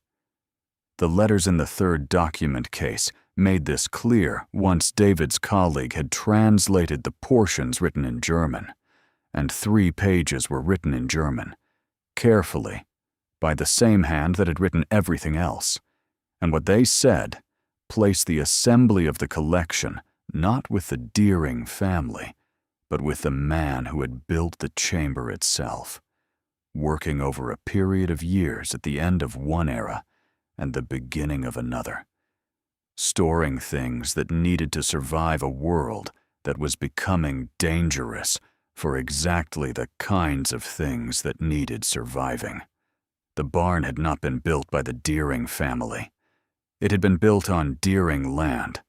The letters in the third document case made this clear once David's colleague had translated the portions written in German, and 3 pages were written in German, carefully, by the same hand that had written everything else, and what they said placed the assembly of the collection not with the Deering family, but with the man who had built the chamber itself, working over a period of years at the end of one era and the beginning of another, storing things that needed to survive a world that was becoming dangerous for exactly the kinds of things that needed surviving. The barn had not been built by the Deering family. It had been built on Deering land,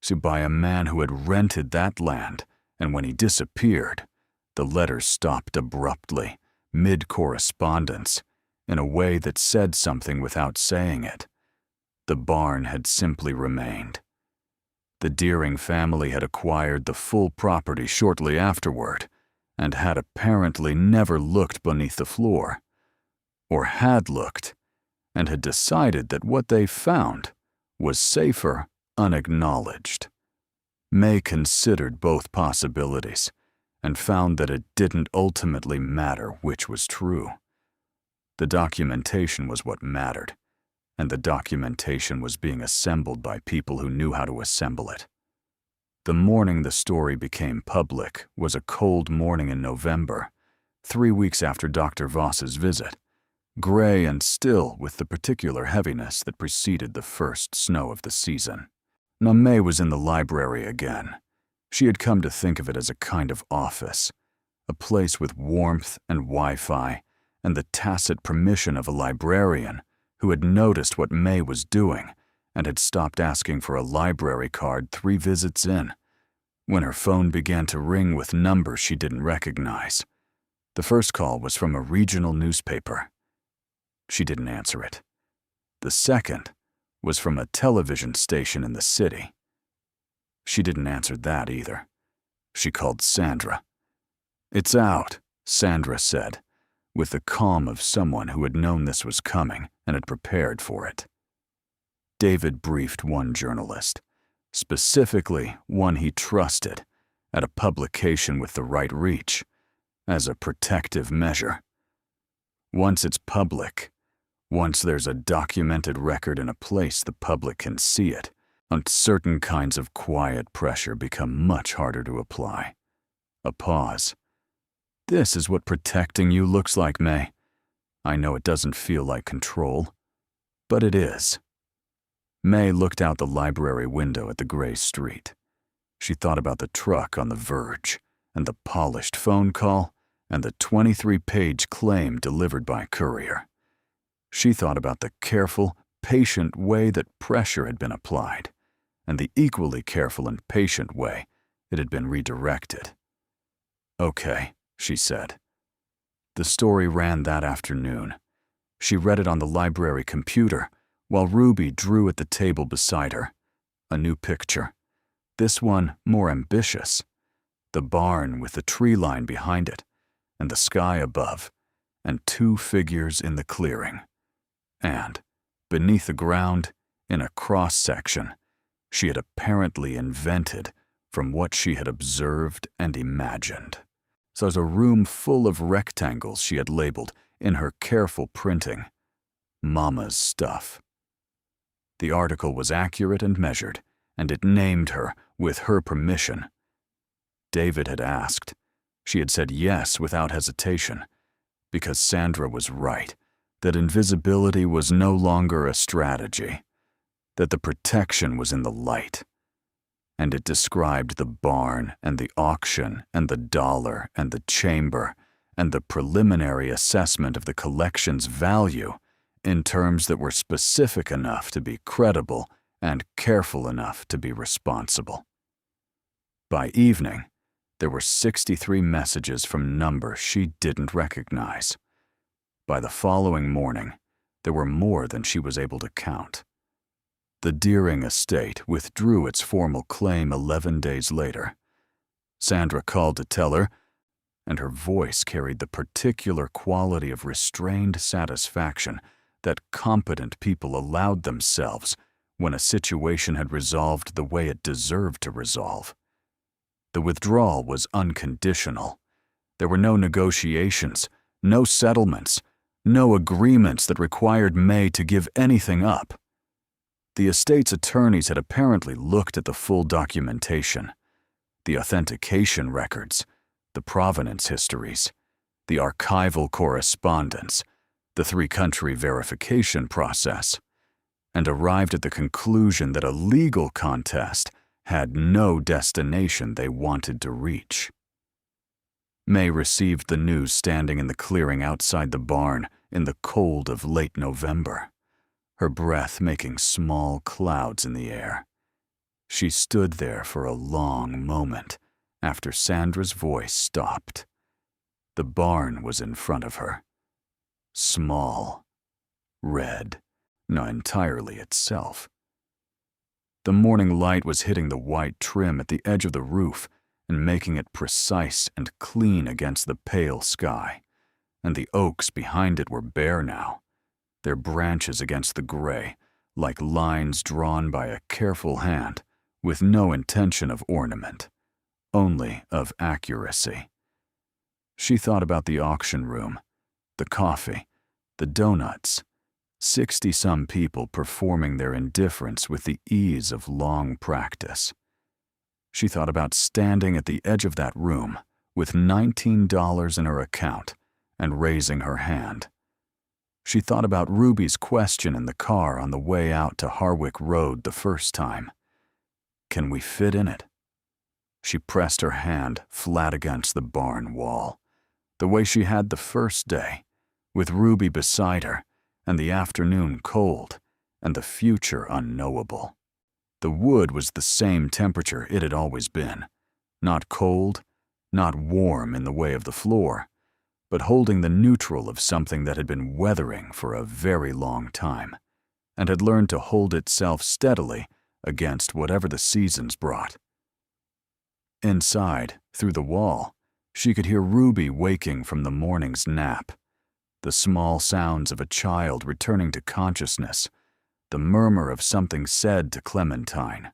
so by a man who had rented that land, and when he disappeared, the letters stopped abruptly, mid-correspondence, in a way that said something without saying it. The barn had simply remained. The Deering family had acquired the full property shortly afterward, and had apparently never looked beneath the floor, or had looked, and had decided that what they found was safer unacknowledged. May considered both possibilities and found that it didn't ultimately matter which was true. The documentation was what mattered, and the documentation was being assembled by people who knew how to assemble it. The morning the story became public was a cold morning in November, 3 weeks after Dr. Voss's visit, gray and still with the particular heaviness that preceded the first snow of the season. Now May was in the library again. She had come to think of it as a kind of office, a place with warmth and Wi-Fi, and the tacit permission of a librarian who had noticed what May was doing and had stopped asking for a library card 3 visits in, when her phone began to ring with numbers she didn't recognize. The first call was from a regional newspaper. She didn't answer it. The second was from a television station in the city. She didn't answer that either. She called Sandra. "It's out," Sandra said, with the calm of someone who had known this was coming and had prepared for it. David briefed one journalist, specifically one he trusted, at a publication with the right reach, as a protective measure. Once it's public, once there's a documented record in a place the public can see it, certain kinds of quiet pressure become much harder to apply. A pause. "This is what protecting you looks like, May. I know it doesn't feel like control, but it is." May looked out the library window at the gray street. She thought about the truck on the verge, and the polished phone call, and the 23-page claim delivered by courier. She thought about the careful, patient way that pressure had been applied, and the equally careful and patient way it had been redirected. "Okay," she said. The story ran that afternoon. She read it on the library computer, while Ruby drew at the table beside her. A new picture. This one more ambitious. The barn with the tree line behind it, and the sky above, and 2 figures in the clearing. And, beneath the ground, in a cross-section, she had apparently invented from what she had observed and imagined. saw a room full of rectangles she had labeled, in her careful printing, "Mama's stuff." The article was accurate and measured, and it named her with her permission. David had asked. She had said yes without hesitation, because Sandra was right, that invisibility was no longer a strategy, that the protection was in the light. And it described the barn and the auction and the dollar and the chamber and the preliminary assessment of the collection's value in terms that were specific enough to be credible and careful enough to be responsible. By evening, there were 63 messages from numbers she didn't recognize. By the following morning, there were more than she was able to count. The Deering estate withdrew its formal claim 11 days later. Sandra called to tell her, and her voice carried the particular quality of restrained satisfaction that competent people allowed themselves when a situation had resolved the way it deserved to resolve. The withdrawal was unconditional. There were no negotiations, no settlements, no agreements that required May to give anything up. The estate's attorneys had apparently looked at the full documentation, the authentication records, the provenance histories, the archival correspondence, the three-country verification process, and arrived at the conclusion that a legal contest had no destination they wanted to reach. May received the news standing in the clearing outside the barn in the cold of late November, her breath making small clouds in the air. She stood there for a long moment after Sandra's voice stopped. The barn was in front of her. Small, red, not entirely itself. The morning light was hitting the white trim at the edge of the roof and making it precise and clean against the pale sky, and the oaks behind it were bare now, their branches against the gray, like lines drawn by a careful hand, with no intention of ornament, only of accuracy. She thought about the auction room, the coffee, the donuts, 60-some people performing their indifference with the ease of long practice. She thought about standing at the edge of that room with $19 in her account and raising her hand. She thought about Ruby's question in the car on the way out to Harwick Road the first time. Can we fit in it? She pressed her hand flat against the barn wall, the way she had the first day, with Ruby beside her, and the afternoon cold, and the future unknowable. The wood was the same temperature it had always been, not cold, not warm in the way of the floor, but holding the neutral of something that had been weathering for a very long time, and had learned to hold itself steadily against whatever the seasons brought. Inside, through the wall, she could hear Ruby waking from the morning's nap, the small sounds of a child returning to consciousness, the murmur of something said to Clementine,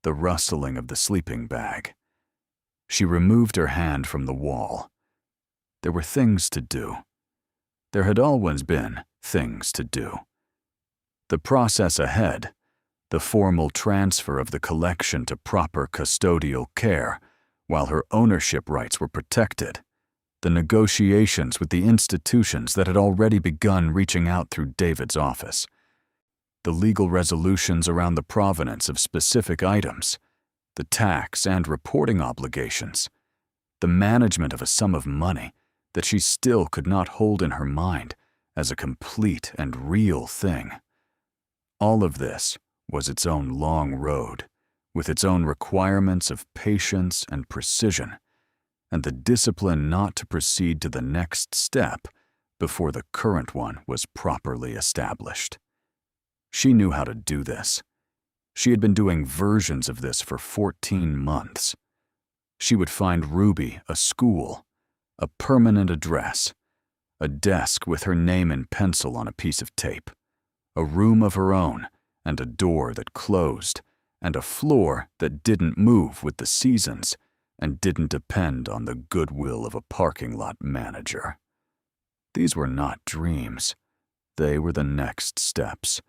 the rustling of the sleeping bag. She removed her hand from the wall. There were things to do. There had always been things to do. The process ahead, the formal transfer of the collection to proper custodial care, while her ownership rights were protected, the negotiations with the institutions that had already begun reaching out through David's office, the legal resolutions around the provenance of specific items, the tax and reporting obligations, the management of a sum of money that she still could not hold in her mind as a complete and real thing. All of this was its own long road, with its own requirements of patience and precision, and the discipline not to proceed to the next step before the current one was properly established. She knew how to do this. She had been doing versions of this for 14 months. She would find Ruby a school, a permanent address, a desk with her name in pencil on a piece of tape, a room of her own, and a door that closed, and a floor that didn't move with the seasons, and didn't depend on the goodwill of a parking lot manager. These were not dreams. They were the next steps.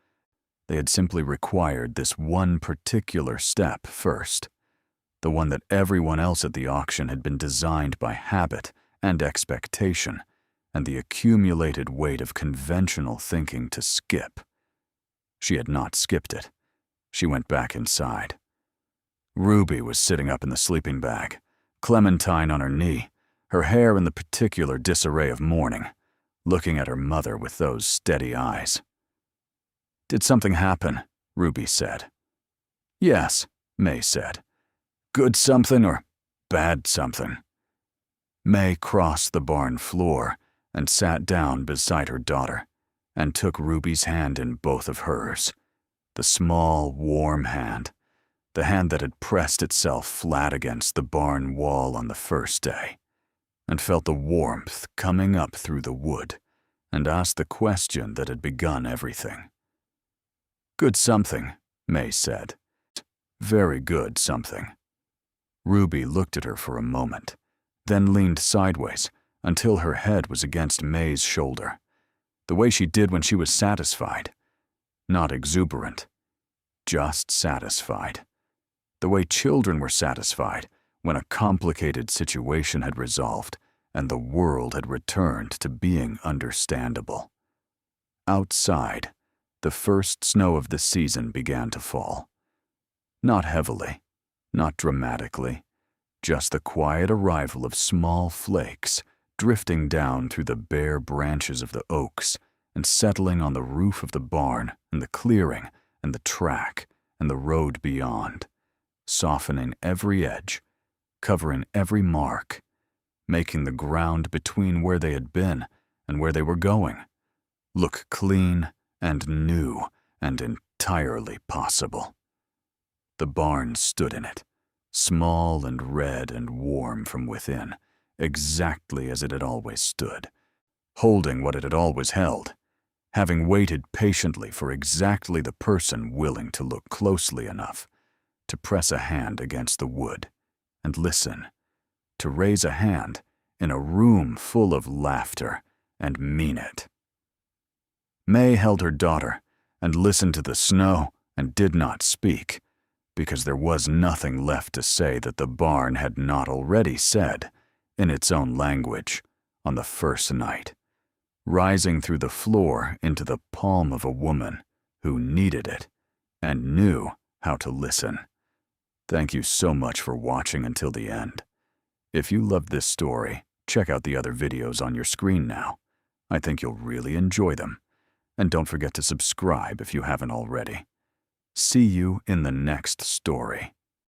They had simply required this one particular step first, the one that everyone else at the auction had been designed by habit and expectation, and the accumulated weight of conventional thinking to skip. She had not skipped it. She went back inside. Ruby was sitting up in the sleeping bag, Clementine on her knee, her hair in the particular disarray of mourning, looking at her mother with those steady eyes. "Did something happen?" Ruby said. "Yes," May said. "Good something or bad something?" May crossed the barn floor and sat down beside her daughter and took Ruby's hand in both of hers, the small, warm hand, the hand that had pressed itself flat against the barn wall on the first day, and felt the warmth coming up through the wood, and asked the question that had begun everything. "Good something," May said. "Very good something." Ruby looked at her for a moment, then leaned sideways until her head was against May's shoulder, the way she did when she was satisfied. Not exuberant, just satisfied. The way children were satisfied when a complicated situation had resolved and the world had returned to being understandable. Outside, the first snow of the season began to fall. Not heavily, not dramatically, just the quiet arrival of small flakes drifting down through the bare branches of the oaks and settling on the roof of the barn and the clearing and the track and the road beyond, softening every edge, covering every mark, making the ground between where they had been and where they were going look clean and new and entirely possible. The barn stood in it, small and red and warm from within, exactly as it had always stood, holding what it had always held, having waited patiently for exactly the person willing to look closely enough to press a hand against the wood and listen, to raise a hand in a room full of laughter and mean it. May held her daughter and listened to the snow and did not speak, because there was nothing left to say that the barn had not already said in its own language on the first night, rising through the floor into the palm of a woman who needed it and knew how to listen. Thank you so much for watching until the end. If you loved this story, check out the other videos on your screen now. I think you'll really enjoy them. And don't forget to subscribe if you haven't already. See you in the next story.